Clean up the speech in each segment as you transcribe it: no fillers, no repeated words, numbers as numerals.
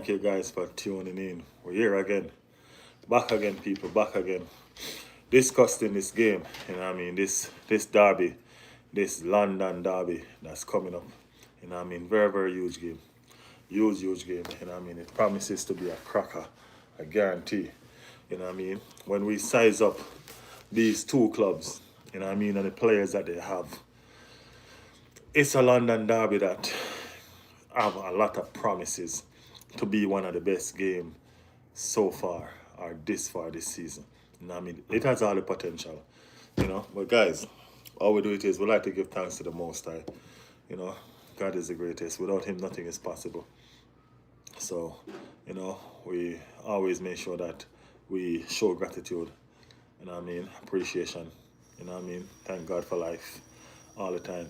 thank you guys for tuning in. We're here again. Back again, people, back again. Discussing this game, this derby, this London derby that's coming up. Very, very huge game. Huge game. It promises to be a cracker, a guarantee. When we size up these two clubs, and the players that they have, it's a London derby that have a lot of promises to be one of the best game so far or this far this season. It has all the potential, But guys, all we do it is we like to give thanks to the Most High. God is the greatest. Without Him, nothing is possible. So, we always make sure that we show gratitude. Appreciation. Thank God for life all the time.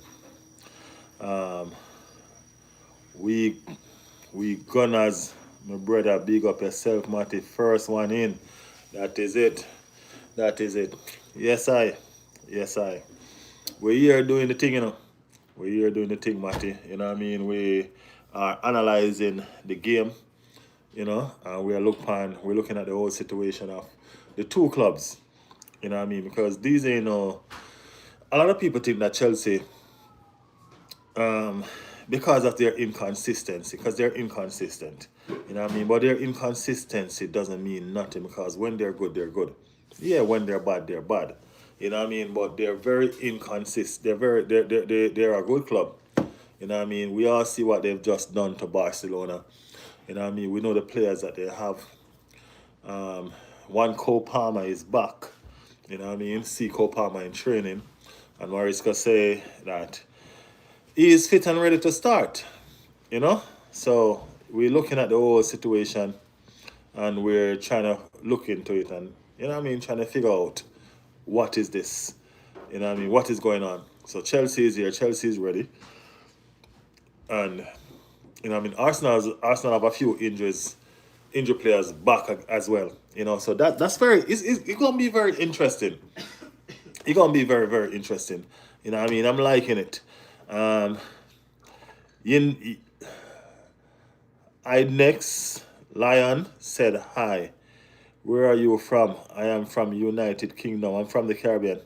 We Gunners, my brother, big up yourself, Matty. First one in. That is it. Yes, I. We're here doing the thing, We're here doing the thing, Matty. We are analyzing the game, and we're looking at the whole situation of the two clubs. Because these ain't no. A lot of people think that Chelsea, because of their inconsistency, because they're inconsistent, but their inconsistency doesn't mean nothing, because when they're good, they're good. Yeah, when they're bad, they're bad. But they're very inconsistent. They're a good club. We all see what they've just done to Barcelona. We know the players that they have. One Cole Palmer is back. See Cole Palmer in training. And Mariska say that he is fit and ready to start. So we're looking at the whole situation, and we're trying to look into it, and trying to figure out what is this, what is going on. So Chelsea is here, Chelsea is ready, and Arsenal have a few injured players back as well. So that's it's gonna be very interesting. It's gonna be very, very interesting. I'm liking it. Next Lion said hi. Where are you from? I am from United Kingdom. I'm from the Caribbean.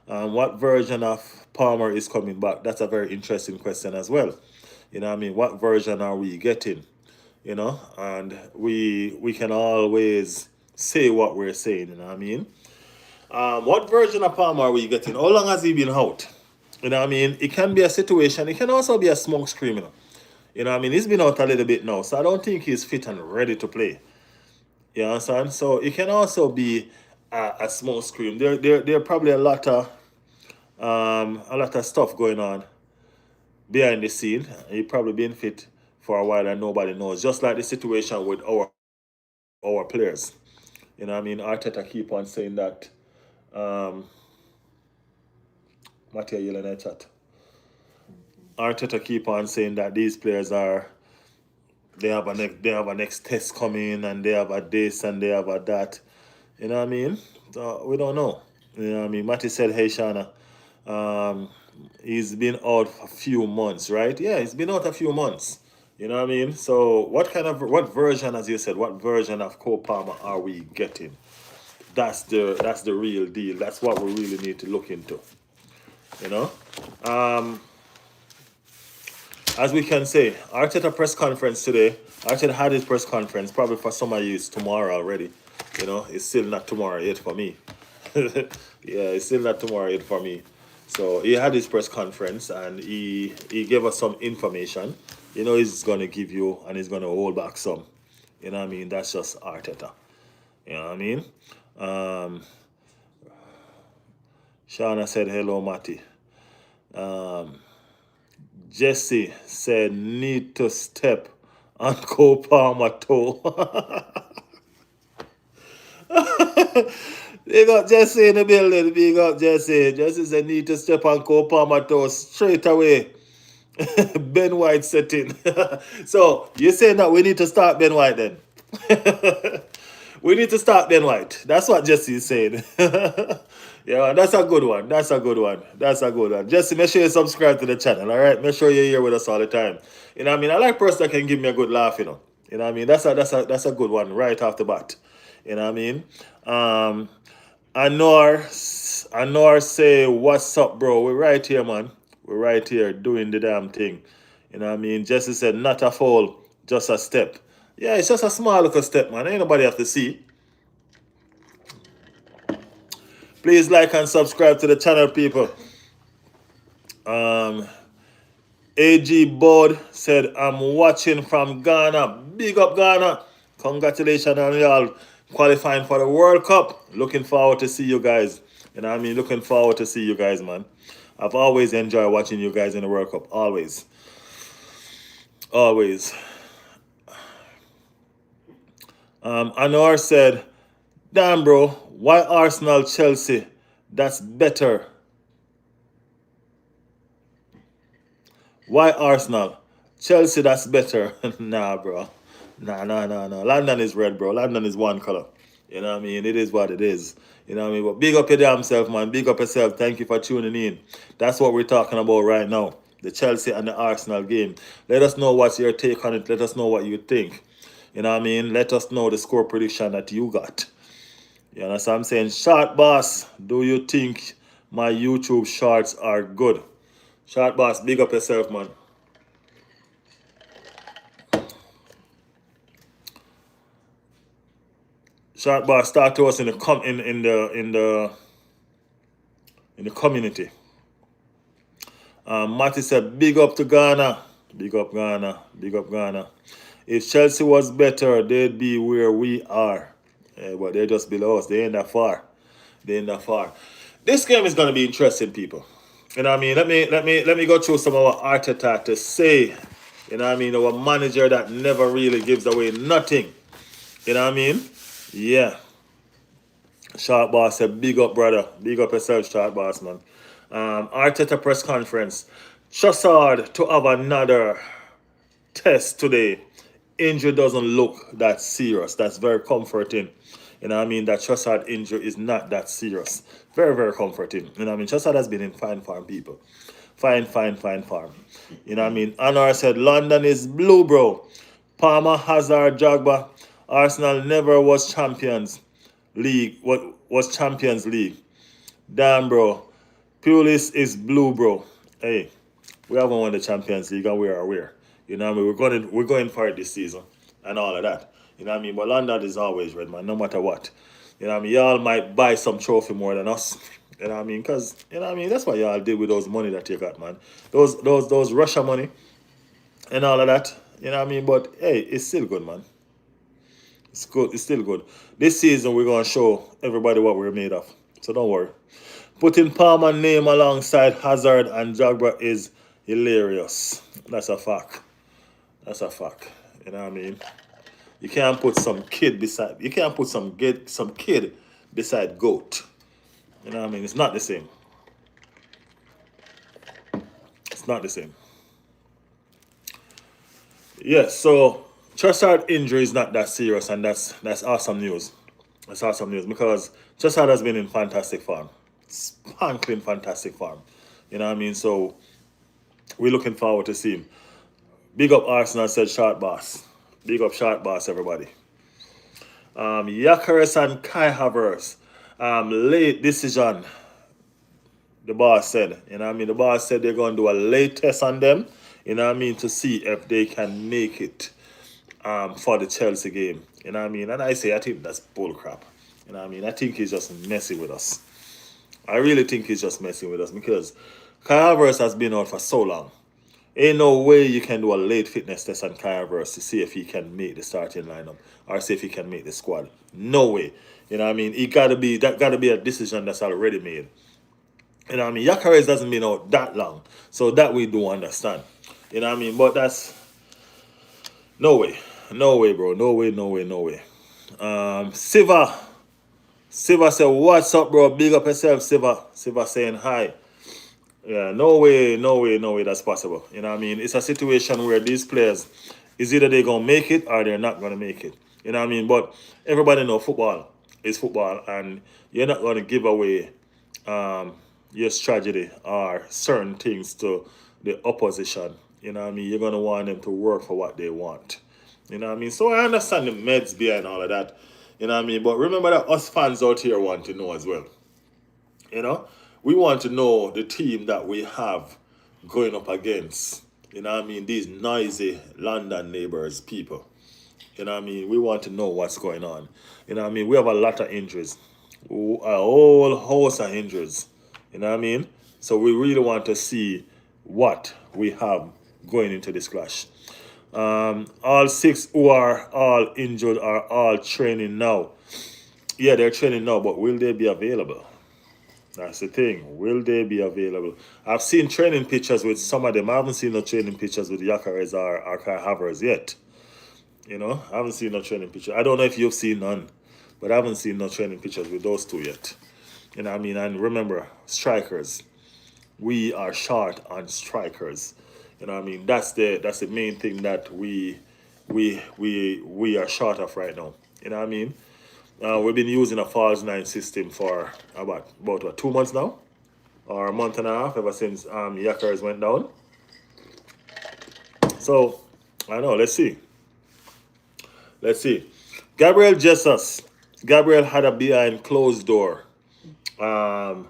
What version of Palmer is coming back? That's a very interesting question as well. What version are we getting? And we can always say what we're saying, what version of Palmer are we getting? How long has he been out? It can be a situation, it can also be a smoke screen, he's been out a little bit now, so I don't think he's fit and ready to play. You understand? So it can also be a small screen. There are probably a lot of stuff going on behind the scene. He probably been fit for a while and nobody knows. Just like the situation with our players. Arteta keep on saying that. Mattia Yelena chat. Arteta keep on saying that these players they have a next test coming, and they have a this and they have a that. So we don't know. Matty said, hey Shana, he's been out a few months, right? Yeah, he's been out a few months. So what version, as you said, what version of Cole Palmer are we getting? That's the real deal. That's what we really need to look into. As we can say, Arteta press conference today. Arteta had his press conference, probably for some of you it's tomorrow already. It's still not tomorrow yet for me. Yeah, it's still not tomorrow yet for me. So he had his press conference, and he gave us some information. He's going to give you, and he's going to hold back some. That's just Arteta. Shauna said, hello, Matty. Jesse said, need to step on Cole Palmer toe. Big up Jesse in the building. Big up Jesse. Jesse said, need to step on Cole Palmer toe straight away. Ben White setting. So, you're saying that we need to start Ben White then? We need to start Ben White. That's what Jesse is saying. Yeah, that's a good one. Jesse, make sure you subscribe to the channel, all right? Make sure you're here with us all the time. I like person that can give me a good laugh, You know what I mean? That's a good one right off the bat. You know what I mean? Um, Anor say, "What's up, bro? We're right here, man. We're right here doing the damn thing." You know what I mean? Jesse said, "Not a fall, just a step." Yeah, it's just a small little step, man. Ain't nobody have to see. Please like and subscribe to the channel, people. Um, AG Board said, "I'm watching from Ghana. Big up Ghana. Congratulations on y'all qualifying for the World Cup. Looking forward to see you guys. You know what I mean? Looking forward to see you guys, man. I've always enjoyed watching you guys in the World Cup. Always. Always." Anwar said, "Damn, bro. Why Arsenal Chelsea? That's better. Why Arsenal? Chelsea, that's better." Nah, bro. Nah. London is red, bro. London is one color. You know what I mean? It is what it is. You know what I mean? But big up your damn self, man. Big up yourself. Thank you for tuning in. That's what we're talking about right now. The Chelsea and the Arsenal game. Let us know what's your take on it. Let us know what you think. You know what I mean? Let us know the score prediction that you got. You understand what I'm saying? Short boss, do you think my YouTube shorts are good? Short boss, big up yourself, man. Short boss, talk to us in the community. Matty said, "Big up to Ghana. Big up Ghana. Big up Ghana. If Chelsea was better, they'd be where we are. But they're just below us. They ain't that far. They ain't that far." This game is gonna be interesting, people. You know what I mean? Let me go through some of what Arteta to say. You know what I mean? Our manager that never really gives away nothing. You know what I mean? Yeah. Sharp boss said, "Big up, brother. Big up yourself, sharp boss, man." Arteta press conference. Trossard to have another test today. Injury doesn't look that serious. That's very comforting. You know what I mean? That Trossard injury is not that serious. Very, very comforting. You know what I mean? Trossard has been in fine form, people. Fine form. You know what I mean? Anwar said, "London is blue, bro. Palmer, Hazard, Jagba. Arsenal never was champions league. What was Champions League? Damn, bro. Pulis is blue, bro. Hey, we haven't won the Champions League and we are aware. You know what I mean? We're going for it this season and all of that. You know what I mean? But London is always red, man, no matter what. You know what I mean? Y'all might buy some trophy more than us. You know what I mean? Because, you know what I mean? That's what y'all did with those money that you got, man. Those Russia money and all of that. You know what I mean? But hey, it's still good, man. It's good. It's still good. This season we're gonna show everybody what we're made of. So don't worry. Putting Palmer's name alongside Hazard and Jagba is hilarious. That's a fact. That's a fact. You know what I mean? You can't put some kid beside. You can't put some kid beside goat. You know what I mean? It's not the same. It's not the same. Yeah. So Trossard injury is not that serious, and that's awesome news. That's awesome news because Trossard has been in fantastic form, sparkling fantastic form. You know what I mean? So we're looking forward to see him. Big up Arsenal, said Short Boss. Big up Short Boss, everybody. Gyökeres and Kai Havertz. Late decision, the boss said. You know what I mean? The boss said they're going to do a late test on them. You know what I mean? To see if they can make it for the Chelsea game. You know what I mean? And I think that's bullcrap. You know what I mean? I think he's just messing with us. I really think he's just messing with us because Kai Havertz has been out for so long. Ain't no way you can do a late fitness test on Kai Havertz to see if he can make the starting lineup or see if he can make the squad. No way. You know what I mean? That gotta be a decision that's already made. You know what I mean? Gyökeres doesn't been out that long. So that we do understand. You know what I mean? But that's no way. No way, bro. No way. Siva. Siva said, "What's up, bro? Big up yourself, Siva." Siva saying hi. Yeah, no way that's possible. You know what I mean? It's a situation where these players, is either they're going to make it or they're not going to make it. You know what I mean? But everybody know football is football, and you're not going to give away your strategy or certain things to the opposition. You know what I mean? You're going to want them to work for what they want. You know what I mean? So I understand the meds behind all of that. You know what I mean? But remember that us fans out here want to know as well. You know? We want to know the team that we have going up against. You know what I mean? These noisy London neighbors, people. You know what I mean? We want to know what's going on. You know what I mean? We have a lot of injuries. A whole host of injuries. You know what I mean? So we really want to see what we have going into this clash. All six who are all injured are all training now. Yeah, they're training now, but will they be available? That's the thing. Will they be available? I've seen training pictures with some of them. I haven't seen no training pictures with Yakares or Kai Havers yet. You know, I haven't seen no training pictures. I don't know if you've seen none, but I haven't seen no training pictures with those two yet. You know what I mean? And remember, strikers. We are short on strikers. You know what I mean? That's the main thing that we are short of right now. You know what I mean? We've been using a false nine system for about what, 2 months now, or a month and a half ever since Yakers went down. So I know. Let's see. Let's see. Gabriel Jesus. Gabriel had a behind closed door um,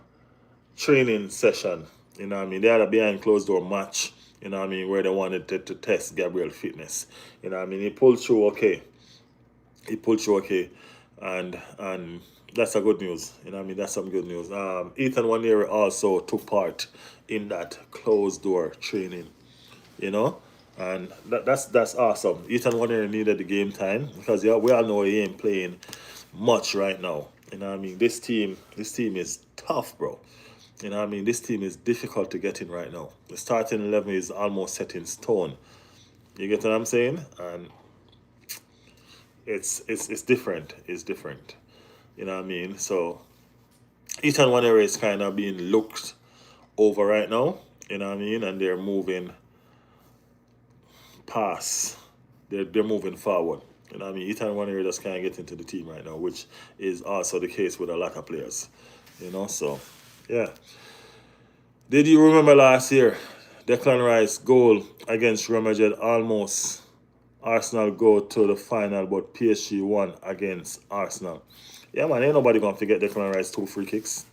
training session. You know what I mean? They had a behind closed door match. You know what I mean? Where they wanted to test Gabriel fitness. You know what I mean? He pulled through okay. He pulled through okay, and that's a good news. You know what I mean? That's some good news. Ethan Waneri also took part in that closed door training. You know, and that's awesome. Ethan Waneri needed the game time because yeah, we all know he ain't playing much right now. You know what I mean? This team is tough, bro. You know what I mean? This team is difficult to get in right now. The starting 11 is almost set in stone. You get what I'm saying? And it's different. It's different. You know what I mean? So Ethan Wanere is kind of being looked over right now. You know what I mean? And they're moving past. They're moving forward. You know what I mean? Ethan Wanere just can't get into the team right now, which is also the case with a lot of players. You know, so yeah. Did you remember last year, Declan Rice goal against Real Madrid? Almost Arsenal go to the final, but PSG won against Arsenal. Yeah, man, ain't nobody gonna forget Declan Rice 2 free kicks.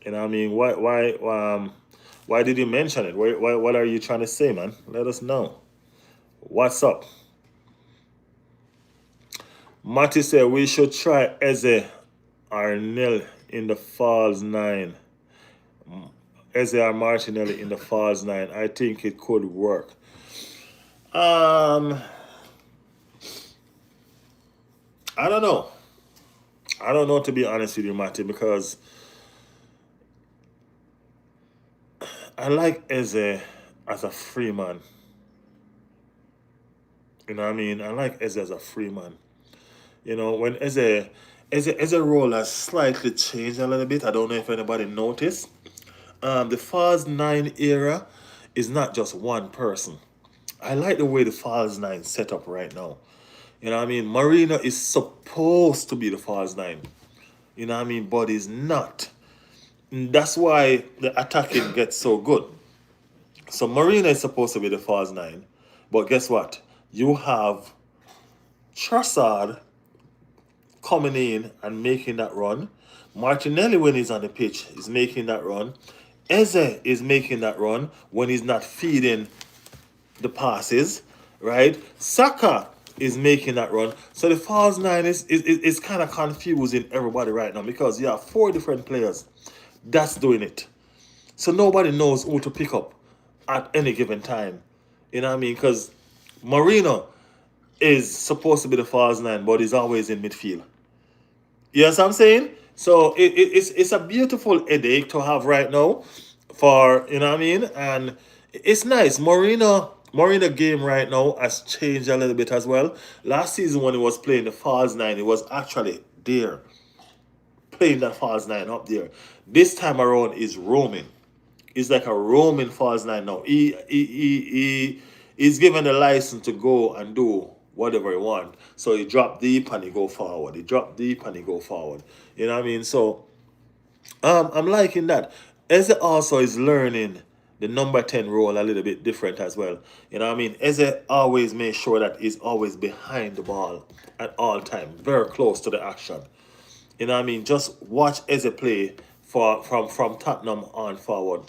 You know what I mean? Why did you mention it? What are you trying to say, man? Let us know. What's up? Matty said we should try Eze Arnell in the false nine. Eze or Martinelli in the false nine. I think it could work. I don't know. I don't know, to be honest with you, Matty, because I like Eze as a free man. You know what I mean? I like Eze as a free man. You know, when Eze role has slightly changed a little bit. I don't know if anybody noticed. The false nine era is not just one person. I like the way the false nine set up right now. You know what I mean? Marino is supposed to be the false nine. You know what I mean? But he's not. And that's why the attacking gets so good. So Marino is supposed to be the false nine. But guess what? You have Trossard coming in and making that run. Martinelli, when he's on the pitch, is making that run. Eze is making that run when he's not feeding the passes, right? Saka is making that run. So the false nine is kind of confusing everybody right now because you have 4 different players that's doing it. So nobody knows who to pick up at any given time. You know what I mean? Because Marino is supposed to be the false nine, but he's always in midfield. You know what I'm saying? So it's a beautiful headache to have right now for, you know what I mean? And it's nice. Marino game right now has changed a little bit as well. Last season when he was playing the false nine, he was actually there. Playing that false nine up there. This time around is roaming. It's like a roaming false nine now. He's given the license to go and do whatever he want. So he drop deep and he go forward. He drop deep and he go forward. You know what I mean? So I'm liking that. Eze also is learning the number 10 role a little bit different as well. You know what I mean? Eze always makes sure that he's always behind the ball at all times, very close to the action. You know what I mean? Just watch Eze play from Tottenham on forward.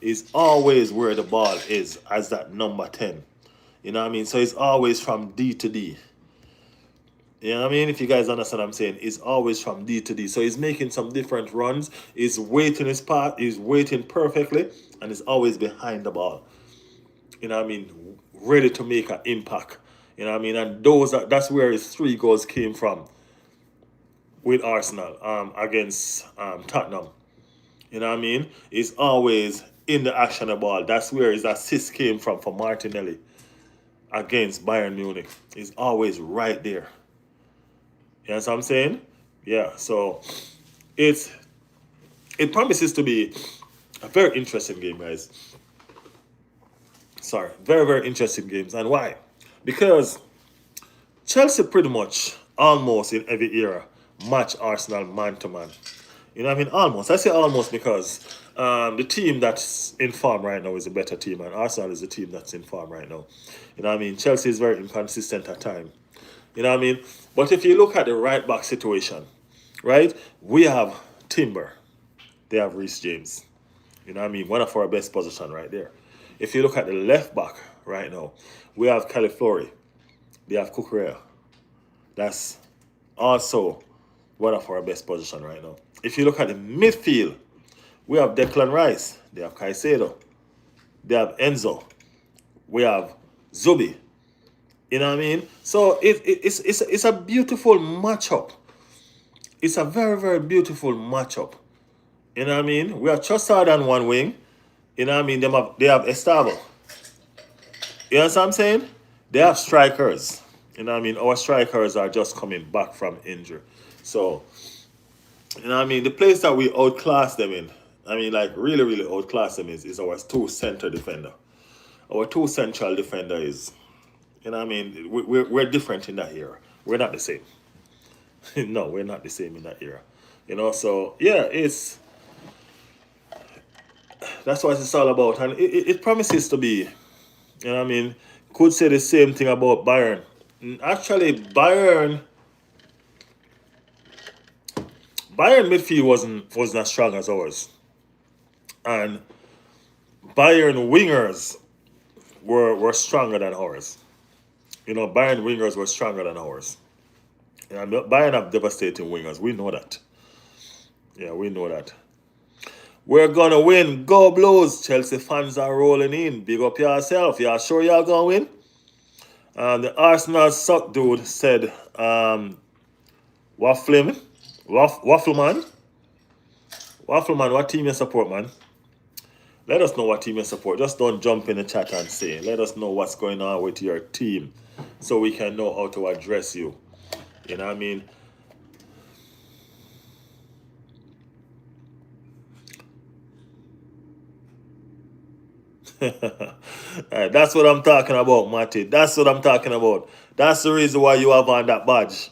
He's always where the ball is as that number 10. You know what I mean? So he's always from D to D. You know what I mean? If you guys understand what I'm saying, it's always from D to D. So he's making some different runs. He's waiting his part. He's waiting perfectly, and he's always behind the ball. You know what I mean? Ready to make an impact. You know what I mean? And that's where his 3 goals came from with Arsenal against Tottenham. You know what I mean? He's always in the action of the ball. That's where his assist came from for Martinelli against Bayern Munich. He's always right there. You know what I'm saying? Yeah, so it promises to be a very interesting game, guys. Sorry, very, very interesting games. And why? Because Chelsea pretty much almost in every era match Arsenal man to man. You know what I mean? Almost. I say almost because the team that's in form right now is a better team, and Arsenal is the team that's in form right now. You know what I mean? Chelsea is very inconsistent at times. You know what I mean? But if you look at the right back situation, right, we have Timber. They have Reece James. You know what I mean? One of our best position right there. If you look at the left back right now, we have Calafiori. They have Cucurella. That's also one of our best position right now. If you look at the midfield, we have Declan Rice. They have Caicedo. They have Enzo. We have Zubi. You know what I mean? So it's a beautiful matchup. It's a very, very beautiful matchup. You know what I mean? We have Trossard on one wing. You know what I mean? They have Estavo. You know what I'm saying? They have strikers. You know what I mean? Our strikers are just coming back from injury. So, you know what I mean? The place that we outclass them in, I mean, like really, really outclass them is our 2 center defender. Our 2 central defender is, you know what I mean? We're different in that era. We're not the same. No, we're not the same in that era. You know, so yeah, that's what it's all about. And it promises to be, you know what I mean? Could say the same thing about Bayern. Actually, Bayern midfield wasn't as strong as ours. And Bayern wingers were stronger than ours. You know, Bayern wingers were stronger than ours. And Bayern have devastating wingers. We know that. Yeah, we know that. We're gonna win. Go Blues. Chelsea fans are rolling in. Big up yourself. Y'all sure y'all gonna win? The Arsenal suck dude said, Waffleman. Waffleman, what team you support, man? Let us know what team you support. Just don't jump in the chat and say. Let us know what's going on with your team so we can know how to address you. You know what I mean? That's what I'm talking about, Matty. That's what I'm talking about. That's the reason why you have on that badge.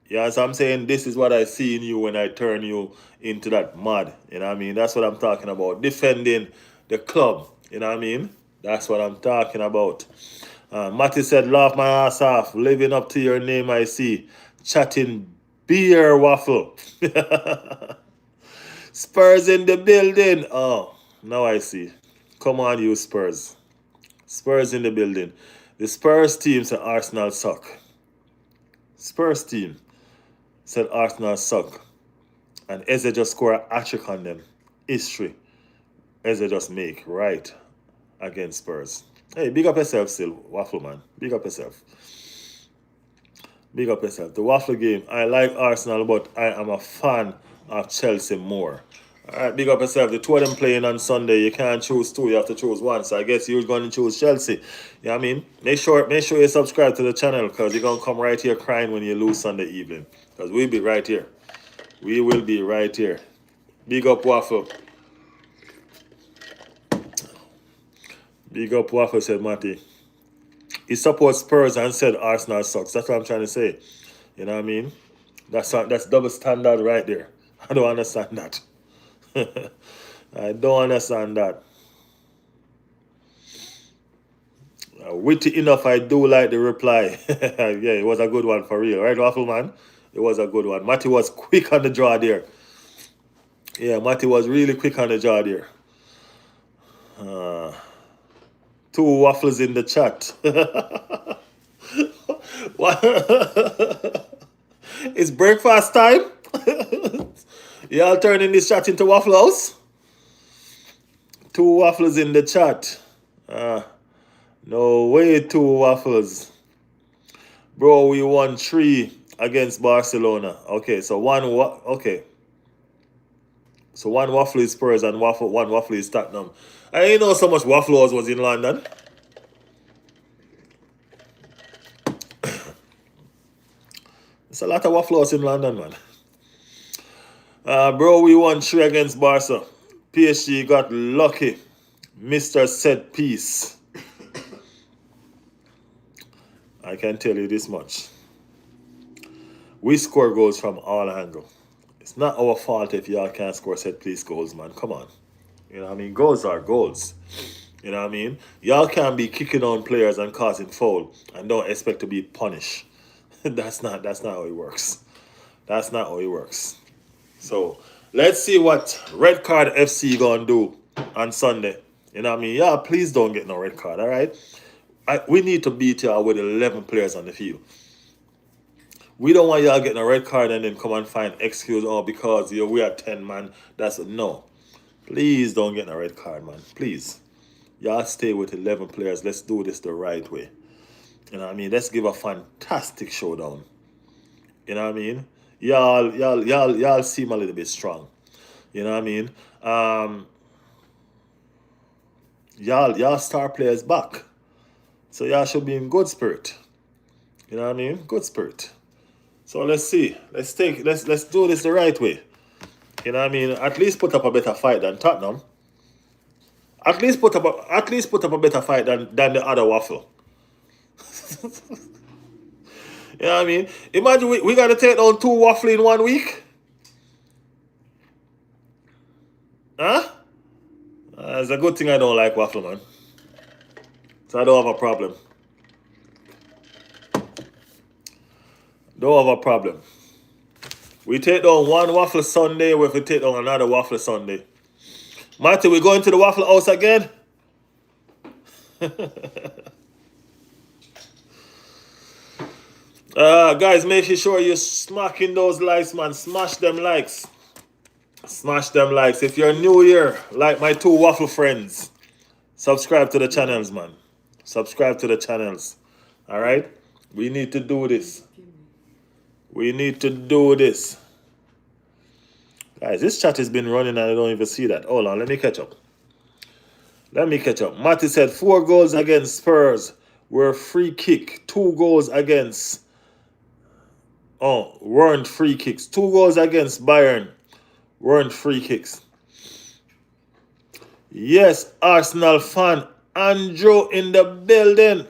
Yeah, so I'm saying this is what I see in you when I turn you into that mud. You know what I mean? That's what I'm talking about. Defending the club. You know what I mean? That's what I'm talking about. Matty said, laugh my ass off. Living up to your name, I see. Chatting beer waffle. Spurs in the building. Oh, now I see. Come on, you Spurs. Spurs in the building. The Spurs team said Arsenal suck. Spurs team said Arsenal suck. And Eze just score a hat-trick on them. History. Eze just make right against Spurs. Hey, big up yourself still, Waffle man. Big up yourself. Big up yourself. The Waffle game, I like Arsenal, but I am a fan of Chelsea more. Alright, big up yourself. The 2 of them playing on Sunday. You can't choose 2, you have to choose 1. So I guess you're going to choose Chelsea. You know what I mean? Make sure you subscribe to the channel because you're going to come right here crying when you lose Sunday evening. Because we'll be right here. We will be right here. Big up Waffle. Big up Waffle, said Matty. He supports Spurs and said Arsenal sucks. That's what I'm trying to say. You know what I mean? That's double standard right there. I don't understand that. I don't understand that. Witty enough, I do like the reply. Yeah, it was a good one for real. Right, Waffle Man? It was a good one. Matty was quick on the draw there. Yeah, Matty was really quick on the draw there. Two waffles in the chat. What? It's breakfast time? Y'all turning this chat into Waffle House? Two waffles in the chat. No way, two waffles. Bro, we won 3 against Barcelona. Okay, so okay. So one waffle is Spurs and one waffle is Tottenham. I didn't know so much Waffle House was in London. It's a lot of Waffle House in London, man. Bro, we won 3 against Barca. PSG got lucky. Mr. Set Piece. I can tell you this much. We score goals from all angles. It's not our fault if y'all can't score set piece goals, man. Come on. You know what I mean? Goals are goals. You know what I mean? Y'all can't be kicking on players and causing foul and don't expect to be punished. That's not how it works. That's not how it works. So let's see what Red Card FC gonna do on Sunday. You know what I mean? Yeah, please don't get no red card, all right? We need to beat y'all with 11 players on the field. We don't want y'all getting a red card and then come and find excuse, because we are 10 man. No. Please don't get a red card, man. Please. Y'all stay with 11 players. Let's do this the right way. You know what I mean? Let's give a fantastic showdown. You know what I mean? Y'all seem a little bit strong. You know what I mean? Y'all star players back. So y'all should be in good spirit. You know what I mean? Good spirit. So let's see. Let's do this the right way. You know what I mean? At least put up a better fight than Tottenham. At least put up a better fight than the other waffle. You know what I mean? Imagine we got to take down 2 waffle in 1 week. Huh? It's a good thing I don't like waffle, man. So I don't have a problem. Don't have a problem. We take down 1 waffle Sunday, we have to take down another waffle Sunday. Matty, we going to the Waffle House again? Guys, make sure you're smacking those likes, man. Smash them likes. Smash them likes. If you're new here, like my 2 waffle friends, subscribe to the channels, man. Subscribe to the channels. All right? We need to do this. We need to do this. Guys, this chat has been running and I don't even see that. Hold on, let me catch up. Matty said 4 goals against Spurs were free kick. 2 goals against... weren't free kicks. 2 goals against Bayern weren't free kicks. Yes, Arsenal fan. Andrew in the building.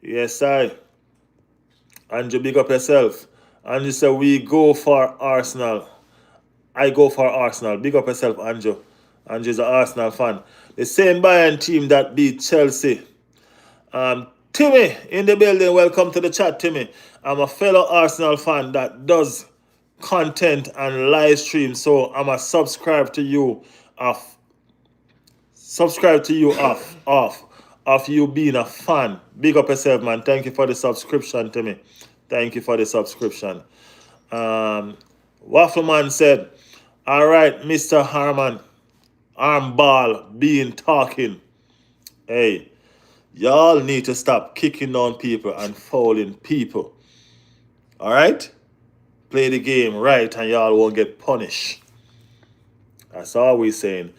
Yes, Andrew, big up yourself. Andrew said, we go for Arsenal. I go for Arsenal. Big up yourself, Andrew. Andrew's an Arsenal fan. The same Bayern team that beat Chelsea. Timmy in the building. Welcome to the chat, Timmy. I'm a fellow Arsenal fan that does content and live stream. So I'm a subscribe to you off you being a fan. Big up yourself, man. Thank you for the subscription, Timmy. Thank you for the subscription. Waffleman said, all right, Mr. Harman, armball being talking. Hey, y'all need to stop kicking on people and fouling people. All right? Play the game right and y'all won't get punished. That's all we're saying.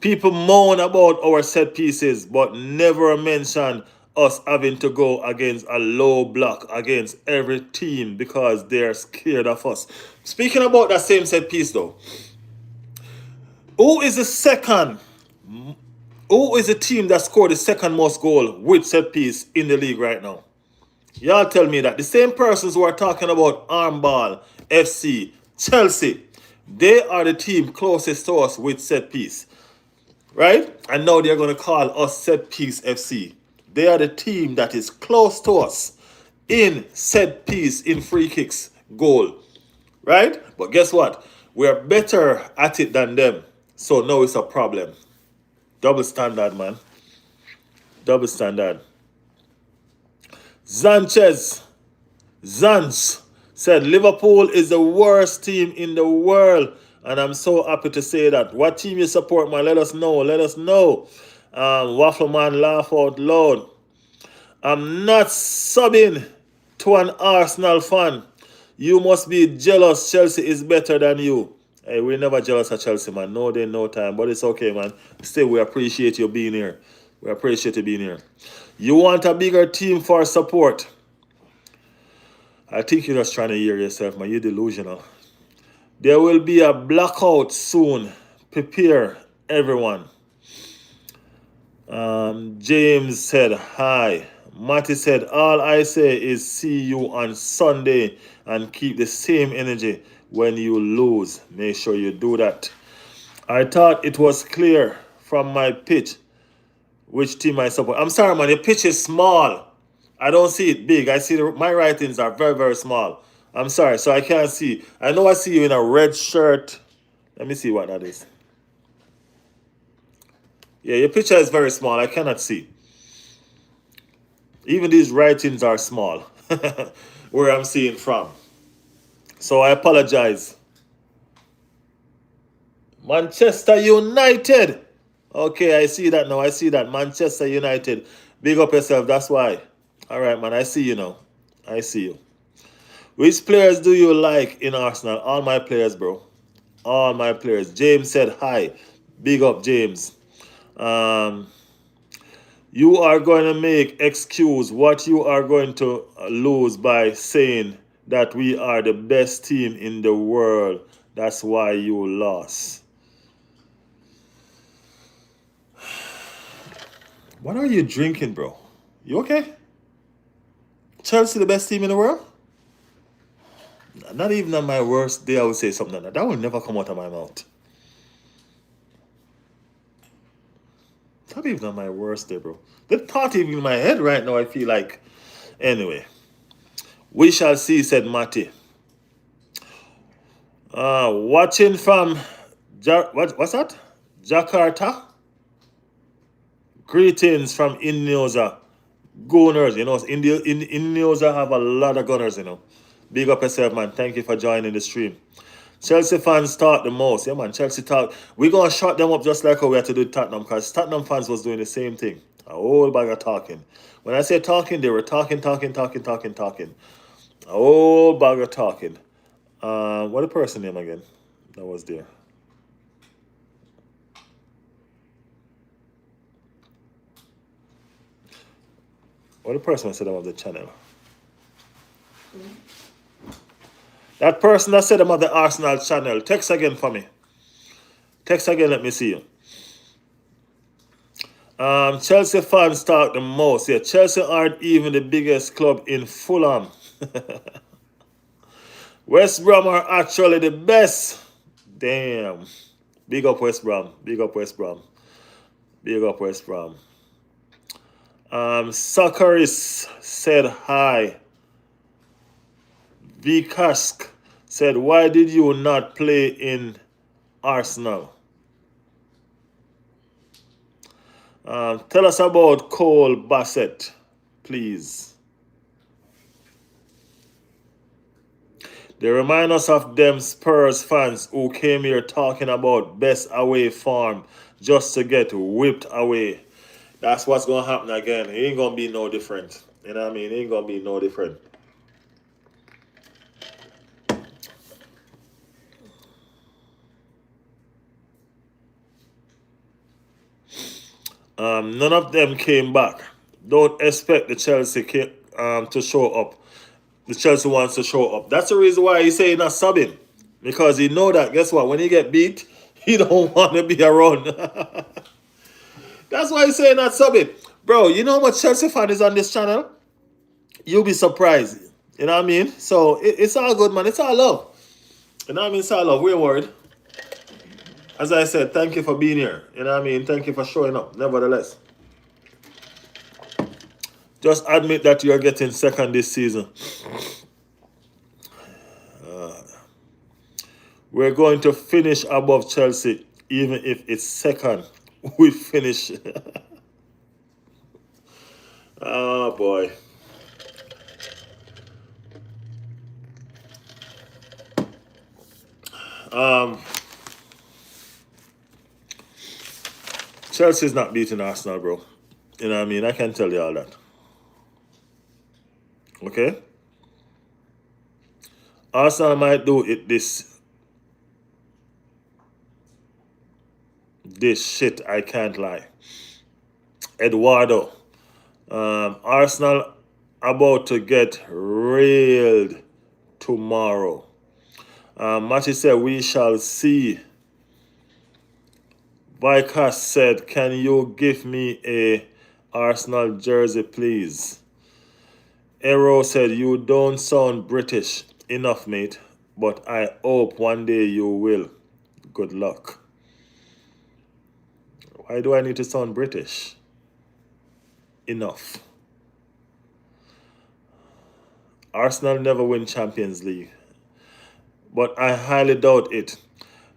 People moan about our set pieces, but never mention us having to go against a low block against every team because they're scared of us. Speaking about that same set piece though, who is the team that scored the second most goal with set piece in the league right now? Y'all tell me that. The same persons who are talking about Armball, FC, Chelsea, they are the team closest to us with set piece. Right? And now they're going to call us set piece FC. they are the team that is close to us in set piece, in free kicks, goal. Right? But guess what? We are better at it than them. So now it's a problem. Double standard, man. Double standard. Zanz said Liverpool is the worst team in the world. And I'm so happy to say that. What team you support, man? Let us know. Let us know. Waffleman laugh out loud. I'm not subbing to an Arsenal fan. You must be jealous. Chelsea is better than you. Hey, we're never jealous of Chelsea, man. No day, no time. But it's okay, man. Still, we appreciate you being here. We appreciate you being here. You want a bigger team for support? I think you're just trying to hear yourself, man. You're delusional. There will be a blackout soon. Prepare, everyone. James said, hi. Matty said, all I say is see you on Sunday and keep the same energy when you lose. Make sure you do that. I thought it was clear from my pitch which team I support. I'm sorry, man. Your pitch is small. I don't see it big. I see my writings are very, very small. I'm sorry, so I can't see. I know I see you in a red shirt. Let me see what that is. Yeah, your picture is very small. I cannot see. Even these writings are small. Where I'm seeing from. So I apologize. Manchester United. Okay, I see that now. I see that. Manchester United. Big up yourself. That's why. All right, man. I see you now. I see you. Which players do you like in Arsenal? All my players, bro. All my players. James said hi. Big up, James. You are going to make excuse what you are going to lose by saying that we are the best team in the world. That's why you lost. What are you drinking, bro? You okay? Chelsea the best team in the world? Not even on my worst day I would say something like that. That will never come out of my mouth. Not even on my worst day, bro. The thought even in my head right now, I feel like. Anyway. We shall see, said Matty. Watching from... what's that? Jakarta? Greetings from Indonesia. Gunners, you know. Indonesia have a lot of gunners, you know. Big up yourself, man. Thank you for joining the stream. Chelsea fans talk the most. Yeah, man. Chelsea talk. We're going to shut them up just like how we had to do Tottenham, because Tottenham fans was doing the same thing. A whole bag of talking. When I say talking, they were talking. A whole bag of talking. What the person name again that was there? What the person said about the channel? That person that said about the Arsenal channel. Text again for me. Text again, let me see you. Chelsea fans talk the most. Yeah, Chelsea aren't even the biggest club in Fulham. West Brom are actually the best. Damn. Big up West Brom. Big up West Brom. Big up West Brom. Sakaris said hi. Vikask said, why did you not play in Arsenal? Tell us about Cole Bassett, please. They remind us of them Spurs fans who came here talking about best away form just to get whipped away. That's what's going to happen again. It ain't going to be no different. You know what I mean? It ain't going to be no different. None of them came back. Don't expect the Chelsea to show up. The Chelsea wants to show up. That's the reason why he's saying not subbing. Because he know that, guess what? When he get beat, he don't want to be around. That's why he's saying not subbing. Bro, you know how much Chelsea fan is on this channel? You'll be surprised. You know what I mean? So, it's all good, man. It's all love. You know what I mean? It's all love. We ain't worried. As I said, thank you for being here. You know what I mean? Thank you for showing up, nevertheless. Just admit that you are getting second this season. We're going to finish above Chelsea, even if it's second. We finish. Oh boy. Chelsea's not beating Arsenal, bro. You know what I mean? I can tell you all that. Okay? Arsenal might do it this shit, I can't lie. Eduardo. Arsenal about to get railed tomorrow. Matty said, we shall see. Vikas said, can you give me a Arsenal jersey, please? Arrow said, you don't sound British enough, mate, but I hope one day you will. Good luck. Why do I need to sound British enough? Arsenal never win Champions League, but I highly doubt it.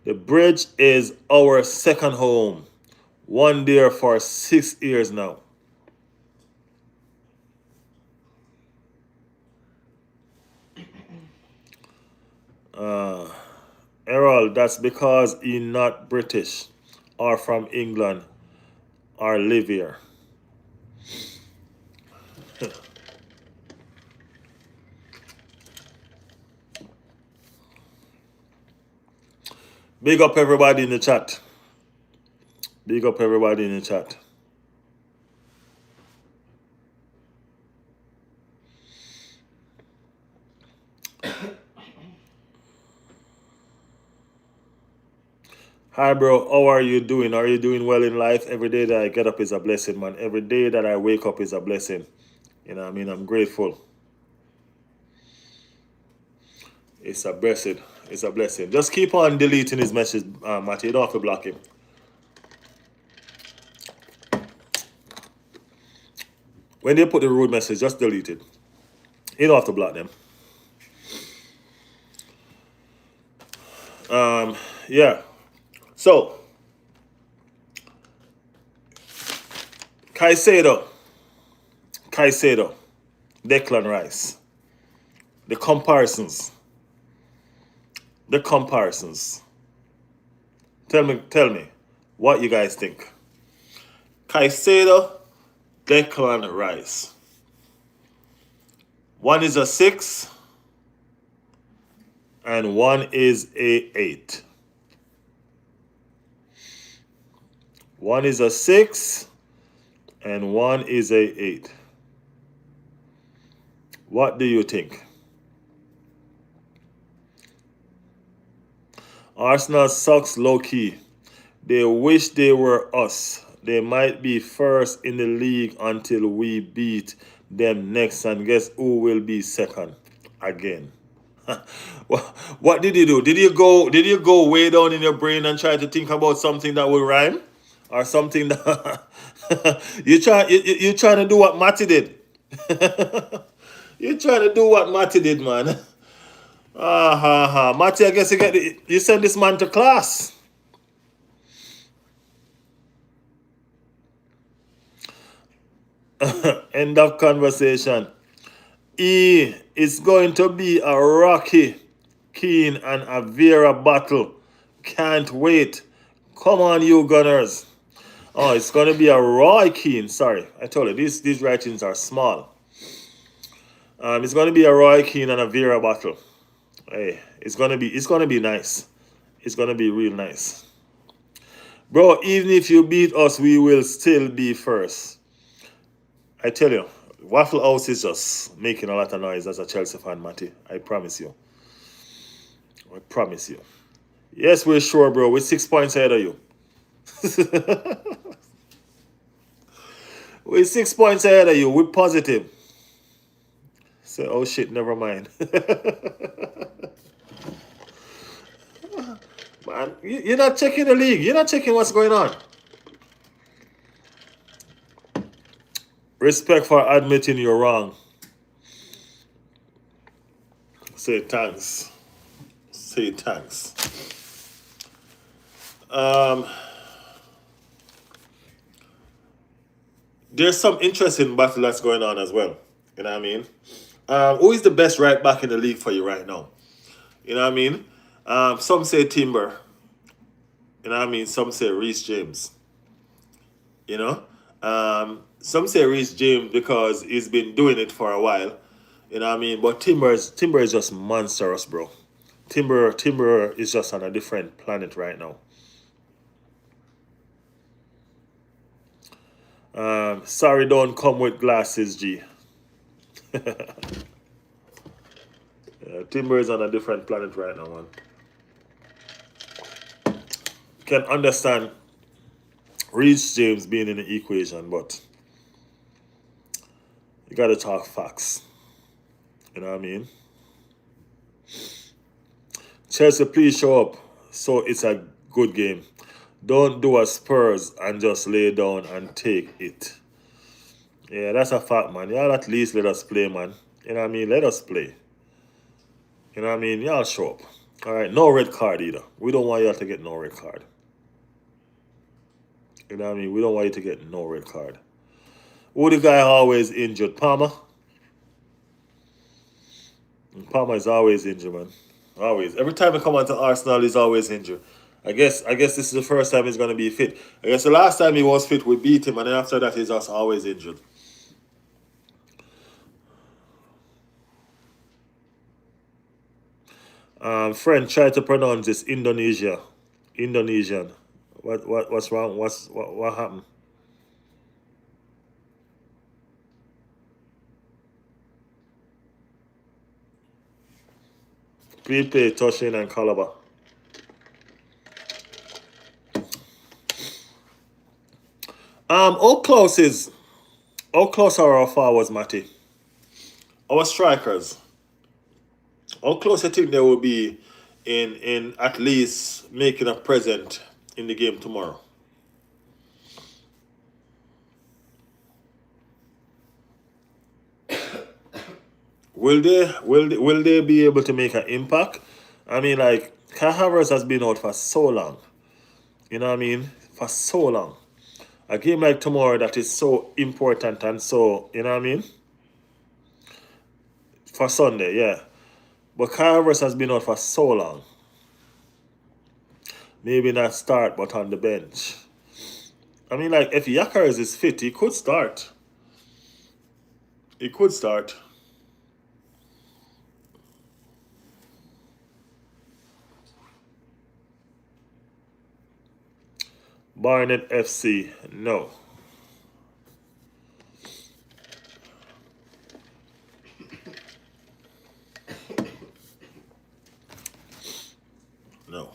The Bridge is our second home. One there for 6 years now. Errol, that's because he not British or from England or live here. Big up everybody in the chat. Big up everybody in the chat. Hi, bro. How are you doing? Are you doing well in life? Every day that I get up is a blessing, man. Every day that I wake up is a blessing. You know what I mean? I'm grateful. It's a blessing. It's a blessing. Just keep on deleting his message, Matty. You don't have to block him. When they put the rude message, just delete it. You don't have to block them. Yeah. So, Caicedo, Declan Rice. The comparisons. Tell me, what you guys think? Caicedo, Declan Rice. One is a 6, and one is a 8. One is a 6, and one is a 8. What do you think? Arsenal sucks low-key. They wish they were us. They might be first in the league until we beat them next, and guess who will be second again? What did you do? Did you go way down in your brain and try to think about something that will rhyme? Or something that you trying to do what Matty did? You trying to do what Matty did, man? Matty, I guess you send this man to class. End of conversation. It's going to be a Rocky, Keane, and a Vera battle. Can't wait. Come on, you Gunners. Oh, it's going to be a Roy Keane. Sorry, I told you, these writings are small. It's going to be a Roy Keane and a Vera battle. Hey, it's going to be nice. It's going to be real nice. Bro, even if you beat us, we will still be first. I tell you, Waffle House is just making a lot of noise as a Chelsea fan, Matty. I promise you. I promise you. Yes, we're sure, bro. We're 6 points ahead of you. We're 6 points ahead of you. We're positive. So, oh shit, never mind. Man, you're not checking the league. You're not checking what's going on. Respect for admitting you're wrong. Say thanks. Say thanks. There's some interesting battle that's going on as well. You know what I mean? Who is the best right back in the league for you right now? You know what I mean? Some say Timber. You know what I mean? Some say Reece James. You know? Some say Reece James because he's been doing it for a while. You know what I mean? But Timber is just monstrous, bro. Timber is just on a different planet right now. Sorry, don't come with glasses, G. Timber is on a different planet right now, man. Can understand Reece James being in the equation, but you gotta talk facts. You know what I mean? Chelsea, please show up so it's a good game. Don't do a Spurs and just lay down and take it. Yeah, that's a fact, man. Y'all at least let us play, man. You know what I mean? Let us play. You know what I mean? Y'all show up. All right, no red card either. We don't want y'all to get no red card. You know what I mean? We don't want you to get no red card. Who the guy always injured? Palmer? Palmer is always injured, man. Always. Every time he come onto Arsenal, he's always injured. I guess this is the first time he's gonna be fit. I guess the last time he was fit, we beat him, and then after that, he's just always injured. Friend, try to pronounce this Indonesia. Indonesian. What's wrong? What happened? Please play Toshin and Calabar. How close are our forwards, Matty? Our strikers. How close I think they will be in at least making a present in the game tomorrow? Will they be able to make an impact? I mean, like Kai Havertz has been out for so long. You know what I mean? For so long. A game like tomorrow that is so important and so, you know what I mean? For Sunday, yeah. But Kai Havertz has been out for so long. Maybe not start, but on the bench. I mean, like if Gyökeres is fit, he could start. He could start. Barnet FC, no. No.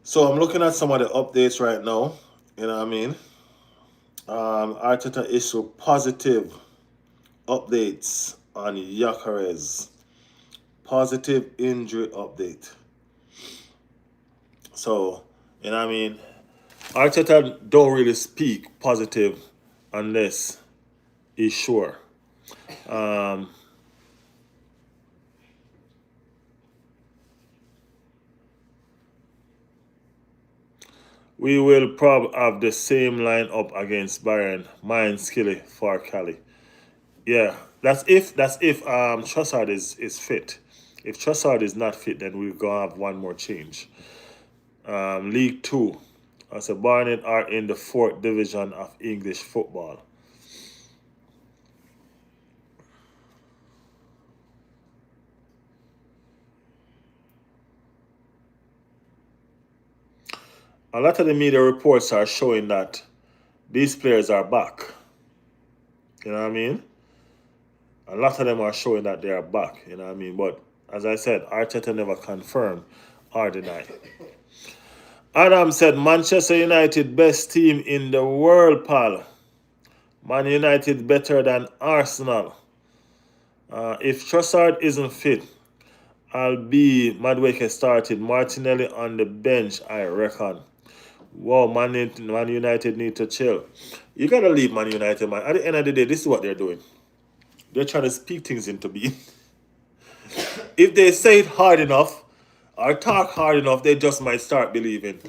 So I'm looking at some of the updates right now. You know what I mean? Arteta issued positive updates on Gyökeres. Positive injury update. So, you know what I mean? Arteta don't really speak positive unless he's sure. We will probably have the same lineup against Bayern. Mine Skilly for Cali. Yeah, that's if Trossard is fit. If Trossard is not fit, then we're gonna have one more change. League Two. I said Barnet are in the fourth division of English football. A lot of the media reports are showing that these players are back. You know what I mean? A lot of them are showing that they are back. You know what I mean? But as I said, Arteta never confirmed or denied. Adam said Manchester United best team in the world, pal. Man United better than Arsenal. If Trossard isn't fit, I'll be Madueke started. Martinelli on the bench, I reckon. Wow, Man United need to chill. You gotta leave Man United, man. At the end of the day, this is what they're doing. They're trying to speak things into being. If they say it hard enough or talk hard enough, they just might start believing.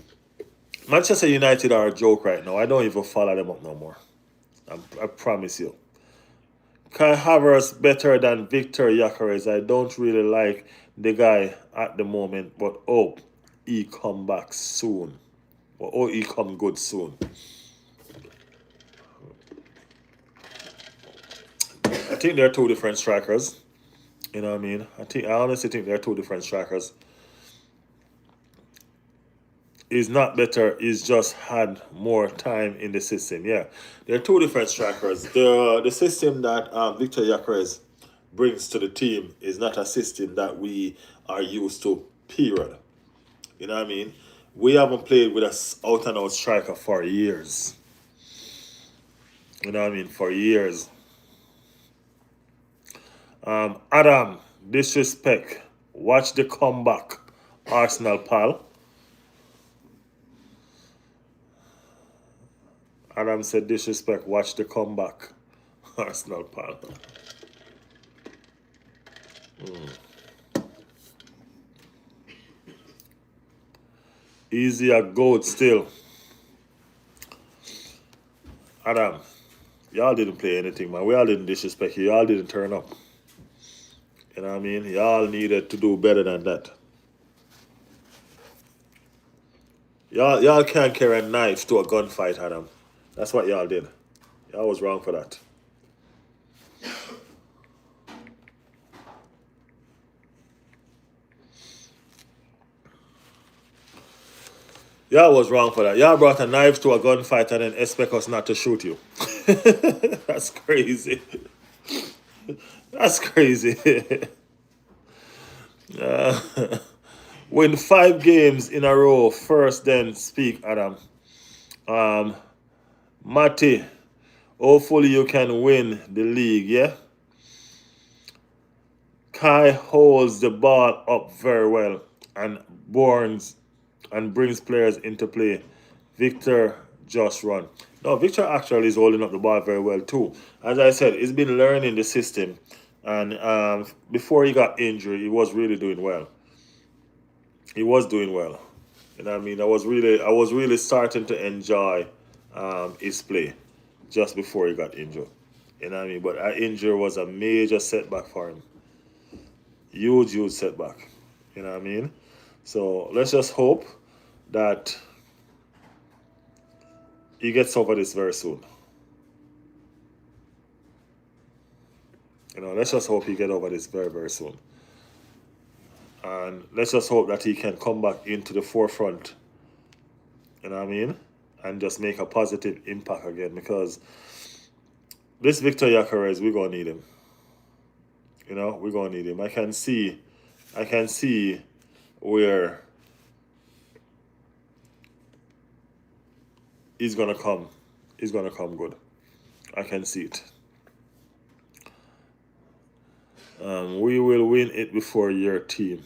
Manchester United are a joke right now. I don't even follow them up no more. I promise you. Kai Havertz better than Victor Gyökeres. I don't really like the guy at the moment, but hope he come back soon. Or he come good soon. I think they're two different strikers. You know what I mean? I honestly think they're two different strikers. He's not better. He's just had more time in the system. Yeah, they're two different strikers. The system that Victor Gyökeres brings to the team is not a system that we are used to. Period. You know what I mean? We haven't played with a out and out striker for years. You know what I mean? For years. Adam, disrespect. Watch the comeback. Arsenal, pal. Adam said disrespect. Watch the comeback. Arsenal, pal. Easy a goat still. Adam, y'all didn't play anything, man. We all didn't disrespect you. Y'all didn't turn up. You know what I mean? Y'all needed to do better than that. Y'all can't carry a knife to a gunfight, Adam. That's what y'all did. Y'all was wrong for that. Y'all was wrong for that. Y'all brought a knife to a gunfight and then expect us not to shoot you. That's crazy. That's crazy. Win 5 games in a row first, then speak, Adam. Matty, hopefully you can win the league, yeah? Kai holds the ball up very well and brings players into play. Victor just run. No, Victor actually is holding up the ball very well too. As I said, he's been learning the system, and before he got injured, he was really doing well. He was doing well. You know what I mean? I was really starting to enjoy his play just before he got injured. You know what I mean? But that injury was a major setback for him. Huge setback. You know what I mean? So let's just hope that he gets over this very soon. You know, let's just hope he gets over this very soon. And let's just hope that he can come back into the forefront. You know what I mean? And just make a positive impact again, because this Victor Gyökeres, we're gonna need him. You know, we're gonna need him. I can see where he's gonna come. He's gonna come good. I can see it. We will win it before your team.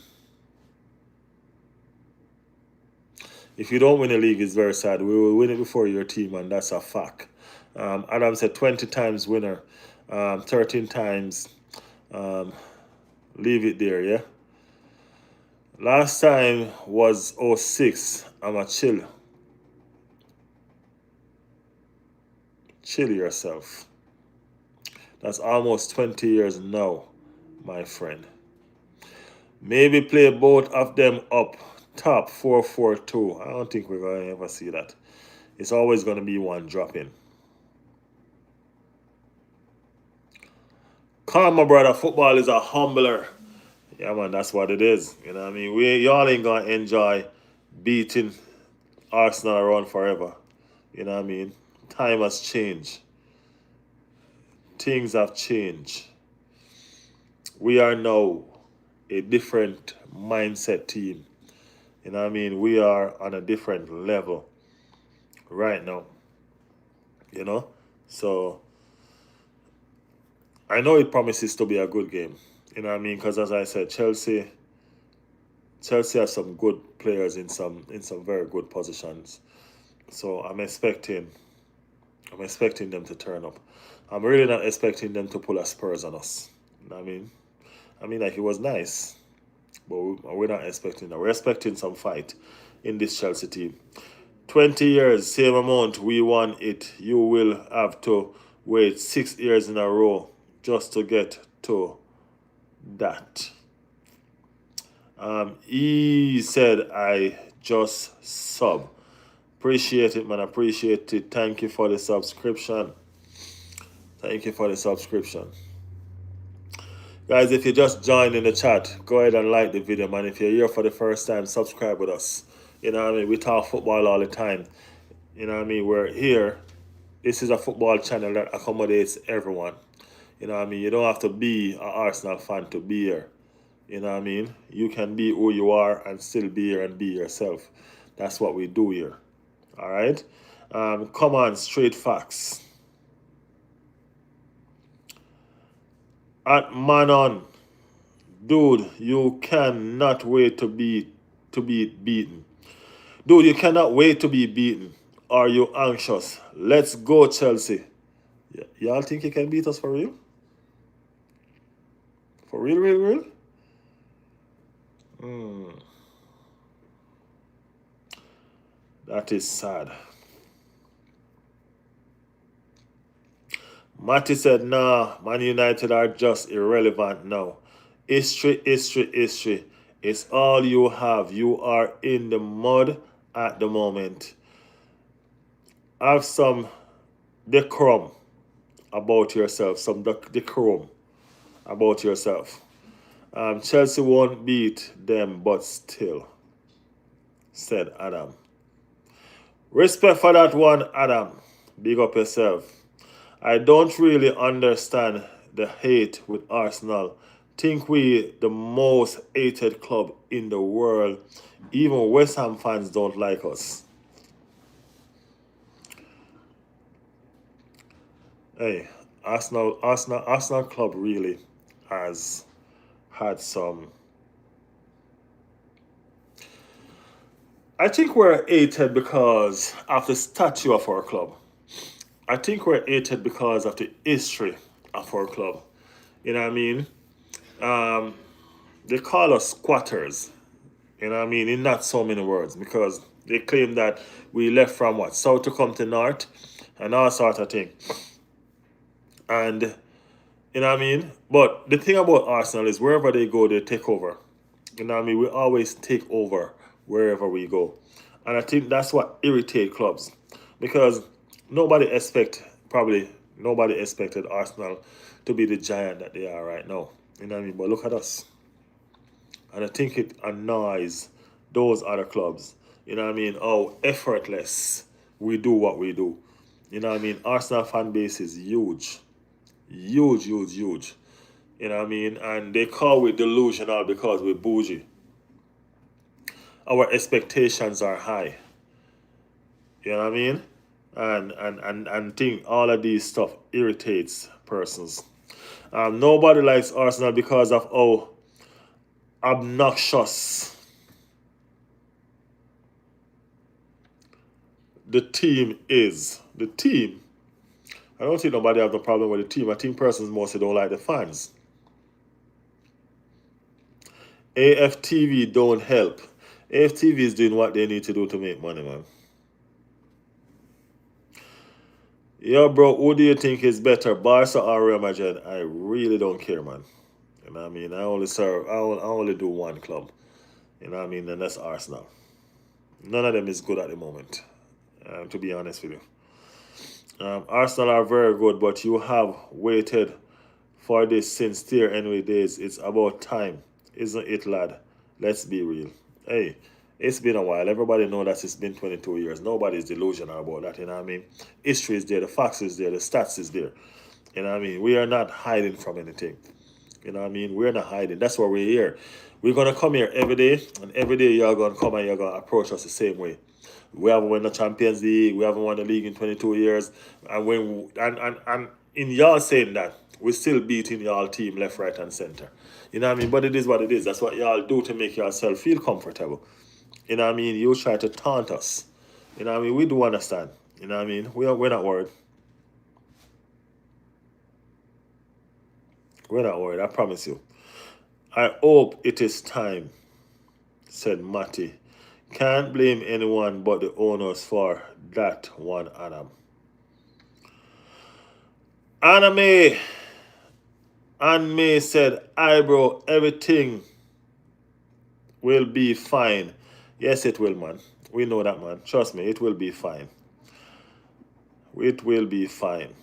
If you don't win the league, it's very sad. We will win it before your team, and that's a fact. Adam said 20 times winner, 13 times. Leave it there, yeah? Last time was 06. I'm a chill. Chill yourself. That's almost 20 years now, my friend. Maybe play both of them up top 4-4-2. I don't think we're going to ever see that. It's always going to be one dropping. Come on, my brother. Football is a humbler. Yeah, man, that's what it is. You know what I mean? Y'all ain't going to enjoy beating Arsenal around forever. You know what I mean? Time has changed. Things have changed. We are now a different mindset team. You know what I mean? We are on a different level right now. You know? So I know it promises to be a good game. You know what I mean? Because as I said, Chelsea has some good players in some very good positions. So I'm expecting them to turn up. I'm really not expecting them to pull a Spurs on us. You know what I mean, like, it was nice, but we're not expecting that. We're expecting some fight in this Chelsea team. 20 years, same amount, we won it. You will have to wait 6 years in a row just to get to that. He said, I just sub. Appreciate it, man. Appreciate it. Thank you for the subscription. Thank you for the subscription. Guys, if you just joined in the chat, go ahead and like the video, man. If you're here for the first time, subscribe with us. You know what I mean? We talk football all the time. You know what I mean? We're here. This is a football channel that accommodates everyone. You know what I mean? You don't have to be an Arsenal fan to be here. You know what I mean? You can be who you are and still be here and be yourself. That's what we do here. All right? Come on, straight facts. At Manon, dude, you cannot wait to be beaten. Dude, you cannot wait to be beaten. Are you anxious? Let's go, Chelsea. Y'all think you can beat us for real? For real, real, real? That is sad. Matty said, nah, Man United are just irrelevant now. History, history, history. It's all you have. You are in the mud at the moment. Have some decorum about yourself. Some decorum about yourself. Chelsea won't beat them, but still, said Adam. Respect for that one, Adam. Big up yourself. I don't really understand the hate with Arsenal. Think we the most hated club in the world. Even West Ham fans don't like us. Hey, Arsenal club really has had some. I think we're hated because of the statue of our club. I think we're hated because of the history of our club. You know what I mean? They call us squatters. You know what I mean? In not so many words, because they claim that we left from what? South to come to north and all sort of thing. And you know what I mean? But the thing about Arsenal is wherever they go, they take over. You know what I mean? We always take over wherever we go. And I think that's what irritates clubs. Because nobody expected Arsenal to be the giant that they are right now. You know what I mean? But look at us. And I think it annoys those other clubs. You know what I mean? How effortless we do what we do. You know what I mean? Arsenal fan base is huge. Huge, huge, huge. You know what I mean? And they call it delusional because we're bougie. Our expectations are high. You know what I mean? And think all of these stuff irritates persons. Nobody likes Arsenal because of how obnoxious the team is. The team. I don't think nobody has a problem with the team. I think persons mostly don't like the fans. AFTV don't help. AFTV is doing what they need to do to make money, man. Yo, bro, who do you think is better, Barca or Real Madrid? I really don't care, man. You know what I mean? I only do one club. You know what I mean? And that's Arsenal. None of them is good at the moment, to be honest with you. Arsenal are very good, but you have waited for this since Thierry Henry days. It's about time, isn't it, lad? Let's be real. Hey, It's been a while. Everybody know that it's been 22 years. Nobody's delusional about that, you know what I mean? History is there, the facts is there, the stats is there. You know what I mean? We are not hiding from anything. You know what I mean? We're not hiding. That's why we're here. We're gonna come here every day, and every day you're gonna come and you're gonna approach us the same way. We haven't won the Champions League, we haven't won the league in 22 years. And and in y'all saying that, we're still beating y'all team left, right, and center. You know what I mean? But it is what it is. That's what y'all do to make yourself feel comfortable. You know what I mean? You try to taunt us. You know what I mean? We do understand. You know what I mean? We're not worried. We're not worried, I promise you. I hope it is time, said Matty. Can't blame anyone but the owners for that one, Adam. Anime and May said, eyebrow, everything will be fine. Yes, it will, man. We know that, man. Trust me, it will be fine. It will be fine.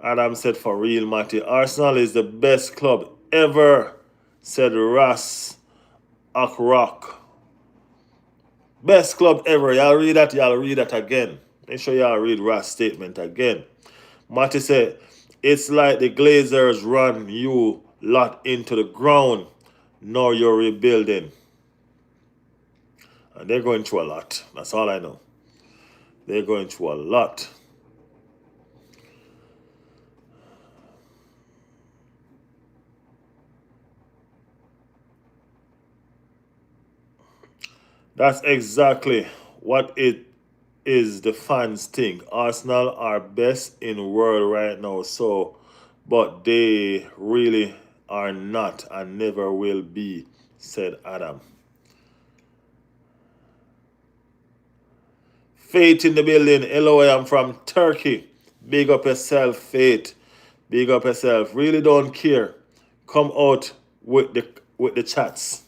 Adam said, for real, Matty, Arsenal is the best club ever, said Ras Akrock. Best club ever. Y'all read that again. Make sure y'all read Ras' statement again. Matty said, it's like the Glazers run you lot into the ground. Now you're rebuilding. And they're going through a lot. That's all I know. They're going through a lot. That's exactly what it is the fans think. Arsenal are best in the world right now, so but they really are not and never will be, said Adam. Faith in the building. Hello, I am from Turkey. Big up yourself, Faith. Big up yourself. Really don't care. Come out with the chats.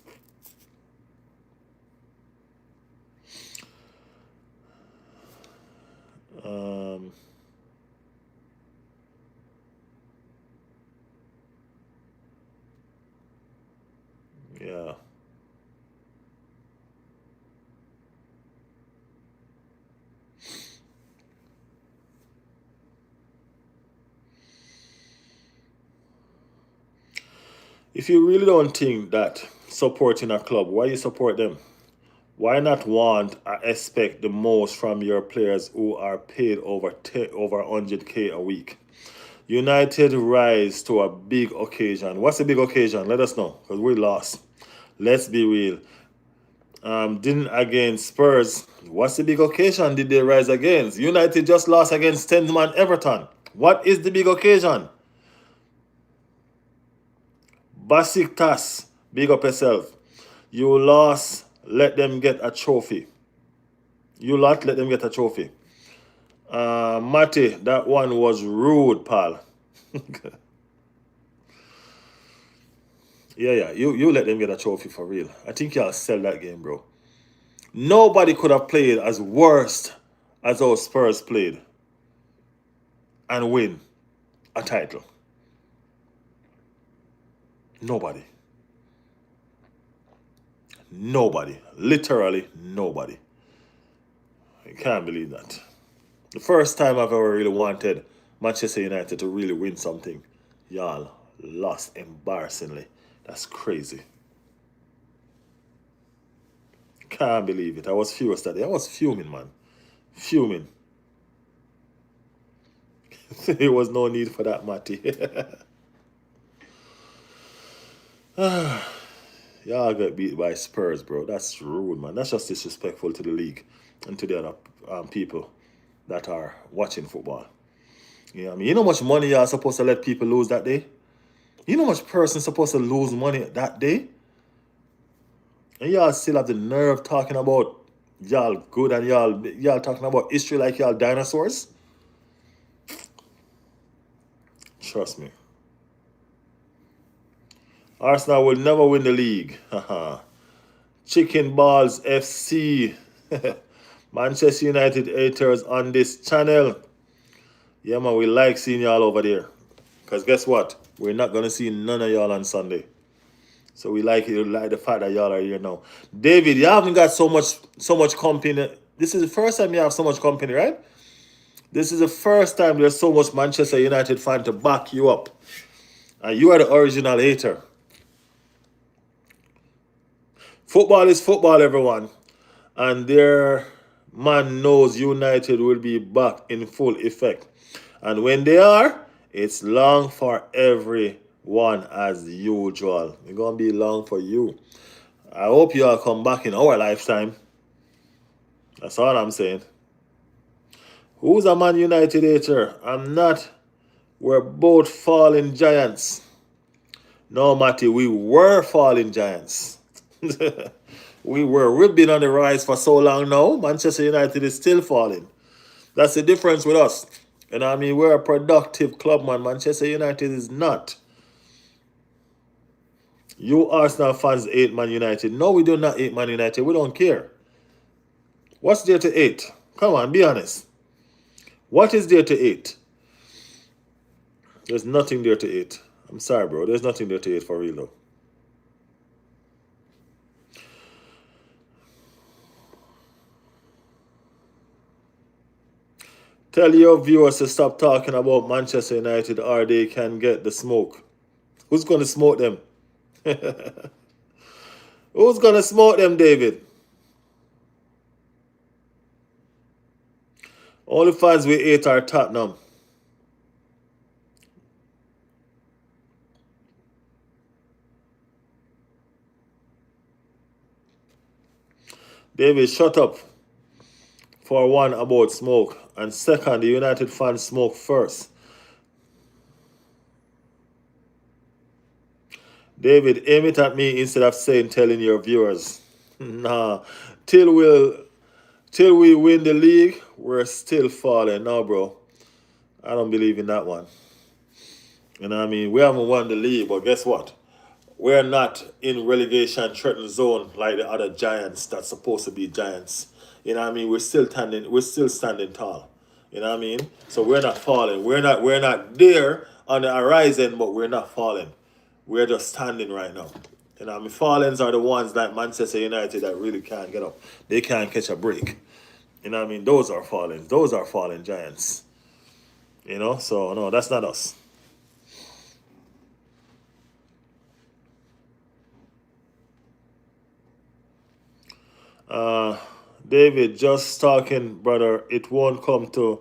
Yeah. If you really don't think that supporting a club, why you support them? Why not want or expect the most from your players who are paid over 100K a week? United rise to a big occasion. What's the big occasion? Let us know, because we lost. Let's be real. Didn't against Spurs. What's the big occasion did they rise against? United just lost against 10-man Everton. What is the big occasion? Basiktas, big up yourself. You lost, let them get a trophy. You lot, let them get a trophy. Matty, that one was rude, pal. Yeah. You let them get a trophy for real. I think y'all sell that game, bro. Nobody could have played as worst as our Spurs played and win a title. Nobody. Nobody. Literally nobody. I can't believe that. The first time I've ever really wanted Manchester United to really win something, y'all lost embarrassingly. That's crazy. Can't believe it. I was furious that day. I was fuming, man. Fuming. There was no need for that, Matty. Y'all got beat by Spurs, bro. That's rude, man. That's just disrespectful to the league and to the other people that are watching football. You know what I mean? You know how much money y'all supposed to let people lose that day? You know how much person supposed to lose money that day? And y'all still have the nerve talking about y'all good and y'all talking about history like y'all dinosaurs? Trust me. Arsenal will never win the league. Chicken Balls FC. Manchester United haters on this channel. Yeah, man, we like seeing y'all over there. Because guess what? We're not going to see none of y'all on Sunday. So we like it, like the fact that y'all are here now. David, you haven't got so much company. This is the first time you have so much company, right? This is the first time there's so much Manchester United fan to back you up. And you are the original hater. Football is football, everyone. And their man knows United will be back in full effect. And when they are, it's long for everyone as usual. It's going to be long for you. I hope you all come back in our lifetime. That's all I'm saying. Who's a Man United hater? I'm not. We're both falling giants. No, Matty, we were falling giants. We were. We've been on the rise for so long now. Manchester United is still falling. That's the difference with us. And I mean, we're a productive club, man. Manchester United is not. You Arsenal fans hate Man United. No, we do not hate Man United. We don't care. What's there to hate? Come on, be honest. What is there to hate? There's nothing there to hate. I'm sorry, bro. There's nothing there to hate for real, though. Tell your viewers to stop talking about Manchester United or they can get the smoke. Who's going to smoke them? Who's going to smoke them, David? Only fans we hate are Tottenham. David, shut up. For one, about smoke. And second, the United fans smoke first. David, aim it at me instead of telling your viewers. Nah. Till we win the league, we're still falling. No, bro. I don't believe in that one. You know what I mean? We haven't won the league, but guess what? We're not in relegation threatened zone like the other giants that's supposed to be giants. You know what I mean? We're still standing tall. You know what I mean? So we're not falling. We're not there on the horizon, but we're not falling. We're just standing right now. You know what I mean? Fallens are the ones like Manchester United that really can't get up. They can't catch a break. You know what I mean? Those are fallens. Those are fallen giants. You know? So no, that's not us. David, just talking, brother. It won't come to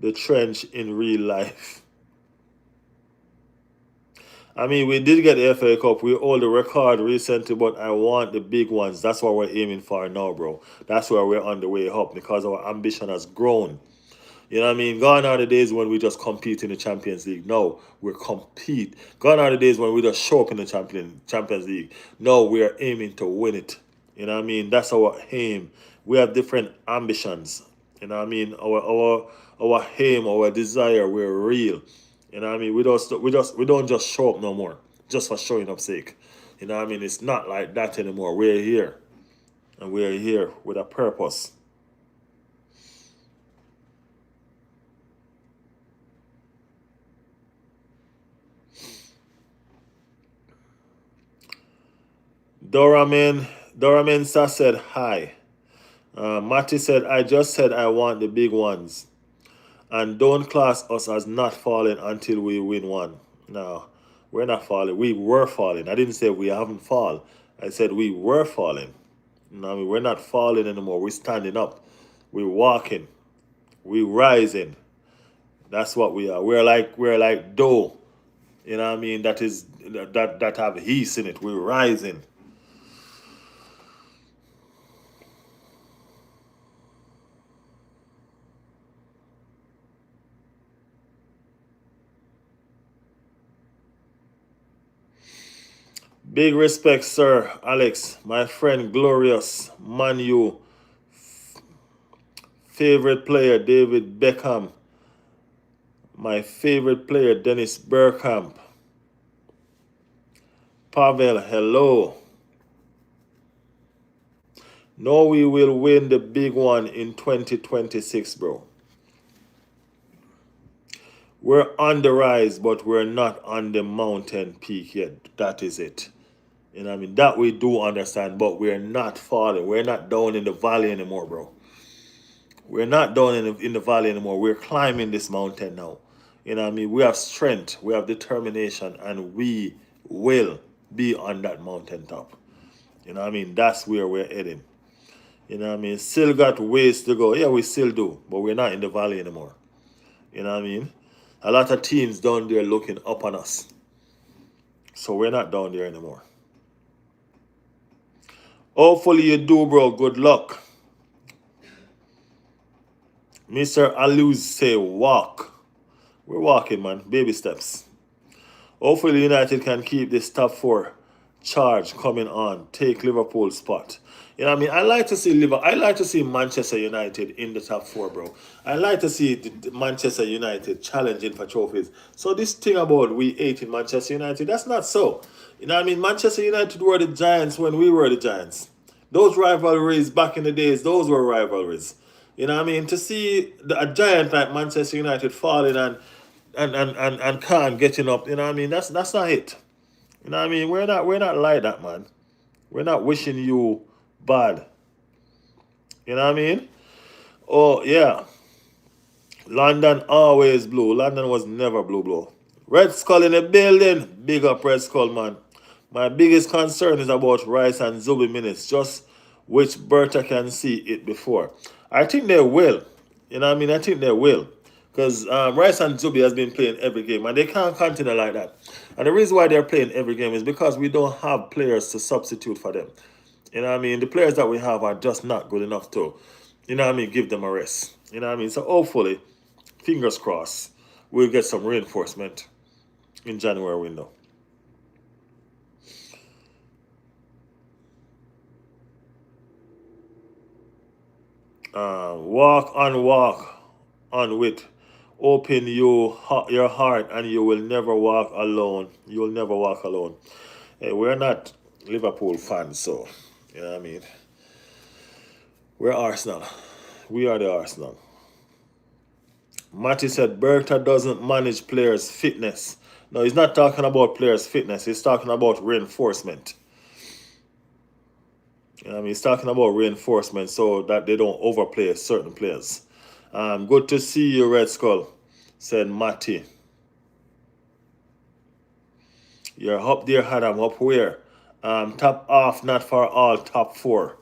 the trench in real life. I mean, we did get the FA Cup. We hold the record recently, but I want the big ones. That's what we're aiming for now, bro. That's where we're on the way up because our ambition has grown. You know what I mean? Gone are the days when we just compete in the Champions League. No, we're compete. Gone are the days when we just show up in the Champions League. No, we're aiming to win it. You know what I mean? That's our aim. We have different ambitions. You know what I mean? Our aim, our desire, we're real. You know what I mean? We don't just show up no more, just for showing up sake. You know what I mean? It's not like that anymore. We're here. And we're here with a purpose. Doramin said hi. Matty said, I just said I want the big ones. And don't class us as not falling until we win one. No, we're not falling. We were falling. I didn't say we haven't fallen. I said we were falling. No, I mean, we're not falling anymore. We're standing up. We're walking. We're rising. That's what we are. We're like dough. You know what I mean? That have yeast in it. We're rising. Big respect, sir. Alex, my friend Glorious, Manu, favorite player David Beckham, my favorite player Dennis Bergkamp, Pavel, hello. No, we will win the big one in 2026, bro. We're on the rise, but we're not on the mountain peak yet. That is it. You know what I mean? That we do understand, but we're not falling. We're not down in the valley anymore, bro. We're not down in the valley anymore. We're climbing this mountain now. You know what I mean? We have strength, we have determination, and we will be on that mountaintop. You know what I mean? That's where we're heading. You know what I mean? Still got ways to go. Yeah, we still do, but we're not in the valley anymore. You know what I mean? A lot of teams down there looking up on us. So we're not down there anymore. Hopefully you do, bro. Good luck. Mr. Aluz say walk. We're walking, man. Baby steps. Hopefully United can keep this top four charge coming on. Take Liverpool's spot. You know what I mean? I like to see Liverpool. I like to see Manchester United in the top four, bro. I like to see the Manchester United challenging for trophies. So this thing about we ate in Manchester United, that's not so. You know what I mean? Manchester United were the Giants when we were the Giants. Those rivalries back in the days, those were rivalries. You know what I mean? To see a giant like Manchester United falling and can't getting up, you know what I mean? That's not it. You know what I mean? We're not like that, man. We're not wishing you bad. You know what I mean? Oh yeah. London always blue. London was never blue. Red Skull in the building. Big up Red Skull, man. My biggest concern is about Rice and Zubi minutes, just which Berta can see it before. I think they will. You know what I mean? I think they will. Because Rice and Zubi has been playing every game, and they can't continue like that. And the reason why they're playing every game is because we don't have players to substitute for them. You know what I mean? The players that we have are just not good enough to, you know what I mean, give them a rest. You know what I mean? So hopefully, fingers crossed, we'll get some reinforcement in January window. Walk on with. Open your heart, and you will never walk alone. You will never walk alone. Hey, we're not Liverpool fans, so you know what I mean. We're Arsenal. We are the Arsenal. Matty said Berta doesn't manage players' fitness. No, he's not talking about players' fitness. He's talking about reinforcement. You know what I mean? He's talking about reinforcement so that they don't overplay certain players. Good to see you, Red Skull, said Matty. You're up there, Adam. Up where? Top off, not for all, top four.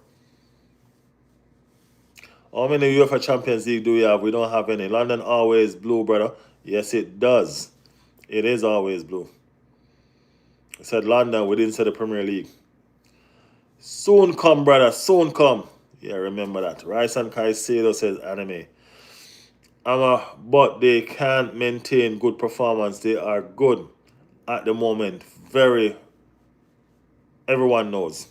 How many UEFA Champions League do we have? We don't have any. London always blue, brother. Yes, it does. It is always blue. I said London, we didn't say the Premier League. Soon come, brother. Soon come. Yeah, remember that. Rice and Caicedo says anime. But they can't maintain good performance. They are good at the moment. Very, everyone knows.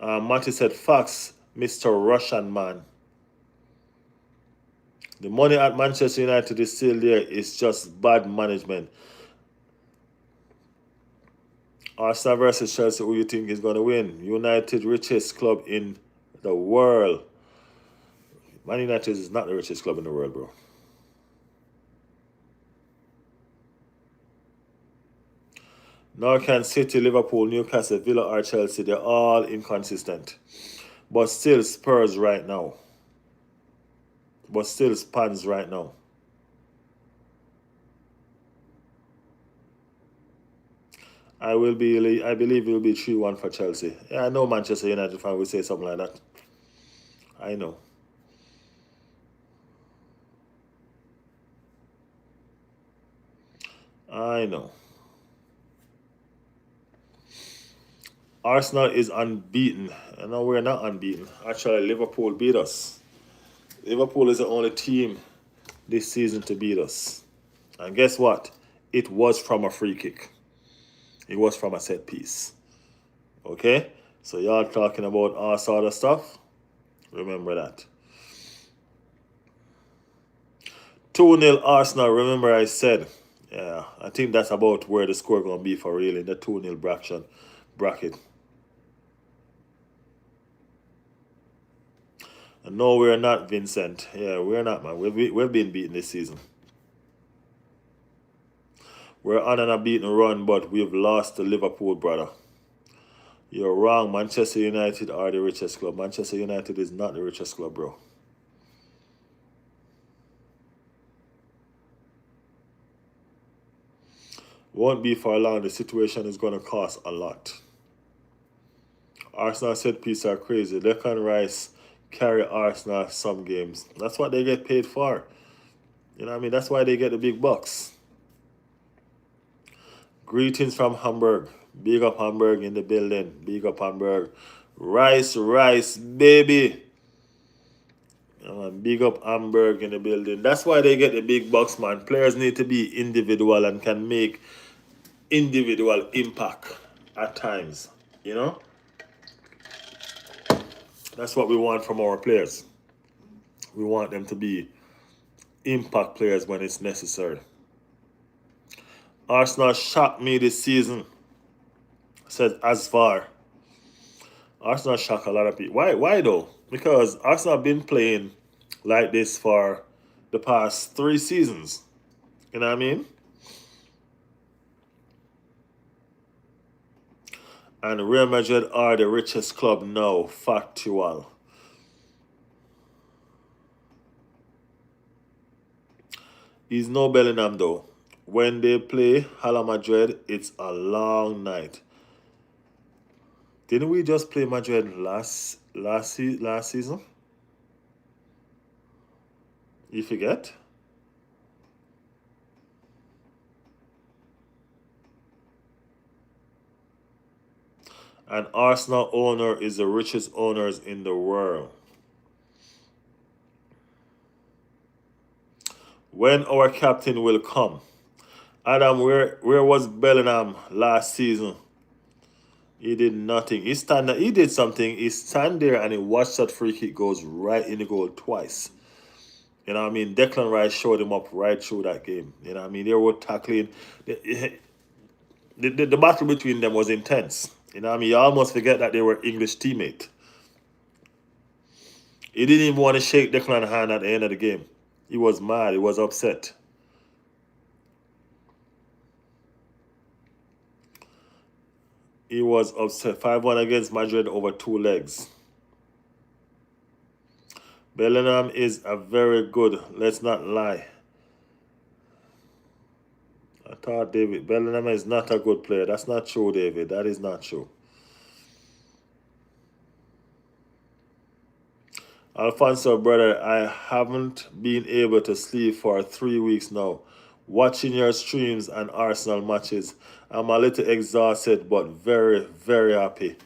Matty said, facts, Mr. Russian man. The money at Manchester United is still there. It's just bad management. Arsenal versus Chelsea, who you think is going to win? United, richest club in the world. Man United is not the richest club in the world, bro. Nor can City, Liverpool, Newcastle, Villa, or Chelsea. They're all inconsistent. But still Spurs right now. But still Spans right now. I believe it will be 3-1 for Chelsea. Yeah, I know Manchester United fan will say something like that. I know. I know. Arsenal is unbeaten. No, we're not unbeaten. Actually, Liverpool beat us. Liverpool is the only team this season to beat us. And guess what? It was from a free kick. It was from a set piece. Okay? So y'all talking about all sort of stuff? Remember that. 2-0 Arsenal. Remember I said, yeah, I think that's about where the score going to be for real in the 2-0 bracket. And no, we're not, Vincent. Yeah, we're not, man. We've been beaten this season. We're on an unbeaten run, but we've lost to Liverpool, brother. You're wrong. Manchester United are the richest club. Manchester United is not the richest club, bro. Won't be for long. The situation is going to cost a lot. Arsenal set piece are crazy. Declan Rice carry Arsenal some games. That's what they get paid for. You know what I mean? That's why they get the big bucks. Greetings from Hamburg. Big up Hamburg in the building. Big up Hamburg. Rice, baby. Big up Hamburg in the building. That's why they get the big bucks, man. Players need to be individual and can make individual impact at times. You know? That's what we want from our players. We want them to be impact players when it's necessary. Arsenal shocked me this season, said Asfar. Arsenal shocked a lot of people. Why though? Because Arsenal have been playing like this for the past 3 seasons. You know what I mean? And Real Madrid are the richest club now. Factual. He's no Bellingham though. When they play Hala Madrid, it's a long night. Didn't we just play Madrid last season? You forget? An Arsenal owner is the richest owners in the world. When our captain will come? Adam, where was Bellingham last season? He did nothing. He did something. He stand there and he watched that free kick goes right in the goal twice. You know what I mean? Declan Rice showed him up right through that game. You know what I mean? They were tackling. The battle between them was intense. You know what I mean? You almost forget that they were English teammates. He didn't even want to shake Declan's hand at the end of the game. He was mad. He was upset. He was upset. 5-1 against Madrid over 2 legs. Bellingham is a very good, let's not lie. I thought David Bellingham is not a good player. That's not true, David. That is not true. Alfonso, brother, I haven't been able to sleep for 3 weeks now. Watching your streams and Arsenal matches. I'm a little exhausted, but very, very happy.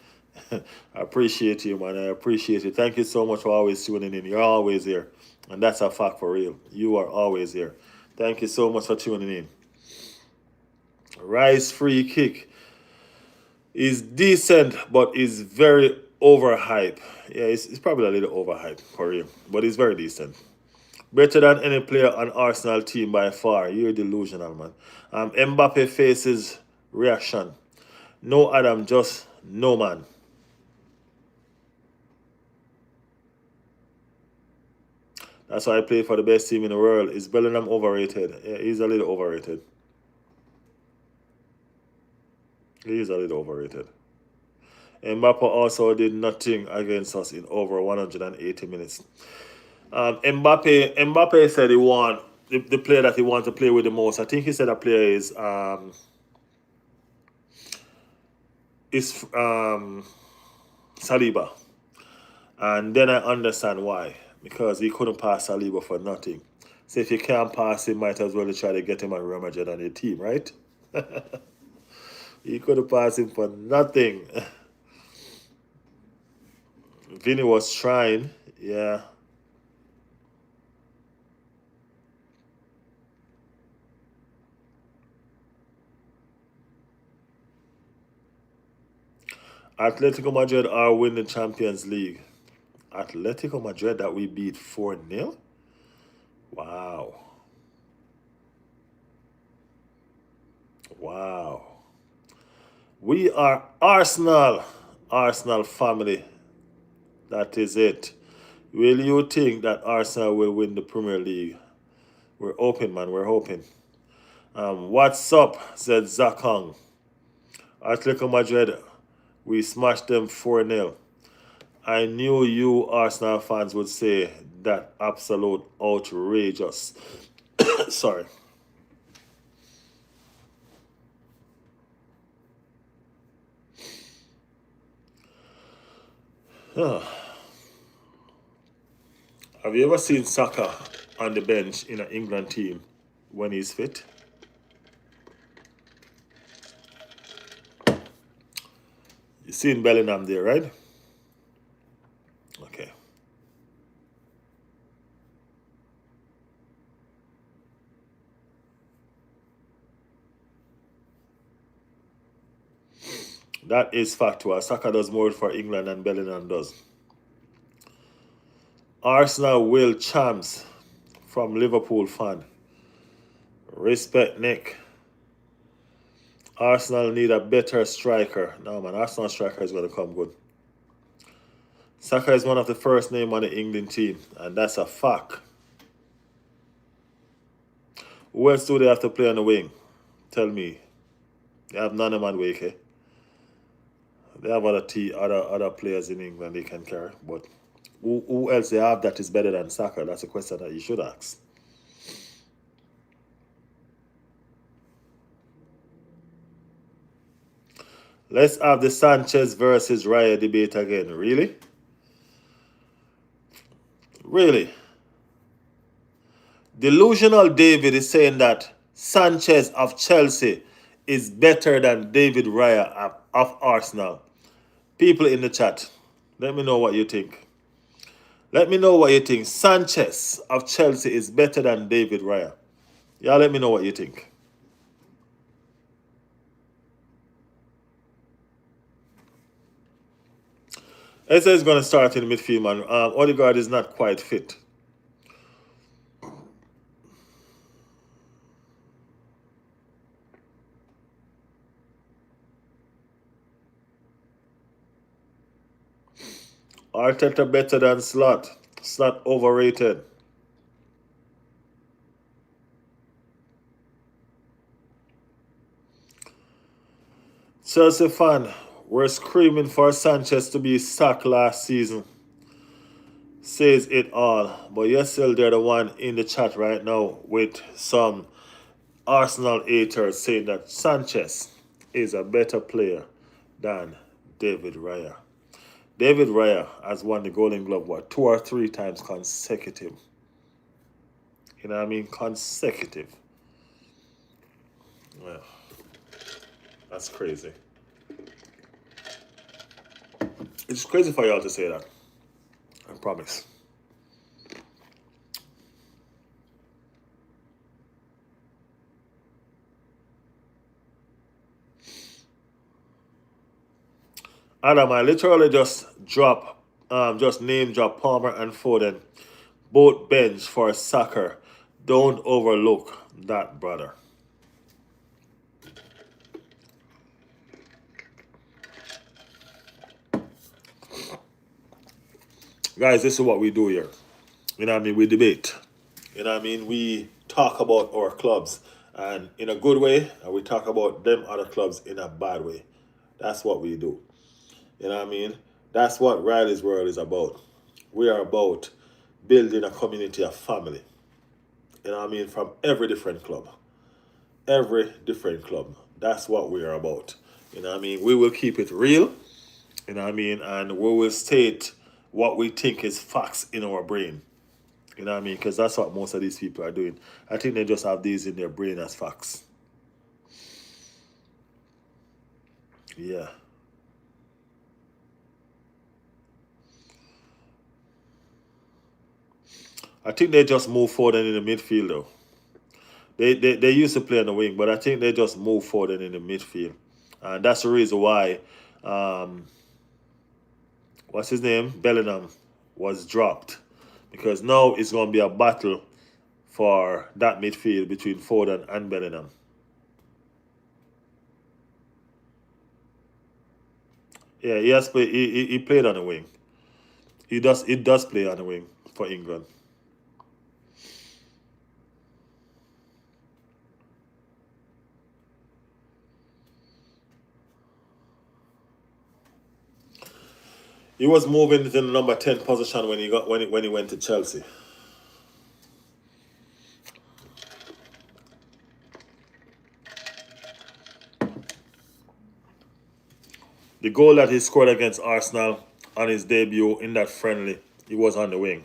I appreciate you, man. I appreciate it. Thank you so much for always tuning in. You're always here. And that's a fact for real. You are always here. Thank you so much for tuning in. Rice free kick is decent, but is very overhyped. Yeah, it's probably a little overhyped for real, but it's very decent. Better than any player on Arsenal team by far. You're delusional, man. Mbappe faces reaction. No Adam, just no man. That's why I play for the best team in the world. Is Bellingham overrated? Yeah, he's a little overrated. He is a little overrated. Mbappe also did nothing against us in over 180 minutes. Mbappe said he want the player that he wants to play with the most. I think he said that player is Saliba, and then I understand why, because he couldn't pass Saliba for nothing. So if you can't pass him, might as well try to get him a Real Madrid on the team, right? He couldn't pass him for nothing. Vinny was trying, yeah. Atletico Madrid are winning the Champions League. Atletico Madrid that we beat 4-0? Wow. Wow. We are Arsenal. Arsenal family. That is it. Will you think that Arsenal will win the Premier League? We're hoping, man. We're hoping. What's up? Said Zakong. Atletico Madrid We smashed them 4-0. I knew you Arsenal fans would say that absolute outrageous. Sorry. Have you ever seen Saka on the bench in an England team when he's fit? You seen Bellingham there, right? Okay. That is factual. Saka does more for England than Bellingham does. Arsenal will champs from Liverpool fan. Respect Nick. Arsenal need a better striker. No man, Arsenal striker is going to come good. Saka is one of the first name on the England team, and that's a fact. Who else do they have to play on the wing? Tell me. They have none of man Wake. They have other players in England they can carry, but who else they have that is better than Saka? That's a question that you should ask. Let's have the Sanchez versus Raya debate again. Really? Really? Delusional David is saying that Sanchez of Chelsea is better than David Raya of Arsenal. People in the chat, let me know what you think. Let me know what you think. Sanchez of Chelsea is better than David Raya. Yeah, let me know what you think. Eze is going to start in the midfield, man. Odegaard is not quite fit. Arteta better than Slot. Slot overrated. Chelsea fan, we're screaming for Sanchez to be sacked last season. Says it all. But you're still there, the one in the chat right now with some Arsenal haters saying that Sanchez is a better player than David Raya. David Raya has won the Golden Glove, what, 2 or 3 times consecutive. You know what I mean? Consecutive. Well, that's crazy. It's crazy for y'all to say that. I promise. Adam, I literally just name drop Palmer and Foden, both bench for Saka. Don't overlook that, brother. Guys, this is what we do here. You know what I mean? We debate. You know what I mean? We talk about our clubs and in a good way, and we talk about them other clubs in a bad way. That's what we do. You know what I mean? That's what Riley's World is about. We are about building a community of family. You know what I mean? From every different club. Every different club. That's what we are about. You know what I mean? We will keep it real. You know what I mean? And we will state what we think is facts in our brain. You know what I mean? Because that's what most of these people are doing. I think they just have these in their brain as facts. Yeah. I think they just move forward in the midfield though. They used to play on the wing, but I think they just move forward in the midfield. And that's the reason why what's his name? Bellingham was dropped. Because now it's gonna be a battle for that midfield between Foden and Bellingham. Yeah, he has play, he played on the wing. It does play on the wing for England. He was moving to the number 10 position when he went to Chelsea. The goal that he scored against Arsenal on his debut in that friendly, he was on the wing.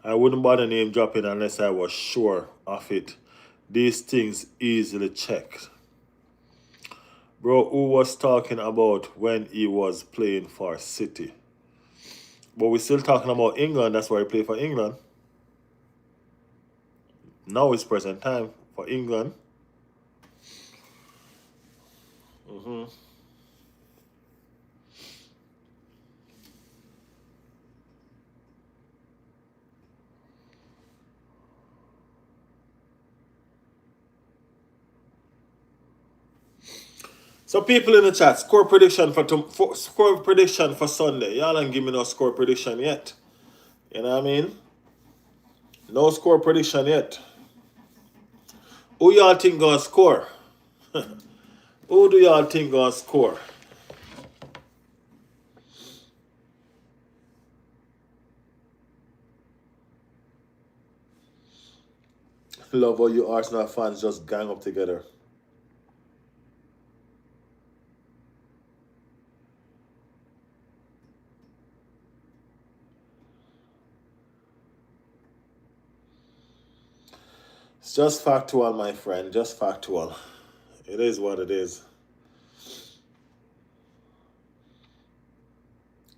I wouldn't bother name dropping unless I was sure of it. These things easily checked. Bro, who was talking about when he was playing for City? But we're still talking about England. That's why he played for England. Now it's present time for England. So people in the chat, score prediction for Sunday. Y'all ain't giving me no score prediction yet. You know what I mean? No score prediction yet. Who y'all think gonna score? Who do y'all think gonna score? Love how you Arsenal fans just gang up together. It's just factual, my friend. Just factual. It is what it is.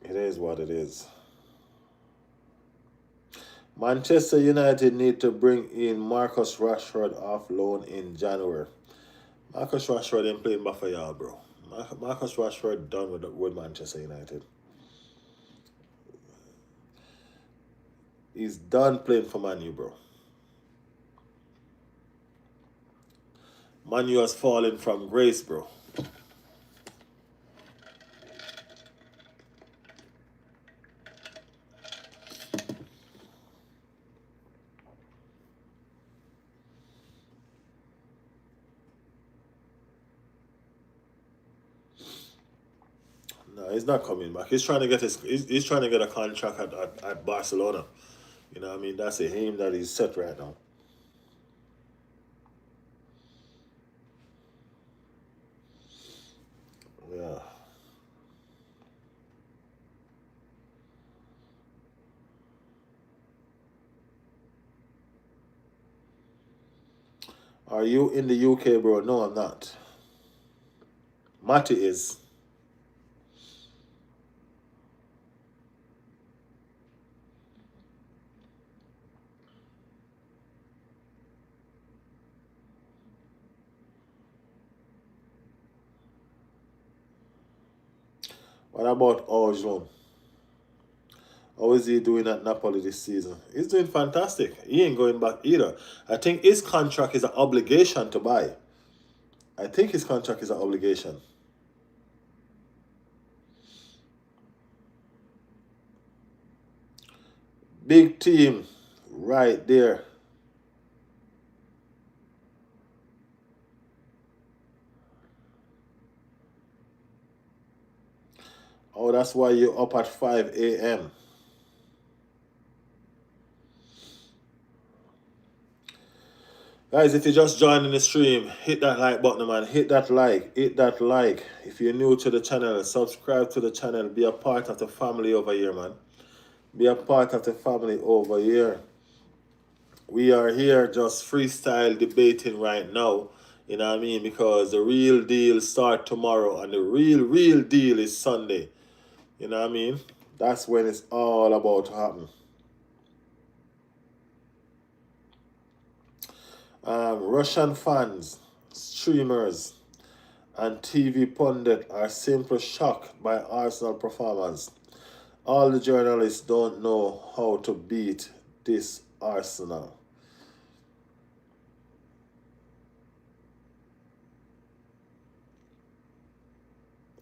It is what it is. Manchester United need to bring in Marcus Rashford off loan in January. Marcus Rashford ain't playing back for y'all, bro. Marcus Rashford done with Manchester United. He's done playing for Man U, bro. Man U has fallen from grace, bro. No, he's not coming back. He's trying to get he's trying to get a contract at Barcelona. You know what I mean? That's a aim that he's set right now. Yeah. Are you in the UK, bro? No, I'm not. Matty is. What about Ozone? How is he doing at Napoli this season? He's doing fantastic. He ain't going back either. I think his contract is an obligation to buy. I think his contract is an obligation. Big team right there. Oh, that's why you're up at 5 a.m. Guys, if you're just joining the stream, hit that like button, man. Hit that like. Hit that like. If you're new to the channel, subscribe to the channel. Be a part of the family over here, man. Be a part of the family over here. We are here just freestyle debating right now. You know what I mean? Because the real deal start tomorrow and the real deal is Sunday. You know what I mean? That's when it's all about to happen. Russian fans, streamers, and TV pundit are simply shocked by Arsenal performance. All the journalists don't know how to beat this Arsenal.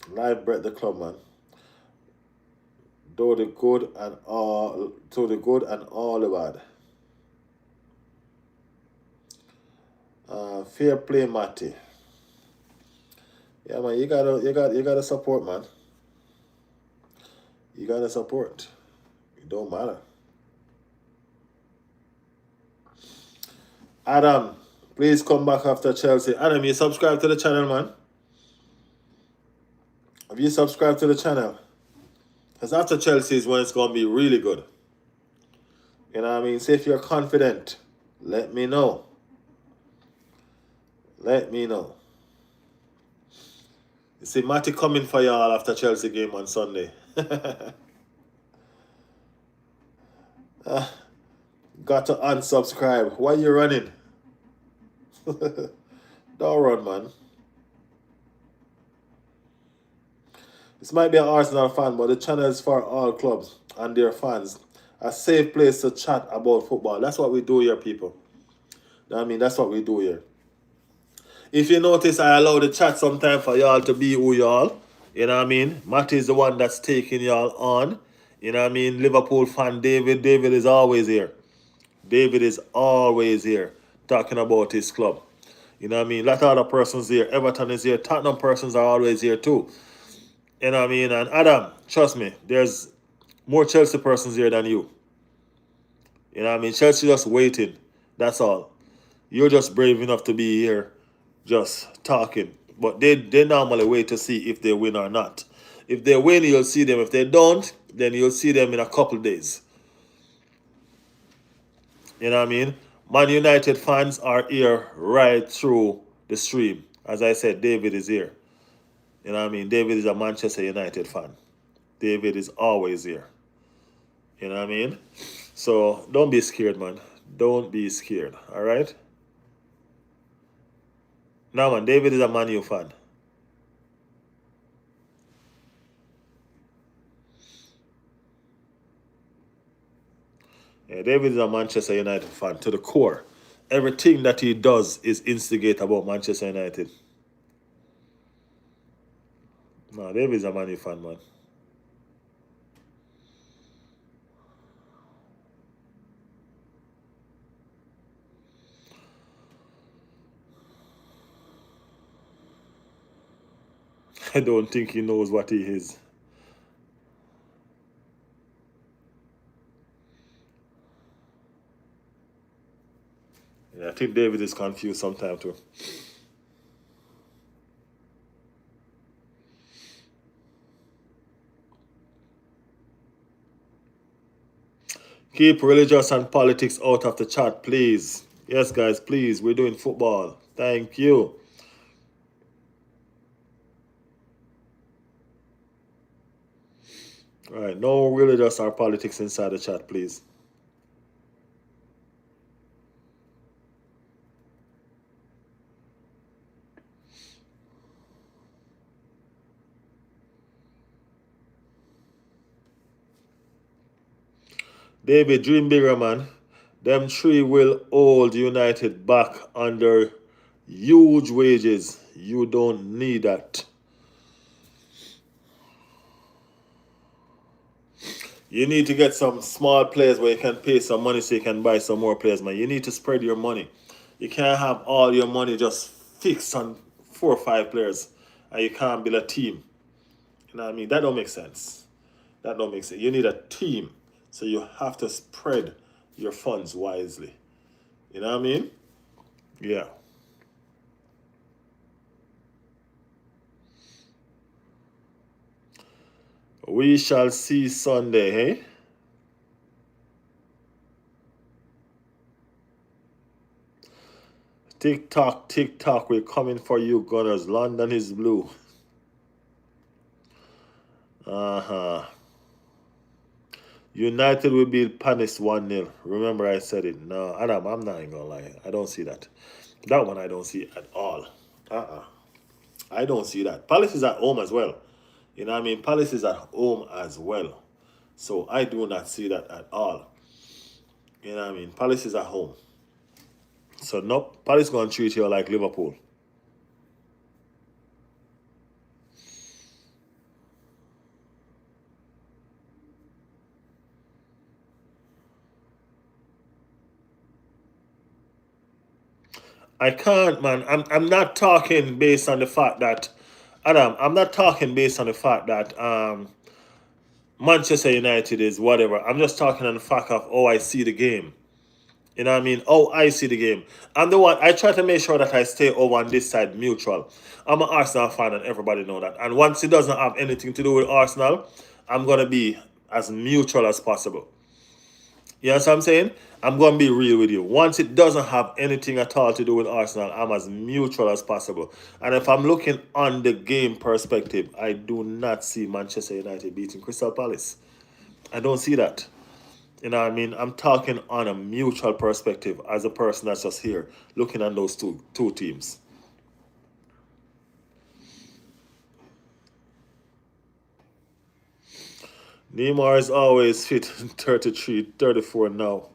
Live Brett the Club, man. Do the good and all to the good and all the bad. Fair play, Matty. Yeah, man, you gotta support, man. You gotta support. It don't matter. Adam, please come back after Chelsea. Adam, you subscribe to the channel, man. Have you subscribed to the channel? Because after Chelsea is when it's gonna be really good. You know what I mean? Say if you're confident, let me know. Let me know. You see, Matty coming for y'all after Chelsea game on Sunday. Got to unsubscribe. Why you running? Don't run, man. This might be an Arsenal fan, but the channel is for all clubs and their fans. A safe place to chat about football. That's what we do here, people. I mean, that's what we do here. If you notice, I allow the chat sometime for y'all to be who y'all. You know what I mean? Matty is the one that's taking y'all on. You know what I mean? Liverpool fan David. David is always here. David is always here talking about his club. You know what I mean? A lot of other persons here. Everton is here. Tottenham persons are always here too. You know what I mean? And Adam, trust me, there's more Chelsea persons here than you. You know what I mean? Chelsea just waiting. That's all. You're just brave enough to be here just talking. But they normally wait to see if they win or not. If they win, you'll see them. If they don't, then you'll see them in a couple days. You know what I mean? Man United fans are here right through the stream. As I said, David is here. You know what I mean? David is a Manchester United fan. David is always here. You know what I mean? So don't be scared, man. Don't be scared. All right? Now, man, David is a Man U fan. Yeah, David is a Manchester United fan to the core. Everything that he does is instigate about Manchester United. No, David is a Man U fan, man. I don't think he knows what he is. Yeah, I think David is confused sometimes too. Keep religious and politics out of the chat, please. Yes, guys, please. We're doing football. Thank you. All right, no religious or politics inside the chat, please. David, dream bigger, man. Them three will hold United back under huge wages. You don't need that. You need to get some small players where you can pay some money so you can buy some more players, man. You need to spread your money. You can't have all your money just fixed on 4 or 5 players and you can't build a team. You know what I mean? That don't make sense. That don't make sense. You need a team. So you have to spread your funds wisely. You know what I mean? Yeah. We shall see Sunday, hey? Tick tock, we're coming for you, Gunners. London is blue. Uh-huh. United will beat Palace 1-0. Remember I said it. No, Adam, I'm not even gonna lie. I don't see that. That one I don't see at all. I don't see that. Palace is at home as well. You know what I mean? Palace is at home as well. So I do not see that at all. You know what I mean? Palace is at home. So no, Palace gonna treat you like Liverpool. I can't, man. I'm not talking based on the fact that Adam. I'm not talking based on the fact that Manchester United is whatever. I'm just talking on the fact of how I see the game. You know what I mean? Oh, I see the game. I'm the one. I try to make sure that I stay over on this side neutral. I'm an Arsenal fan, and everybody know that. And once it doesn't have anything to do with Arsenal, I'm gonna be as neutral as possible. You know what I'm saying? I'm gonna be real with you. Once it doesn't have anything at all to do with Arsenal, I'm as neutral as possible. And if I'm looking on the game perspective, I do not see Manchester United beating Crystal Palace. I don't see that. You know what I mean? I'm talking on a mutual perspective as a person that's just here looking at those two teams. Neymar is always fit 33, 34 now.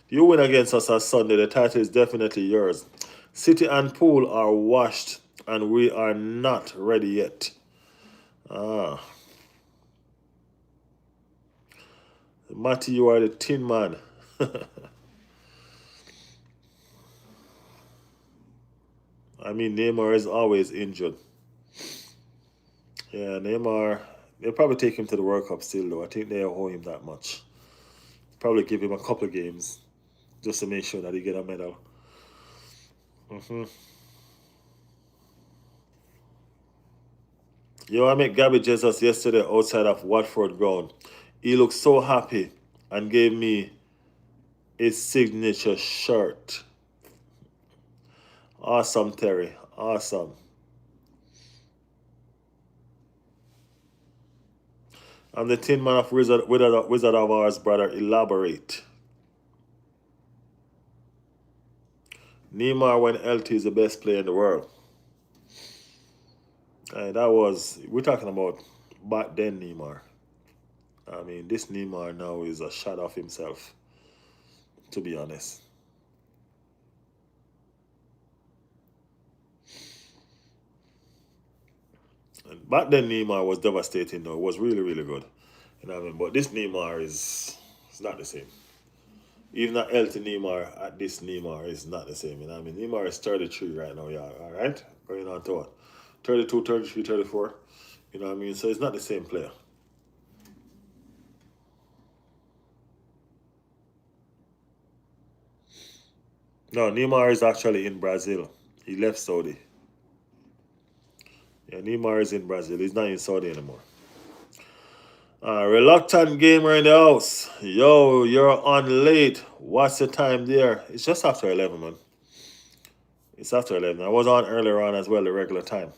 You win against us on Sunday, the title is definitely yours. City and Pool are washed and we are not ready yet. Ah. Matty, you are the tin man. I mean, Neymar is always injured. Yeah, Neymar, they'll probably take him to the World Cup still, though. I think they owe him that much. Probably give him a couple of games just to make sure that he get a medal. hmm Yo, I met Gabby Jesus yesterday outside of Watford ground. He looked so happy and gave me his signature shirt. Awesome, Terry. Awesome. I'm the tin man of Wizard of Ours, brother. Elaborate. Neymar when LT is the best player in the world. We're talking about back then Neymar. I mean, this Neymar now is a shot of himself, to be honest. And back then Neymar was devastating though. It was really, really good. You know what I mean? But this Neymar is it's not the same. Even that healthy Neymar at this Neymar is not the same. You know what I mean? Neymar is 33 right now, yeah. Alright? Going on to what? 32, 33, 34. You know what I mean? So it's not the same player. No, Neymar is actually in Brazil. He left Saudi. Yeah, Neymar is in Brazil. He's not in Saudi anymore. Reluctant gamer in the house. Yo, you're on late. What's the time there? It's just after 11, man. It's after 11. I was on earlier on as well, the regular time.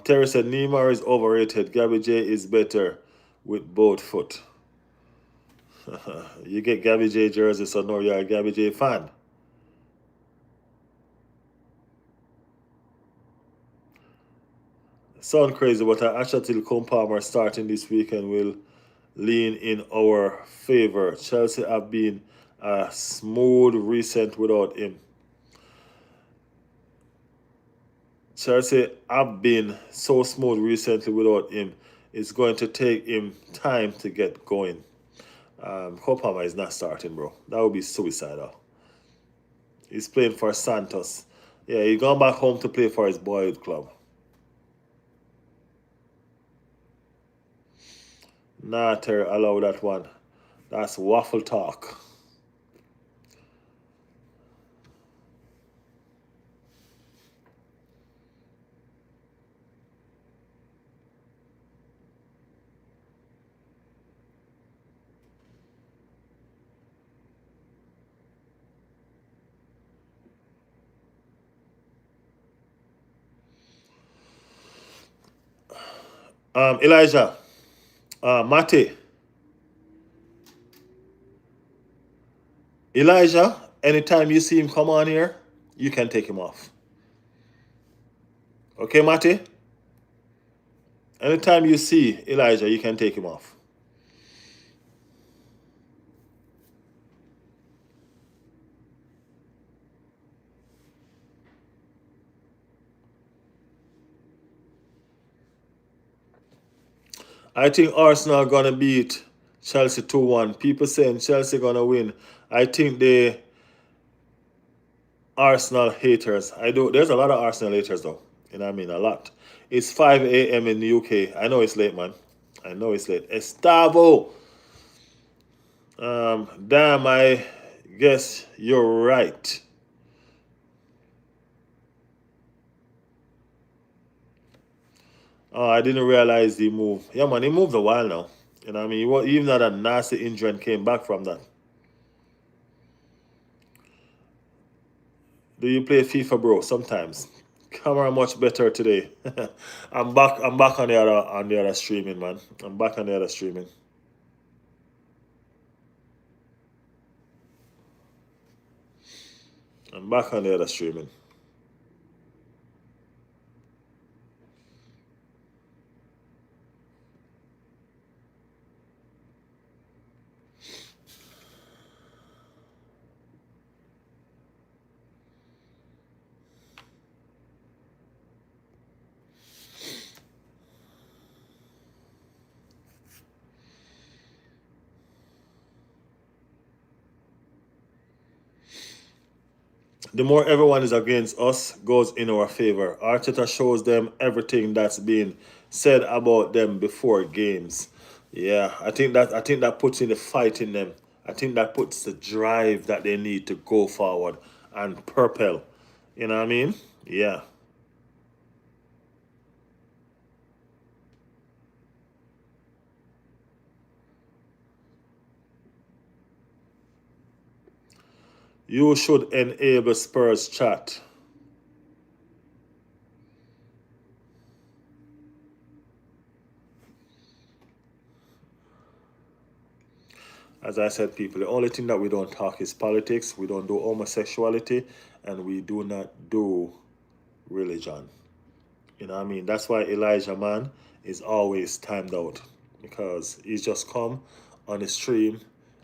Terry said Neymar is overrated. Gabby J is better with both foot. You get Gabby J jersey, so no, you're a Gabby J fan. Sound crazy, but I actually think Cole Palmer starting this weekend will lean in our favor. Chelsea have been a smooth recent without him. Chelsea have been so smooth recently without him. It's going to take him time to get going. Cole Palmer is not starting, bro. That would be suicidal. He's playing for Santos. Yeah, he's gone back home to play for his boyhood club. Nah, Terry, allow that one. That's waffle talk. Elijah, Mate, Elijah, anytime you see him come on here, you can take him off. Okay, Mate? Anytime you see Elijah, you can take him off. I think Arsenal gonna beat Chelsea 2-1. People saying Chelsea gonna win. I think the Arsenal haters. I do. There's a lot of Arsenal haters though. You know what I mean? A lot. It's 5 a.m. in the UK. I know it's late, man. I know it's late. Estavo. Damn. I guess you're right. Oh, I didn't realize he moved. Yeah, man, he moved a while now. You know what I mean? Even had a nasty injury and came back from that. Do you play FIFA, bro? Sometimes. Camera much better today. I'm back. I'm back on the other streaming, man. I'm back on the other streaming. I'm back on the other streaming. The more everyone is against us goes in our favor. Arteta shows them everything that's been said about them before games. Yeah, I think that puts in the fight in them. I think that puts the drive that they need to go forward and propel. You know what I mean? Yeah. You should enable Spurs chat. As I said, people, the only thing that we don't talk is politics. We don't do homosexuality, and we do not do religion. You know what I mean? That's why Elijah Man is always timed out because he's just come on the stream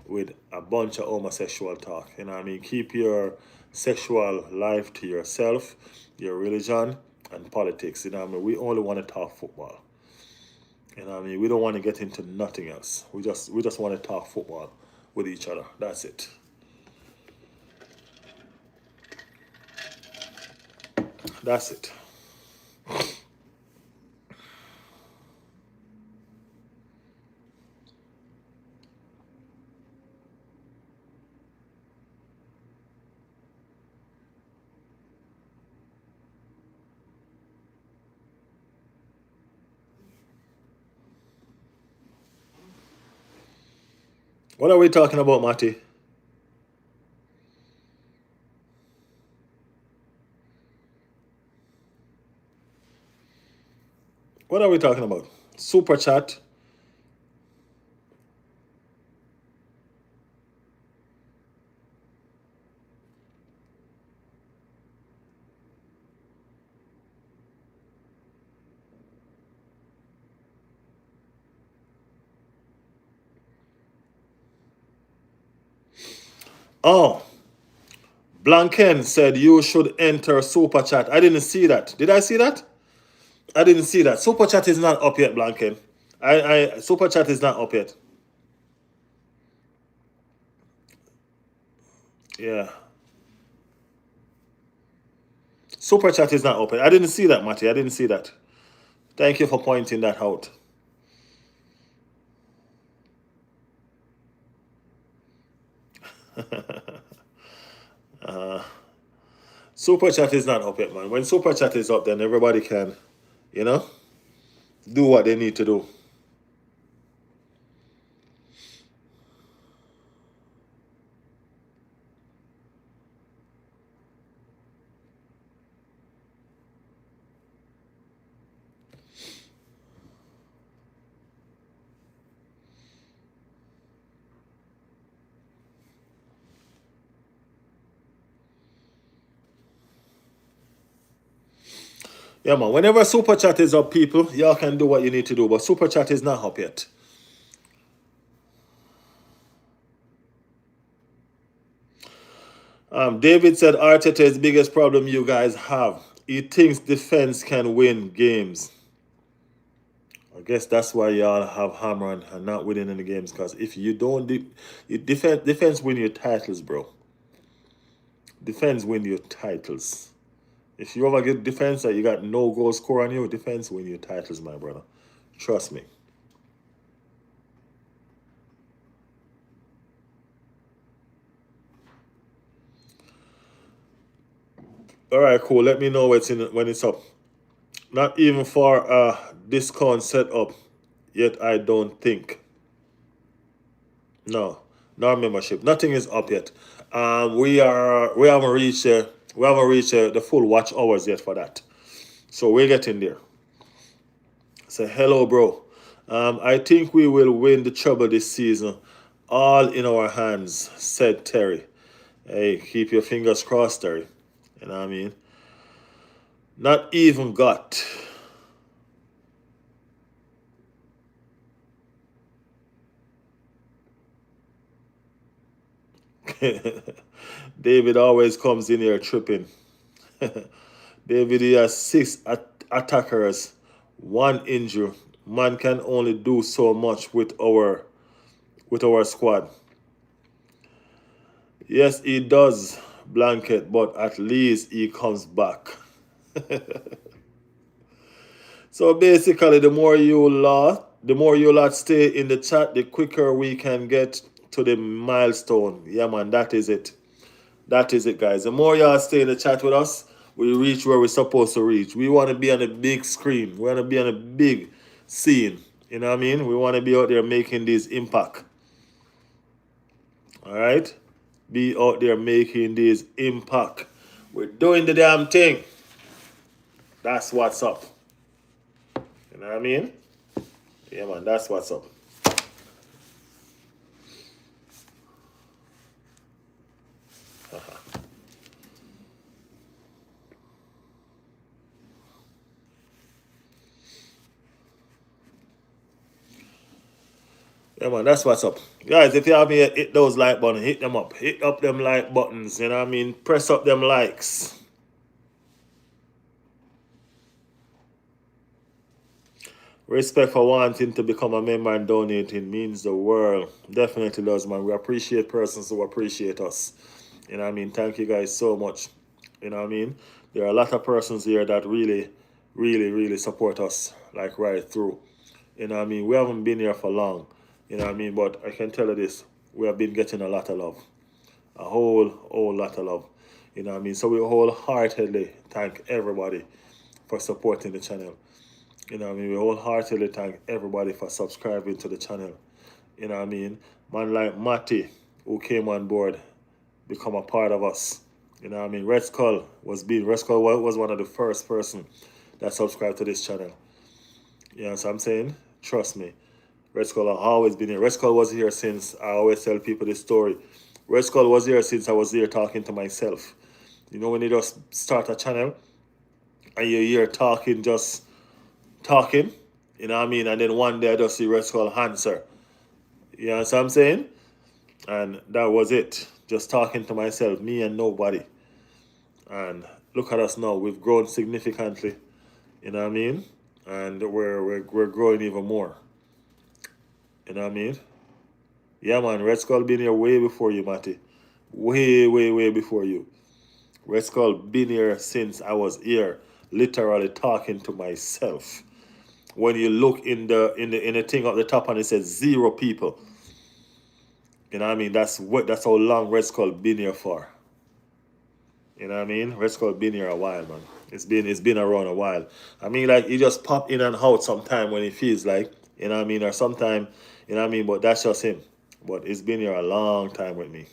with a bunch of homosexual talk. You know what I mean? Keep your sexual life to yourself, your religion, and politics. You know what I mean? We only want to talk football. You know what I mean? We don't want to get into nothing else. We just want to talk football with each other. That's it. That's it. What are we talking about, Matty? What are we talking about? Super chat. Oh, Blanken said you should enter super chat. I didn't see that. Did I see that? I didn't see that. Super chat is not up yet, Blanken. I super chat is not up yet. Yeah. Super chat is not open. I didn't see that, Matty. I didn't see that. Thank you for pointing that out. Super chat is not up yet, man. When super chat is up, then everybody can, you know, do what they need to do. Yeah, man. Whenever super chat is up, people, y'all can do what you need to do. But super chat is not up yet. David said Arteta's biggest problem you guys have. He thinks defense can win games. I guess that's why y'all have hammer and not winning any games. Because if you don't, defense win your titles, bro. Defense win your titles. If you ever get defense that you got no goal score on you, defense win your titles, my brother. Trust me. All right, cool. Let me know when it's up. Not even for a discount set up yet. I don't think. No, no membership. Nothing is up yet. We haven't reached the full watch hours yet for that. So we're getting there. Say hello, bro. I think we will win the treble this season. All in our hands, said Terry. Hey, keep your fingers crossed, Terry. You know what I mean? Not even got. David always comes in here tripping. David, he has six attackers, one injury. Man can only do so much with our squad. Yes, he does, Blanket, but at least he comes back. So basically, the more you lot stay in the chat, the quicker we can get to the milestone. Yeah, man, that is it. That is it, guys. The more y'all stay in the chat with us, we reach where we're supposed to reach. We want to be on a big screen. We want to be on a big scene. You know what I mean? We want to be out there making this impact. All right? Be out there making this impact. We're doing the damn thing. That's what's up. You know what I mean? Yeah, man, that's what's up. Yeah, man, that's what's up. Guys, if you have here, hit those like buttons, hit them up. Hit up them like buttons, you know what I mean? Press up them likes. Respect for wanting to become a member and donating means the world. Definitely does, man. We appreciate persons who appreciate us. You know what I mean? Thank you guys so much. You know what I mean? There are a lot of persons here that really, really, really support us, like right through. You know what I mean? We haven't been here for long. You know what I mean? But I can tell you this, we have been getting a lot of love. A whole lot of love. You know what I mean? So we wholeheartedly thank everybody for supporting the channel. You know what I mean? We wholeheartedly thank everybody for subscribing to the channel. You know what I mean? Man like Matty, who came on board, become a part of us. You know what I mean? Red Skull was one of the first person that subscribed to this channel. You know what I'm saying? Trust me. Red Skull has always been here. Red Skull was here since, I always tell people this story. Red Skull was here since I was here talking to myself. You know when you just start a channel and you're here talking, just talking, you know what I mean? And then one day I just see Red Skull answer. You know what I'm saying? And that was it. Just talking to myself, me and nobody. And look at us now. We've grown significantly. You know what I mean? And we're growing even more. You know what I mean? Yeah, man. Red Skull been here way before you, Matty. Way, way, way before you. Red Skull been here since I was here, literally talking to myself. When you look in the thing at the top and it says 0 people. You know what I mean? That's how long Red Skull been here for. You know what I mean? Red Skull been here a while, man. It's been around a while. I mean, like he just pop in and out sometime when he feels like, you know what I mean, or sometime, you know what I mean. But that's just him. But it's been here a long time with me.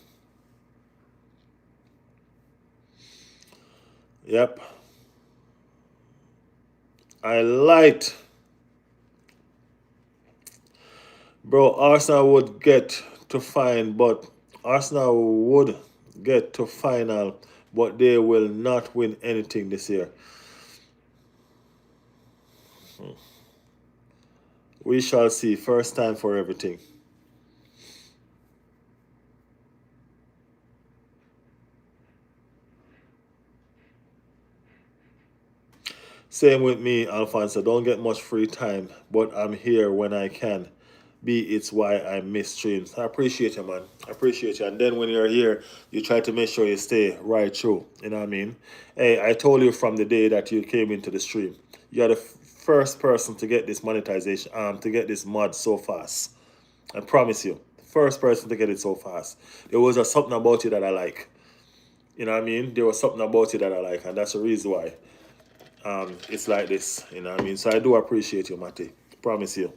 Yep. I liked, bro. Arsenal would get to final, but they will not win anything this year. We shall see. First time for everything. Same with me, Alfonso. Don't get much free time, but I'm here when I can. Be it's why I miss streams. I appreciate you, man. I appreciate you. And then when you're here, you try to make sure you stay right through. You know what I mean? Hey, I told you from the day that you came into the stream, you're the first person to get this monetization, to get this mod so fast. I promise you, first person to get it so fast. There was something about you that I like. You know what I mean? There was something about you that I like, and that's the reason why it's like this. You know what I mean? So I do appreciate you, Matty. Promise you.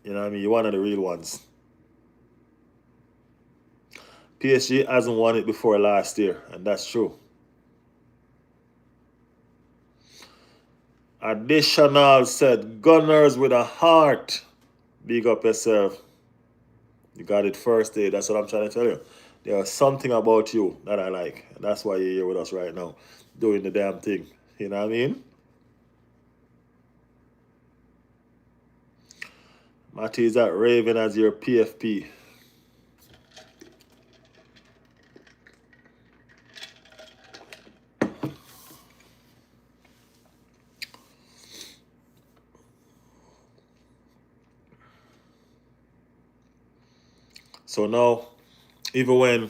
You know what I mean? You're one of the real ones. PSG hasn't won it before last year, and that's true. Additional said, Gunners with a heart. Big up yourself. You got it first day. That's what I'm trying to tell you. There's something about you that I like. And that's why you're here with us right now, doing the damn thing. You know what I mean? Matty is at Raven as your PFP. So now, even when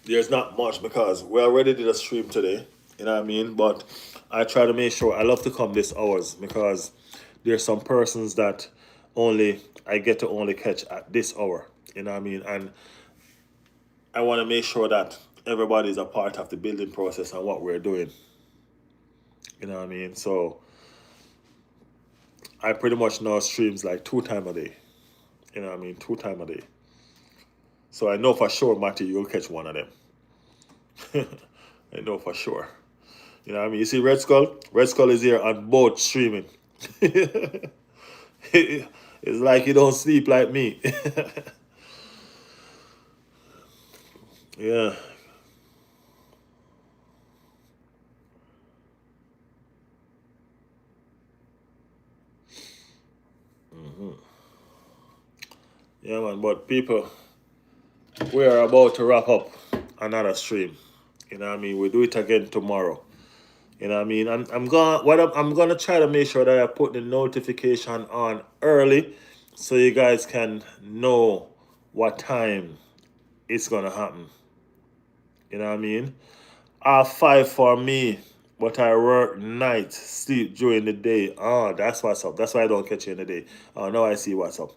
there's not much, because we already did a stream today, you know what I mean? But I try to make sure I love to come this hours because there's some persons that I get to only catch at this hour, you know what I mean? And I want to make sure that everybody's a part of the building process and what we're doing, you know what I mean? So I pretty much know streams like 2 times a day, you know what I mean? 2 times a day. So I know for sure, Matty, you'll catch one of them. I know for sure. You know what I mean? You see Red Skull? Red Skull is here on both streaming. It's like you don't sleep like me. Yeah. Yeah, man. But people, we are about to wrap up another stream. You know what I mean? We do it again tomorrow. You know what I mean? I'm gonna try to make sure that I put the notification on early so you guys can know what time it's gonna happen. You know what I mean? 5 for me, but I work night, sleep during the day. Oh, that's what's up. That's why I don't catch you in the day. Oh, now I see what's up.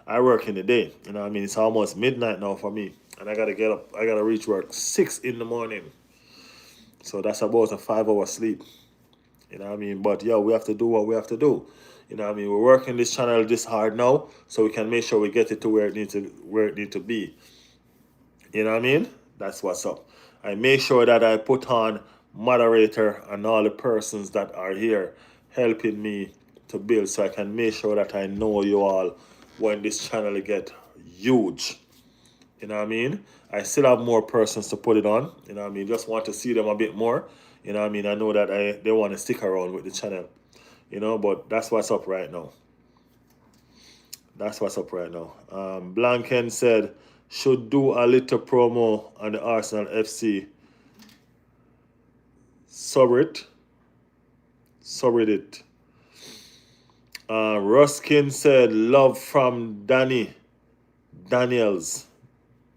I work in the day. You know what I mean? It's almost midnight now for me. And I gotta get up. I gotta reach work 6 in the morning. So that's about a 5 hour sleep. You know what I mean? But yeah, we have to do what we have to do. You know what I mean? We're working this channel this hard now so we can make sure we get it to where it needs to be. You know what I mean? That's what's up. I make sure that I put on moderator and all the persons that are here helping me to build so I can make sure that I know you all when this channel get huge. You know what I mean? I still have more persons to put it on. You know what I mean? Just want to see them a bit more. You know what I mean? I know that they want to stick around with the channel. You know, but that's what's up right now. That's what's up right now. Blanken said, should do a little promo on the Arsenal FC. Subreddit. Subreddit. Ruskin said, love from Danny. Daniels.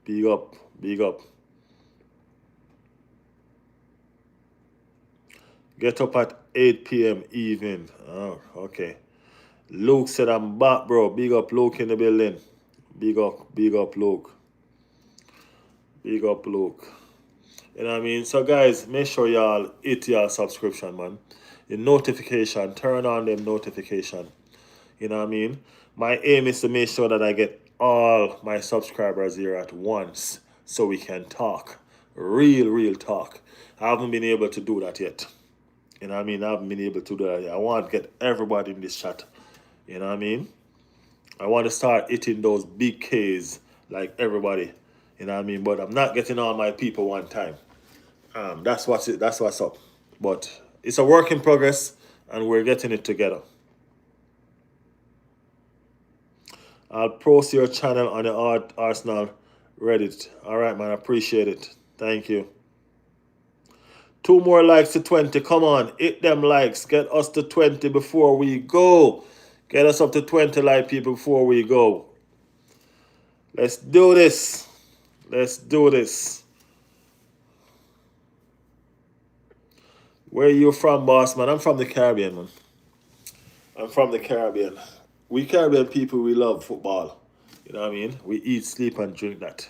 Big up. Big up. Get up at 8 p.m. evening. Oh, okay. Luke said, I'm back, bro. Big up Luke in the building. Big up Luke. Big up Luke. You know what I mean? So guys, make sure y'all hit y'all subscription, man. The notification, turn on them notification. You know what I mean? My aim is to make sure that I get all my subscribers here at once so we can talk. Real talk. I haven't been able to do that yet. You know what I mean? I haven't been able to do that yet. I want to get everybody in this chat. You know what I mean? I want to start hitting those big Ks like everybody. You know what I mean? But I'm not getting all my people one time. That's what's up. But it's a work in progress and we're getting it together. I'll post your channel on the Arsenal Reddit. All right, man. I appreciate it. Thank you. 2 more likes to 20. Come on, hit them likes. Get us to 20 before we go. Get us up to 20 like people before we go. Let's do this. Let's do this. Where you from, boss man? I'm from the Caribbean, man. I'm from the Caribbean. We Caribbean people, we love football. You know what I mean? We eat, sleep, and drink that.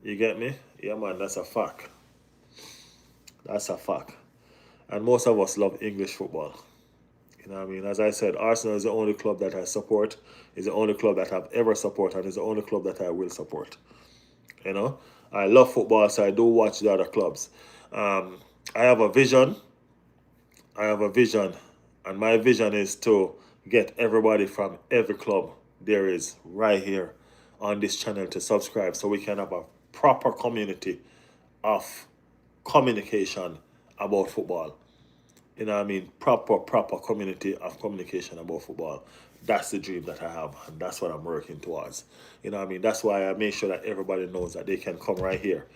You get me? Yeah, man, that's a fact. That's a fact. And most of us love English football. You know what I mean? As I said, Arsenal is the only club that I support, is the only club that I've ever supported, and is the only club that I will support. You know? I love football, so I do watch the other clubs. I have a vision. I have a vision, and my vision is to get everybody from every club there is right here on this channel to subscribe so we can have a proper community of communication about football. You know what I mean? Proper community of communication about football. That's the dream that I have, and that's what I'm working towards. You know what I mean? That's why I make sure that everybody knows that they can come right here.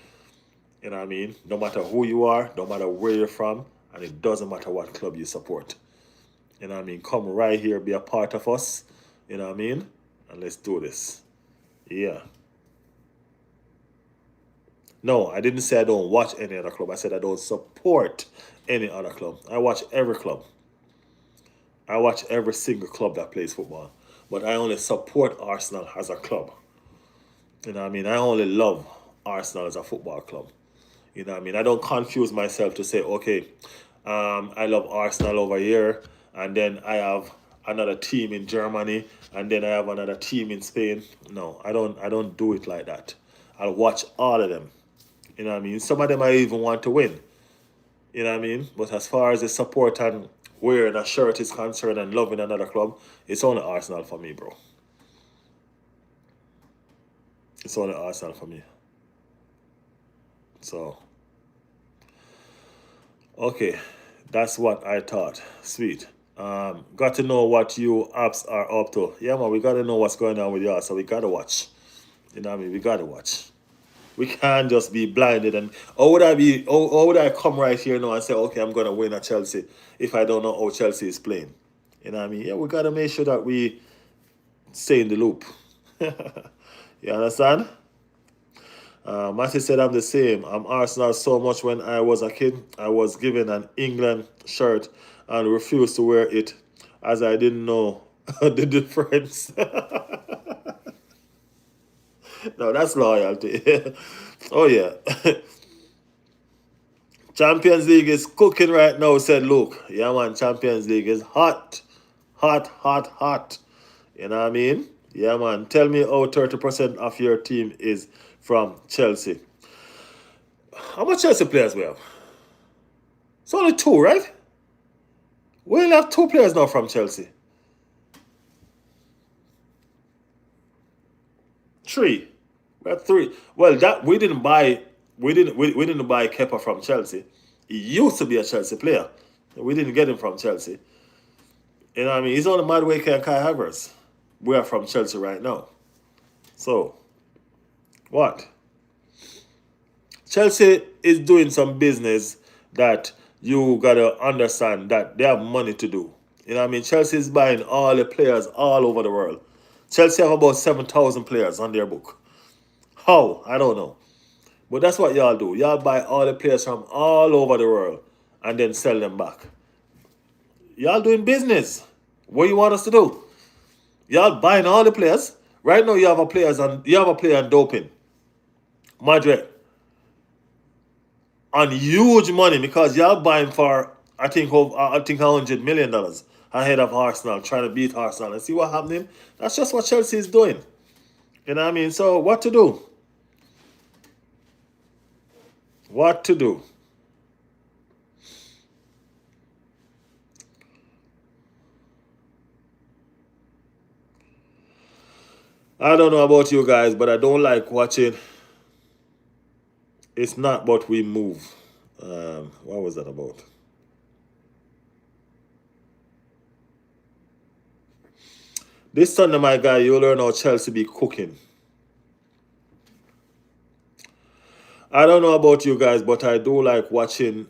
You know what I mean? No matter who you are, no matter where you're from, and it doesn't matter what club you support. You know what I mean? Come right here, be a part of us. You know what I mean? And let's do this. Yeah. No, I didn't say I don't watch any other club. I said I don't support any other club. I watch every club. I watch every single club that plays football. But I only support Arsenal as a club. You know what I mean? I only love Arsenal as a football club. You know what I mean? I don't confuse myself to say, okay, I love Arsenal over here, and then I have another team in Germany, and then I have another team in Spain. No, I don't do it like that. I'll watch all of them. You know what I mean? Some of them I even want to win. You know what I mean? But as far as the support and wearing a shirt is concerned and loving another club, it's only Arsenal for me, bro. It's only Arsenal for me. So, okay, that's what I thought. Sweet. Got to know what you apps are up to. Yeah, man, we got to know what's going on with y'all, so we got to watch. You know what I mean? We got to watch. We can't just be blinded. And how would I come right here now and say, okay, I'm going to win at Chelsea if I don't know how Chelsea is playing? You know what I mean? Yeah, we got to make sure that we stay in the loop. You understand? Matthew said, I'm the same. I'm Arsenal so much when I was a kid. I was given an England shirt and refused to wear it as I didn't know the difference. No, that's loyalty. Oh, yeah. Champions League is cooking right now, said Luke. Yeah, man, Champions League is hot. Hot, hot, hot. You know what I mean? Yeah, man. Tell me how 30% of your team is from Chelsea. How much Chelsea players we have? It's only two, right? We only have two players now from Chelsea. Three. We have three. Well, that we didn't buy. We didn't buy Kepa from Chelsea. He used to be a Chelsea player. We didn't get him from Chelsea. You know what I mean? He's on the Madueke and Kai Havertz. We are from Chelsea right now. So, what? Chelsea is doing some business that you gotta understand that they have money to do. You know what I mean? Chelsea is buying all the players all over the world. Chelsea have about 7,000 players on their book. How? I don't know. But that's what y'all do. Y'all buy all the players from all over the world and then sell them back. Y'all doing business. What you want us to do? Y'all buying all the players. Right now you have a player on doping. Madrid. On huge money because y'all buying for I think $100 million ahead of Arsenal, trying to beat Arsenal. And see what happening? That's just what Chelsea is doing. You know what I mean? So what to do? What to do? I don't know about you guys, but I don't like watching. It's not but we move. What was that about? This Sunday, my guy, you'll learn how Chelsea be cooking. I don't know about you guys, but I do like watching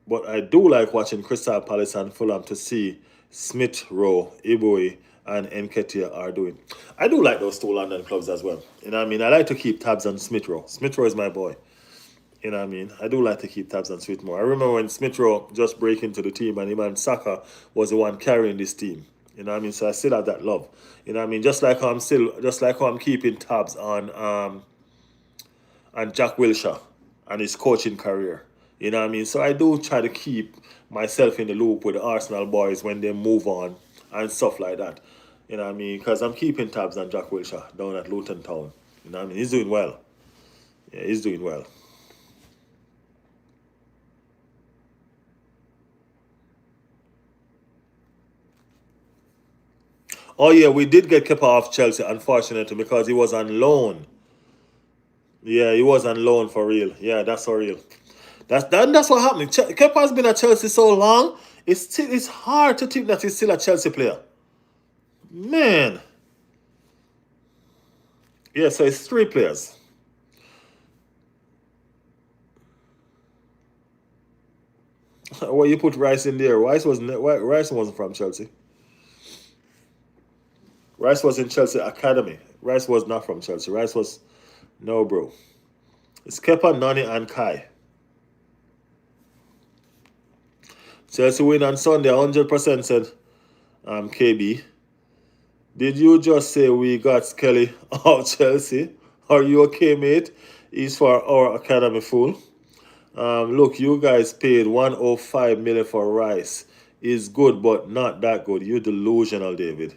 But I do like watching Crystal Palace and Fulham to see Smith Rowe, Iboi, and Nketiah are doing. I do like those two London clubs as well. You know what I mean? I like to keep tabs on Smith Rowe. Smith Rowe is my boy. You know what I mean? I do like to keep tabs on Smith Rowe. I remember when Smith Rowe just break into the team and Iman Saka was the one carrying this team. You know what I mean? So I still have that love. You know what I mean? Just like how I'm keeping tabs on Jack Wilshere and his coaching career. You know what I mean? So I do try to keep myself in the loop with the Arsenal boys when they move on and stuff like that. You know what I mean? Because I'm keeping tabs on Jack Wilshere down at Luton Town. You know what I mean? He's doing well. Yeah, he's doing well. Oh yeah, we did get Kepa off Chelsea, unfortunately, because he was on loan. Yeah, he was on loan for real. Yeah, that's for real. That's what happened. Kepa's been at Chelsea so long. It's hard to think that he's still a Chelsea player. Man. Yeah, so it's three players. Well, you put Rice in there. Rice wasn't from Chelsea. Rice was in Chelsea Academy. Rice was not from Chelsea. Rice was no, bro. It's Kepa, Nani, and Kai. Chelsea win on Sunday, 100%, said KB. Did you just say we got Skelly out Chelsea? Are you okay, mate? He's for our academy fool. Look, you guys paid 105 million for Rice. He's good, but not that good. You're delusional, David.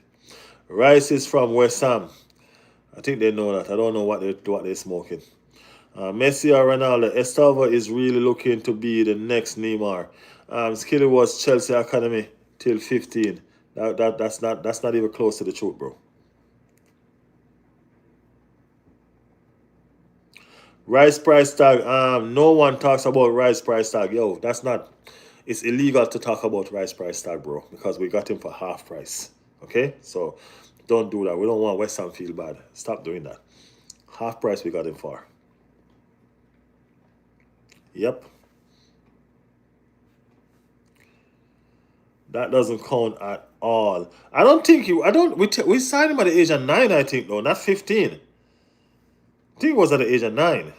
Rice is from West Ham. I think they know that. I don't know what they're smoking. Messi or Ronaldo. Estava is really looking to be the next Neymar. Skilly was Chelsea Academy till 15. That's not even close to the truth, bro. Rice price tag. No one talks about rice price tag. Yo, that's not. It's illegal to talk about rice price tag, bro, because we got him for half price. Okay, so don't do that. We don't want West Ham feel bad. Stop doing that. Half price we got him for. Yep. That doesn't count at all. I don't think you. I don't. We signed him at the age of 9. I think though, not 15. I think it was at the age of 9.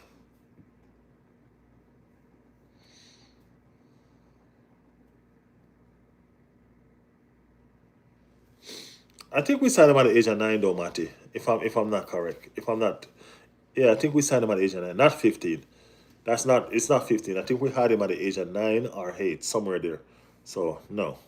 I think we signed him at the age of 9 though, Matty. If I'm not correct. If I'm not, yeah, I think we signed him at the age of 9, not 15. That's not. It's not 15. I think we had him at the age of 9 or 8, somewhere there. So no.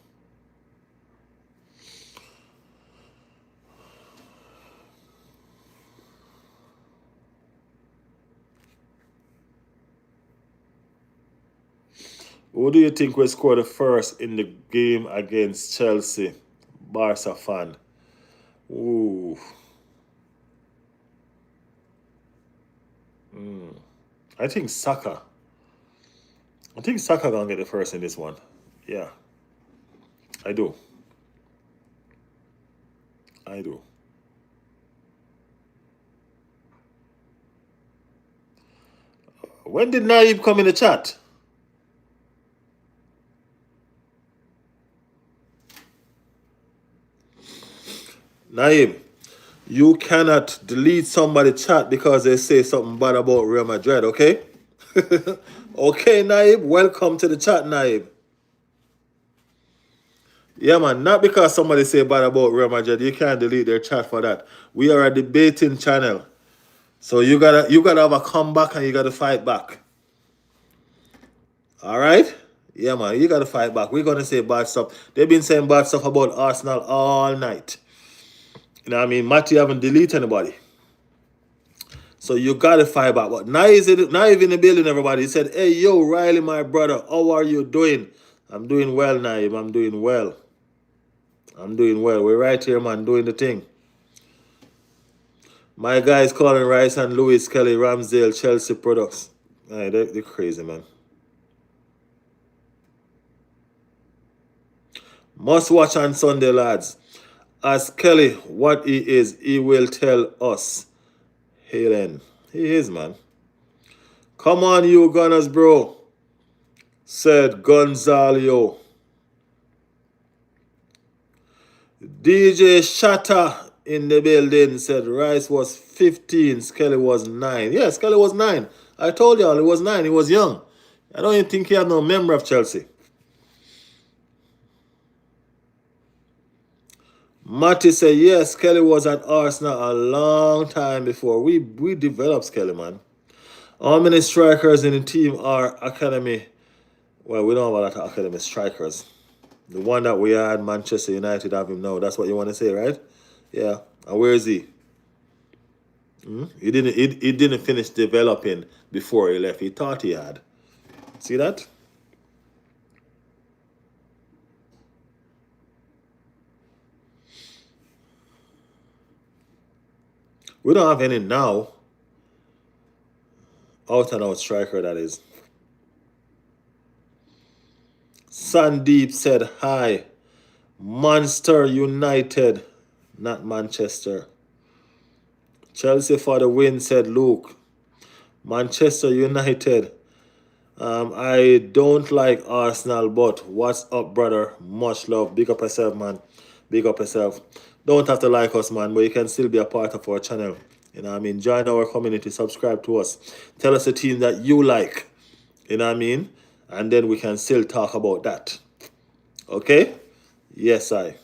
Who do you think will score the first in the game against Chelsea? Barca fan. Ooh. I think Saka. I think Saka gonna get the first in this one. Yeah, I do. I do. When did Naib come in the chat? Naib, you cannot delete somebody's chat because they say something bad about Real Madrid, okay? Okay, Naib, welcome to the chat, Naib. Yeah, man, not because somebody say bad about Real Madrid, you can't delete their chat for that. We are a debating channel. So you gotta have a comeback and you gotta fight back. Alright? Yeah, man, you gotta fight back. We're gonna say bad stuff. They've been saying bad stuff about Arsenal all night. You know what I mean? Matty haven't deleted anybody. So you gotta fight back. But now he's in the building, everybody. He said, hey, yo, Riley, my brother, how are you doing? I'm doing well, Naib. I'm doing well. I'm doing well. We're right here, man, doing the thing. My guys calling Rice and Lewis Kelly, Ramsdale, Chelsea products. Hey, they're crazy, man. Must watch on Sunday, lads. Ask Kelly what he is. He will tell us. Helen. He is, man. Come on, you Gunners, bro. said Gonzalo. DJ Shatter in the building said Rice was 15, Skelly was 9. Yeah, Skelly was 9. I told y'all he was 9. He was young. I don't even think he had no memory of Chelsea. Matty said, yes, Skelly was at Arsenal a long time before. We developed Skelly, man. How many strikers in the team are academy? Well, we don't have a lot of academy strikers. The one that we had, Manchester United, have him now. That's what you want to say, right? Yeah. And where is he? He didn't finish developing before he left. He thought he had. See that? We don't have any now. Out and out striker, that is. Sandeep said hi. Manchester United, not Manchester. Chelsea for the win, said Luke. Manchester United. I don't like Arsenal, but what's up, brother? Much love. Big up yourself, man. Big up yourself. Don't have to like us, man, but you can still be a part of our channel. You know what I mean? Join our community, subscribe to us. Tell us a team that you like. You know what I mean? And then we can still talk about that. Okay? Yes, I.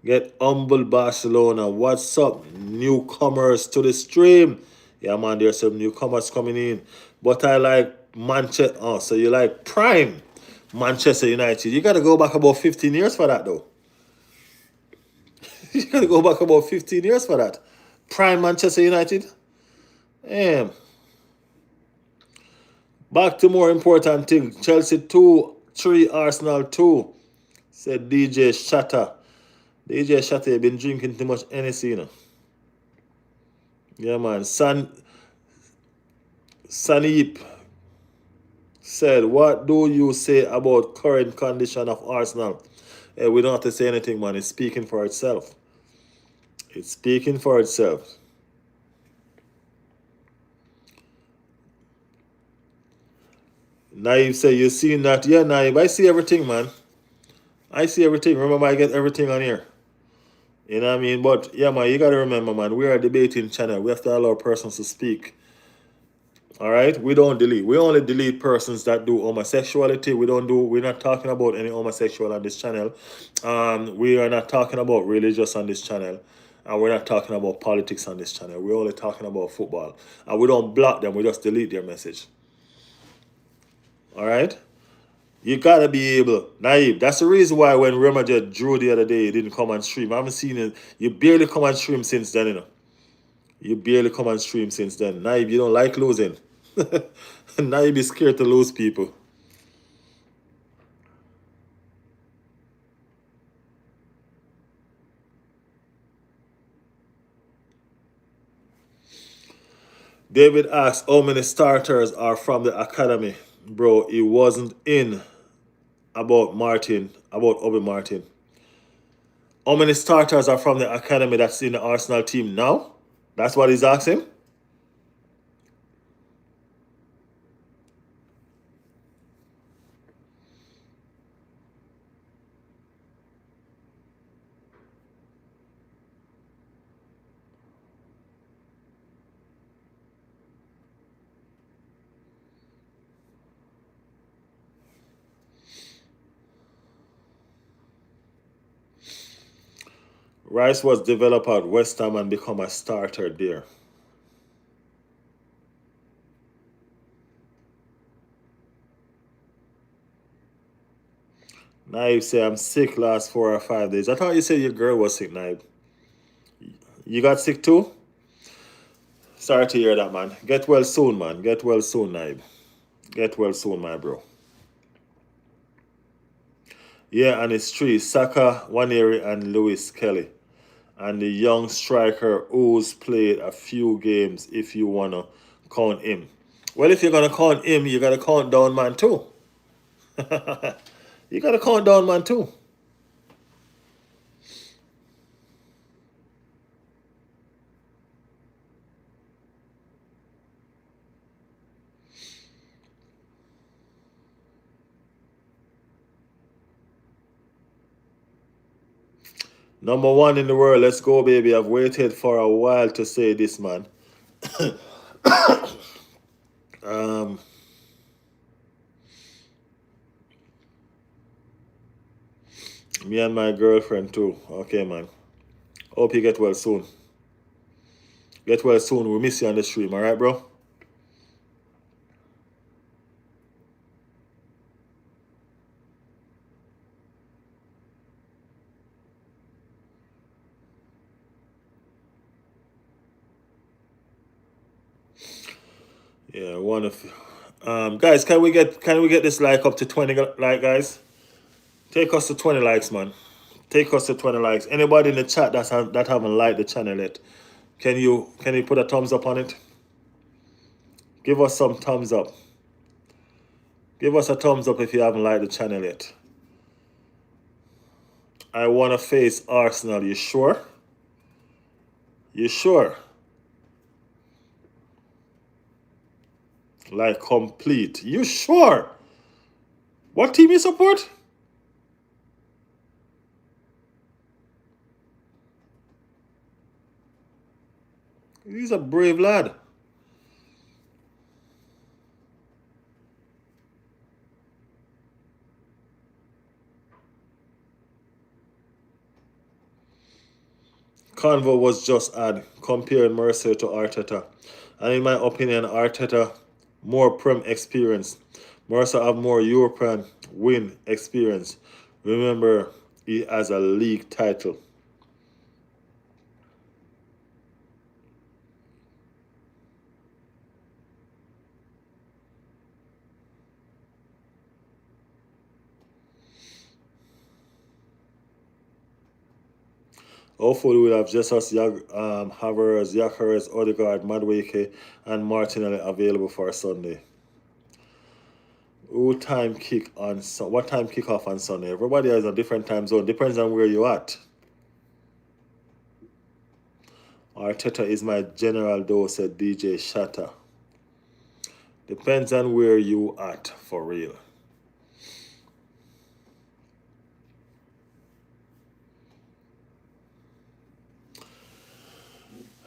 Get humble Barcelona. What's up, newcomers to the stream? Yeah, man, there's some newcomers coming in. But I like Manchester. Oh, so you like prime Manchester United. You got to go back about 15 years for that, though. You got to go back about 15 years for that. Prime Manchester United. Damn. Back to more important thing. Chelsea 2, 3, Arsenal 2, said DJ Shatter. DJ Shatter been drinking too much Hennessy, you know. Yeah, man. Sanip said, what do you say about current condition of Arsenal? We don't have to say anything, man. It's speaking for itself. It's speaking for itself. Naive say, you seen that? Yeah, Naive, I see everything, man. I see everything. Remember, I get everything on here. You know what I mean? But, yeah, man, you got to remember, man, we are a debating channel. We have to allow persons to speak. All right, we don't delete. We only delete persons that do homosexuality. We're not talking about any homosexual on this channel. We are not talking about religious on this channel. And we're not talking about politics on this channel. We're only talking about football. And we don't block them, we just delete their message. All right? You gotta be able, Naive. That's the reason why when Real Madrid drew the other day, he didn't come and stream. I haven't seen it. You barely come and stream since then, you know. You barely come and stream since then. Naive, you don't like losing. Naive is scared to lose people. David asks how many starters are from the academy. Bro, he wasn't in about Obi Martin. How many starters are from the academy that's in the Arsenal team now? That's what he's asking. Rice was developed at West Ham and become a starter there. Naib say I'm sick last 4 or 5 days. I thought you said your girl was sick, Naib. You got sick too? Sorry to hear that, man. Get well soon, man. Get well soon, Naib. Get well soon, my bro. Yeah, and it's three. Saka, Waneri, and Lewis Kelly. And the young striker who's played a few games if you want to count him. Well, if you're going to count him, you got to count down man too. You got to count down man too. Number one in the world. Let's go, baby. I've waited for a while to say this, man. um, Me and my girlfriend too. Okay, man. Hope you get well soon. Get well soon. We miss you on the stream, alright, bro? Yeah, one of guys, can we get this like up to 20 like, guys? Take us to 20 likes, man. Take us to 20 likes. Anybody in the chat that haven't liked the channel yet, can you put a thumbs up on it? Give us some thumbs up. Give us a thumbs up if you haven't liked the channel yet. I want to face Arsenal. You sure? You sure? Like complete. You sure? What team you support? He's a brave lad. Convo was just ad comparing Mercer to Arteta. And in my opinion, Arteta more Prem experience. Mercer have more European win experience. Remember, he has a league title. Hopefully, we'll have Jesus, Havertz, Gyökeres, Odegaard, Madueke, and Martinelli available for Sunday. What time kick off on Sunday? Everybody has a different time zone. Depends on where you're at. Arteta is my general though, said DJ Shatter. Depends on where you at, for real.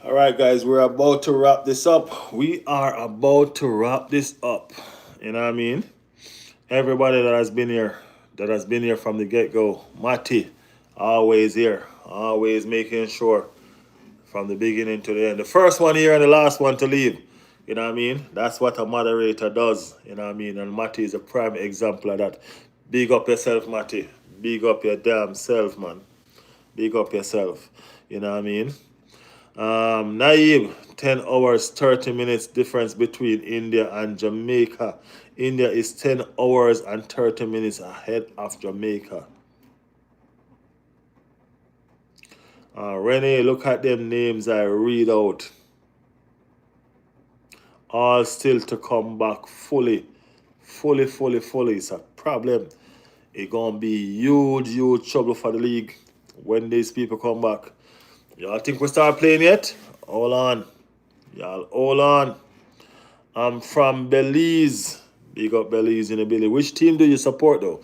All right, guys, we're about to wrap this up. We are about to wrap this up. You know what I mean? Everybody that has been here from the get-go. Matty, always here, always making sure from the beginning to the end. The first one here and the last one to leave. You know what I mean? That's what a moderator does. You know what I mean? And Matty is a prime example of that. Big up yourself, Matty. Big up your damn self, man. Big up yourself. You know what I mean? Naib, 10 hours, 30 minutes difference between India and Jamaica. India is 10 hours and 30 minutes ahead of Jamaica. Renee, look at them names I read out. All still to come back fully. It's a problem. It's going to be huge trouble for the league when these people come back. Y'all think we start playing yet? Hold on. Y'all, hold on. I'm from Belize. Big up Belize in the Billy. Which team do you support, though?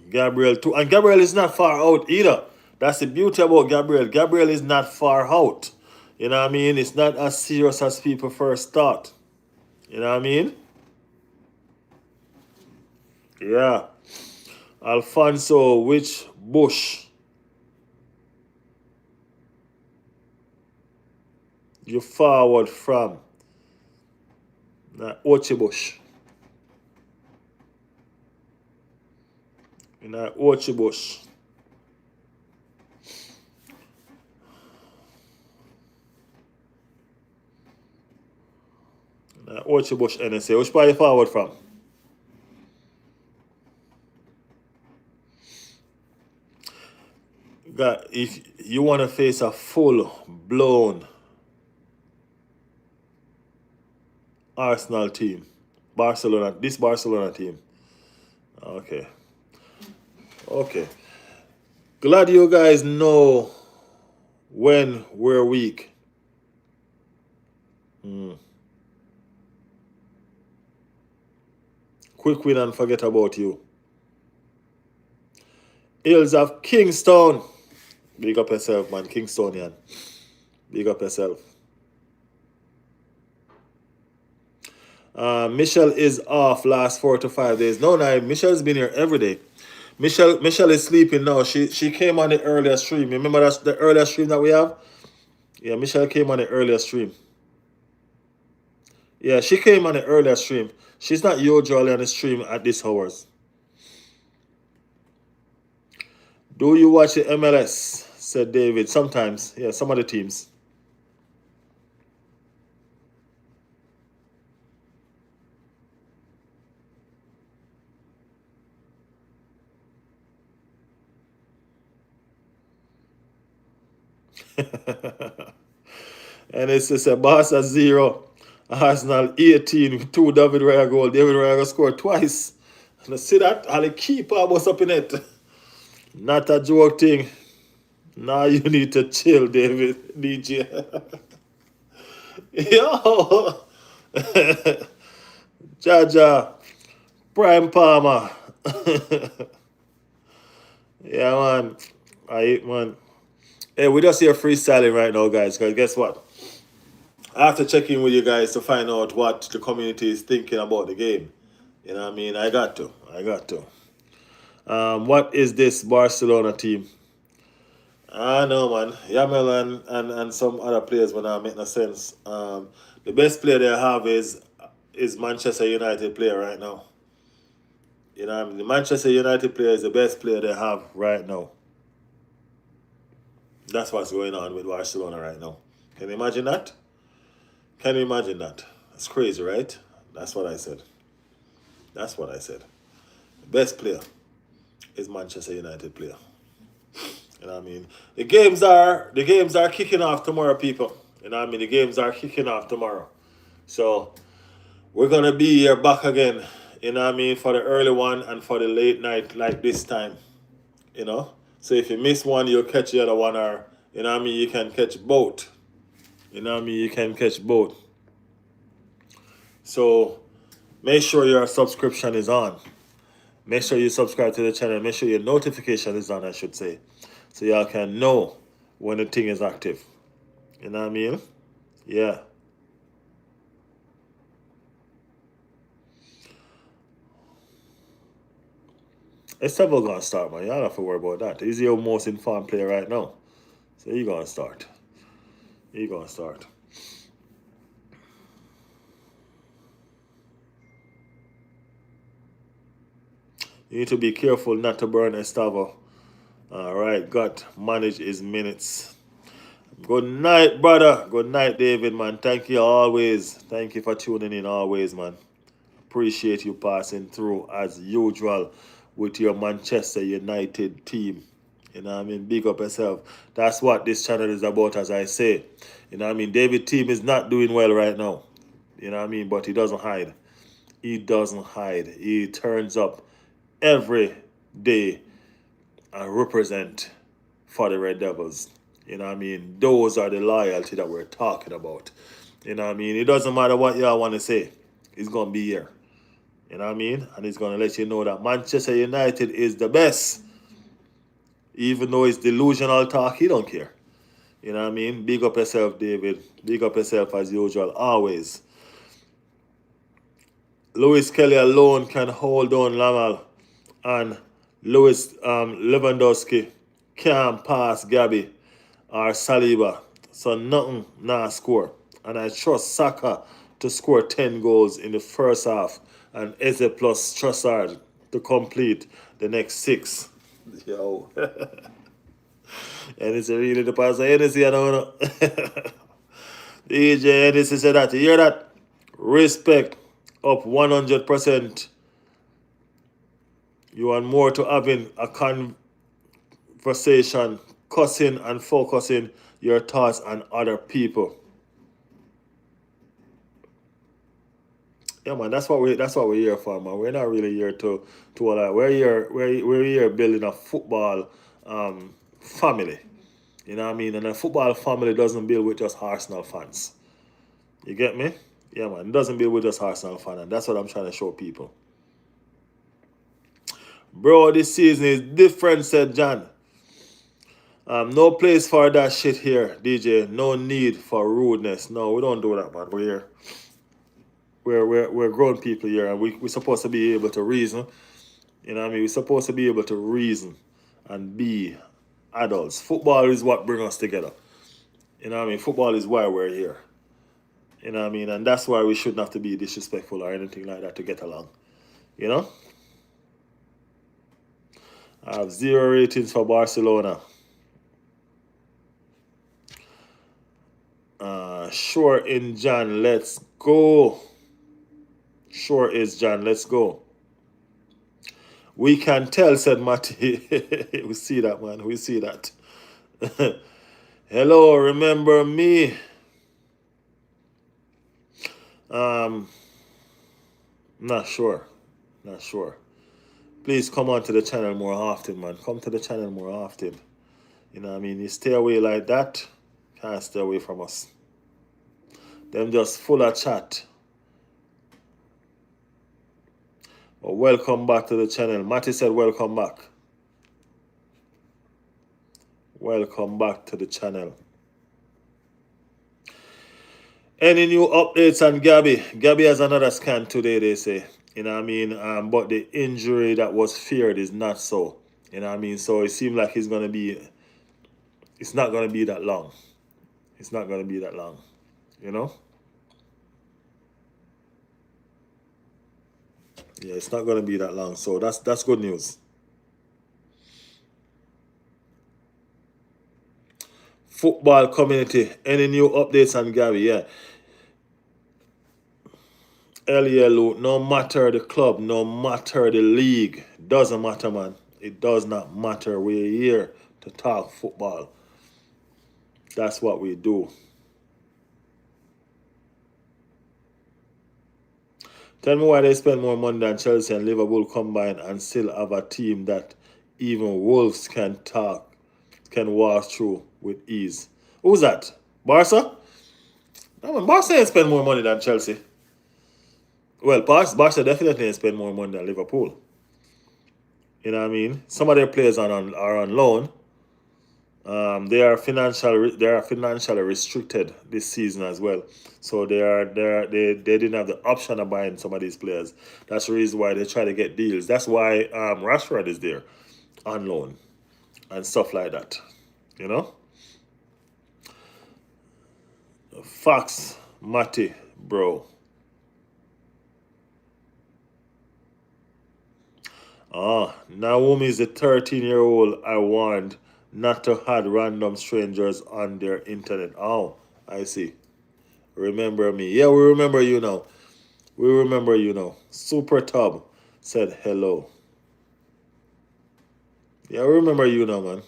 Gabriel, too. And Gabriel is not far out either. That's the beauty about Gabriel. Gabriel is not far out. You know what I mean? It's not as serious as people first thought. You know what I mean? Yeah. Alfonso, which bush you forward from? Ochi bush. Ochi bush. Ochi bush NSA. Which part you forward from? If you want to face a full-blown Arsenal team, this Barcelona team. Okay. Glad you guys know when we're weak. Quick win and forget about you. Hills of Kingston. Big up yourself, man. Kingstonian. Big up yourself. Michelle is off last 4 to 5 days. No, Michelle's been here every day. Michelle is sleeping now. She came on the earlier stream. Remember that's the earlier stream that we have? Yeah, Michelle came on the earlier stream. Yeah, she came on the earlier stream. She's not usually on the stream at these hours. Do you watch the MLS? Said David. Sometimes. Yeah, some of the teams. And it's just a Barca 0, Arsenal 18 with 2 David Raya goal. David Raya scored twice. And I see that, and the keeper was up in it. Not a joke thing. Now you need to chill, David. DJ. Yo. Jaja. Prime Palmer. Yeah, man. Man. Hey, we just here freestyling right now, guys. Because guess what? I have to check in with you guys to find out what the community is thinking about the game. You know what I mean? I got to. What is this Barcelona team? I know, man. Yamel and some other players will not make no sense. The best player they have is Manchester United player right now. You know what I mean? The Manchester United player is the best player they have right now. That's what's going on with Barcelona right now. Can you imagine that? Can you imagine that? That's crazy, right? That's what I said. The best player is Manchester United player. You know what I mean? The games are kicking off tomorrow, people. You know what I mean? The games are kicking off tomorrow. So we're gonna be here back again, you know what I mean, for the early one and for the late night like this time. You know? So if you miss one, you'll catch the other one, or you know what I mean, you can catch both. You know what I mean? You can catch both. So make sure your subscription is on. Make sure you subscribe to the channel. Make sure your notification is on, I should say. So y'all can know when the thing is active. You know what I mean? Yeah. Estevao gonna start, man. Y'all don't have to worry about that. He's your most informed player right now. So he gonna start. You need to be careful not to burn Estevao. Alright, got manage his minutes. Good night, brother. Good night, David, man. Thank you always. Thank you for tuning in always, man. Appreciate you passing through as usual with your Manchester United team. You know what I mean? Big up yourself. That's what this channel is about, as I say. You know what I mean? David team is not doing well right now. You know what I mean? But he doesn't hide. He turns up every day and represent for the Red Devils. You know what I mean? Those are the loyalty that we're talking about. You know what I mean? It doesn't matter what y'all want to say. He's going to be here. You know what I mean? And he's going to let you know that Manchester United is the best. Even though it's delusional talk, he don't care. You know what I mean? Big up yourself, David. Big up yourself as usual, always. Lewis Kelly alone can hold on Lamal. And Lewandowski can't pass Gabby or Saliba. So nothing nah score. And I trust Saka to score 10 goals in the first half and Eze plus Trossard to complete the next 6. Yo. And it's really the pass of Hennessy, I don't know. DJ Hennessy said that. You hear that? Respect up 100%. You want more to having a conversation, cussing and focusing your thoughts on other people. Yeah, man, that's what we're here for, man. We're not really here to all that. We're here building a football family. You know what I mean? And a football family doesn't build with just Arsenal fans. You get me? Yeah, man. It doesn't build with just Arsenal fans, and that's what I'm trying to show people. Bro, this season is different, said John. No place for that shit here, DJ. No need for rudeness. No, we don't do that, man. We're grown people here, and we're supposed to be able to reason. You know what I mean? We're supposed to be able to reason and be adults. Football is what brings us together. You know what I mean? Football is why we're here. You know what I mean? And that's why we shouldn't have to be disrespectful or anything like that to get along. You know? I have 0 ratings for Barcelona. Sure in John, let's go. Sure is John, let's go. We can tell, said Matty. We see that, man. We see that. Hello, remember me? Not sure. Not sure. Please come on to the channel more often, man. Come to the channel more often. You know what I mean? You stay away like that, can't stay away from us. Them just full of chat. But welcome back to the channel. Matty said welcome back. Welcome back to the channel. Any new updates on Gabby? Gabby has another scan today, they say. You know what I mean? But the injury that was feared is not so. You know what I mean? So it seems like it's not going to be that long. It's not going to be that long. You know? Yeah, it's not going to be that long. So that's good news. Football community. Any new updates on Gabby? Yeah. LELO, no matter the club, no matter the league, doesn't matter, man. It does not matter. We're here to talk football. That's what we do. Tell me why they spend more money than Chelsea and Liverpool combined and still have a team that even Wolves can walk through with ease. Who's that? Barca? No, man, Barca ain't spend more money than Chelsea. Well, Barca definitely ain't spend more money than Liverpool. You know what I mean? Some of their players are on loan. They are financially restricted this season as well. So they didn't have the option of buying some of these players. That's the reason why they try to get deals. That's why Rashford is there on loan and stuff like that. You know? Facts, Matty, bro. Naomi is the 13-year-old I warned not to add random strangers on their internet. Oh, I see. Remember me. Yeah, we remember you now. We remember you now. Super Tub said hello. Yeah, we remember you now, man.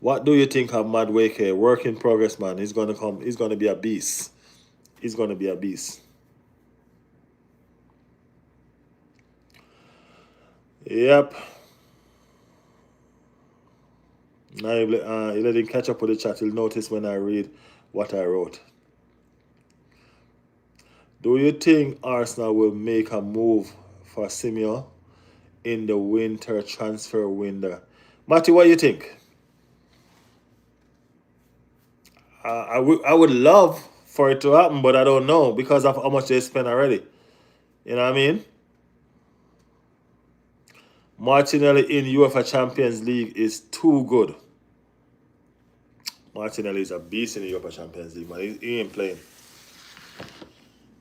What do you think of Madueke? Work in progress, man. He's gonna come. He's gonna be a beast. He's gonna be a beast. Yep. Now you let him catch up with the chat. He'll notice when I read what I wrote. Do you think Arsenal will make a move for Simeon in the winter transfer window? Matty, what do you think? I would love for it to happen, but I don't know because of how much they spent already. You know what I mean? Martinelli in UEFA Champions League is too good. Martinelli is a beast in the UEFA Champions League, man. He ain't playing.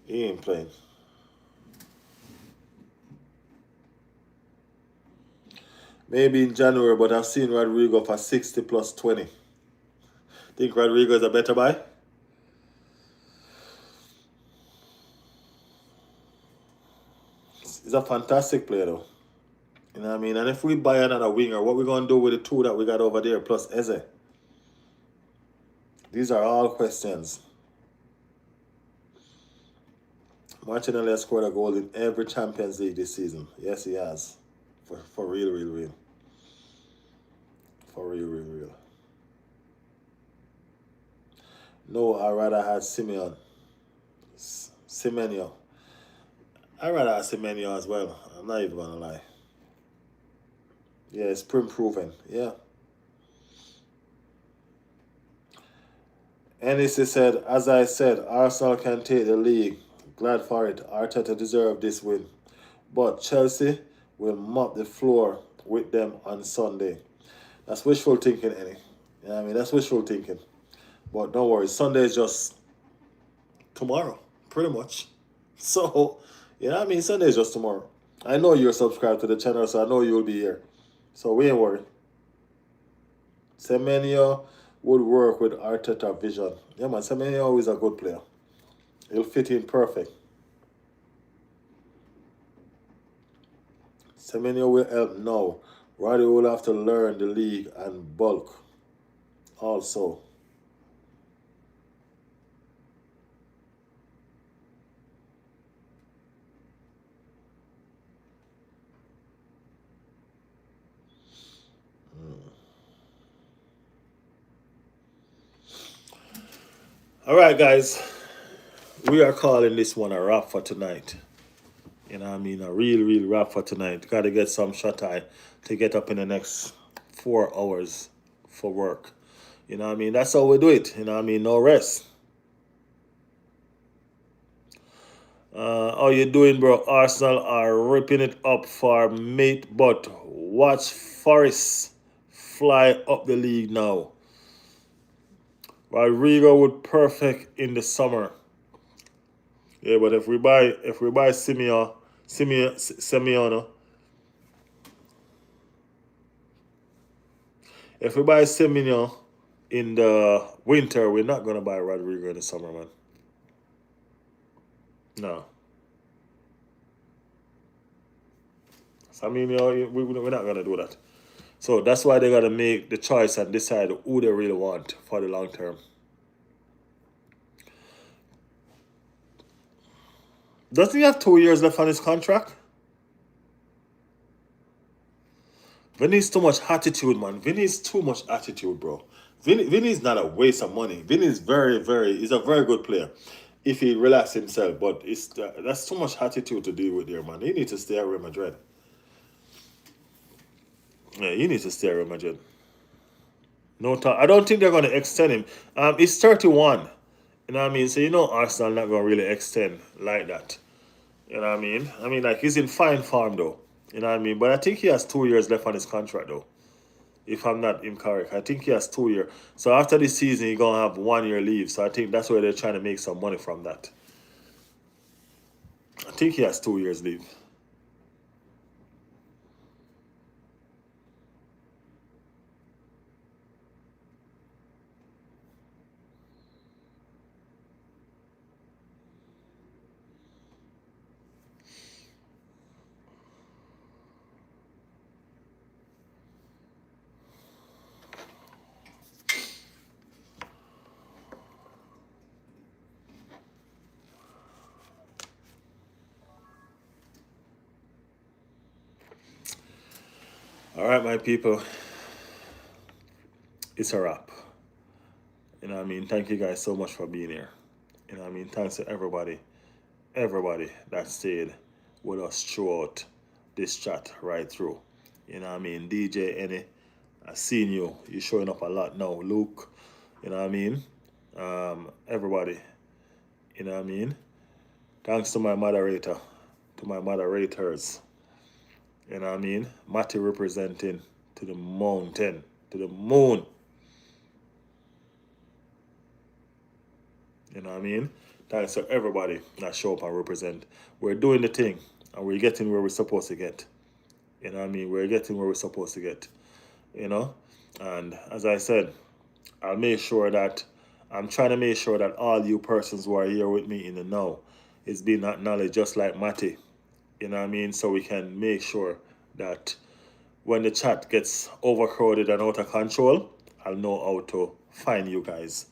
He ain't playing. Maybe in January, but I've seen Rodrigo for 60 plus 20. Think Rodrigo is a better buy? He's a fantastic player, though. You know what I mean? And if we buy another winger, what we going to do with the two that we got over there plus Eze? These are all questions. Martinelli has scored a goal in every Champions League this season. Yes, he has. For real, real, real. For real, real, real. No, I rather have Simeon. Semenyo. I'd rather have Semenyo as well. I'm not even gonna lie. Yeah, it's improving. Yeah. NEC said, as I said, Arsenal can take the league. Glad for it. Arteta deserved this win. But Chelsea will mop the floor with them on Sunday. That's wishful thinking, Any. You know what I mean? That's wishful thinking. But don't worry, Sunday is just tomorrow, pretty much. So, you know what I mean? Sunday is just tomorrow. I know you're subscribed to the channel, so I know you'll be here. So we ain't worried. Semenyo would work with Arteta vision. Yeah, man, Semenyo is a good player. He'll fit in perfect. Semenyo will help now. Roddy will have to learn the league and bulk also. All right, guys. We are calling this one a wrap for tonight. You know what I mean? A real wrap for tonight. Got to get some shut eye to get up in the next 4 hours for work. You know what I mean? That's how we do it. You know what I mean? No rest. How you doing, bro? Arsenal are ripping it up for mate, but watch Forest fly up the league now. Rodrigo would perfect in the summer. Yeah, but if we buy Simeone, if we buy Simeone in the winter, we're not gonna buy Rodrigo in the summer, man. No. Semenyo, we're not gonna do that. So that's why they gotta make the choice and decide who they really want for the long term. Doesn't he have 2 years left on his contract? Vinny's too much attitude, man. Vinny's too much attitude, bro. Vinny's not a waste of money. Vinny's he's a very good player if he relaxes himself. But that's too much attitude to deal with there, man. He needs to stay at Real Madrid. Yeah, he needs to stay at Real Madrid. No talk. I don't think they're going to extend him. He's 31. You know what I mean? So you know Arsenal not going to really extend like that. You know what I mean? I mean, like, he's in fine form, though. You know what I mean? But I think he has 2 years left on his contract, though. If I'm not incorrect. I think he has 2 years. So after this season, he's going to have 1 year leave. So I think that's where they're trying to make some money from that. I think he has 2 years leave. All right, my people. It's a wrap. You know what I mean? Thank you guys so much for being here. You know what I mean? Thanks to everybody that stayed with us throughout this chat right through. You know what I mean? DJ Any, I seen you. You're showing up a lot now. Luke, you know what I mean? Everybody, you know what I mean? Thanks to my moderator, to my moderators. You know what I mean? Matty representing to the mountain, to the moon. You know what I mean? Thanks to everybody that show up and represent. We're doing the thing and we're getting where we're supposed to get. You know what I mean? We're getting where we're supposed to get. You know? And as I said, I'm trying to make sure that all you persons who are here with me in the know is being acknowledged just like Matty. You know what I mean? So we can make sure that when the chat gets overcrowded and out of control, I'll know how to find you guys.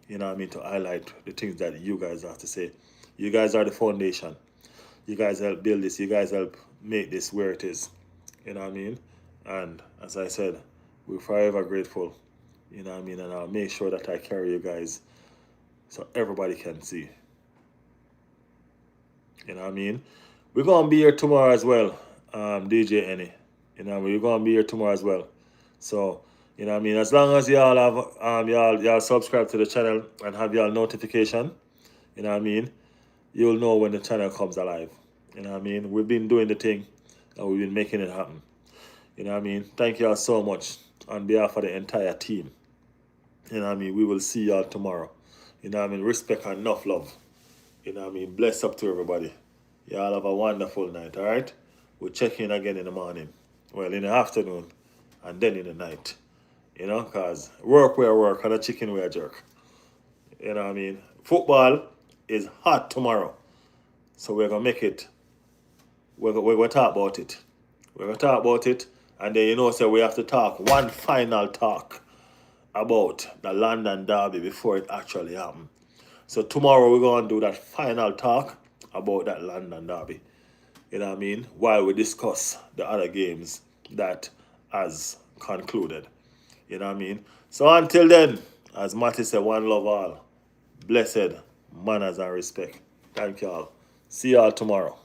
You know what I mean? To highlight the things that you guys have to say. You guys are the foundation. You guys help build this. You guys help make this where it is. You know what I mean? And as I said, we're forever grateful. You know what I mean? And I'll make sure that I carry you guys so everybody can see. You know what I mean? we're gonna be here tomorrow as well, DJ Any. You know, we're gonna be here tomorrow as well. So, you know what I mean, as long as y'all have y'all subscribe to the channel and have y'all notification, you know what I mean, you'll know when the channel comes alive. You know what I mean? We've been doing the thing and we've been making it happen. You know what I mean? Thank y'all so much on behalf of the entire team. You know what I mean? We will see y'all tomorrow. You know what I mean? Respect and enough love. You know what I mean? Bless up to everybody. Y'all have a wonderful night, all right? We'll check in again in the morning. Well, in the afternoon and then in the night. You know, because work where work and a chicken where jerk. You know what I mean? Football is hot tomorrow. So we're going to make it. We're going to talk about it. We're going to talk about it. And then, you know, so we have to talk one final talk about the London Derby before it actually happens. So tomorrow we're going to do that final talk about that London Derby. You know what I mean? While we discuss the other games that has concluded. You know what I mean? So until then, as Matty said, one love all. Blessed manners and respect. Thank y'all. See y'all tomorrow.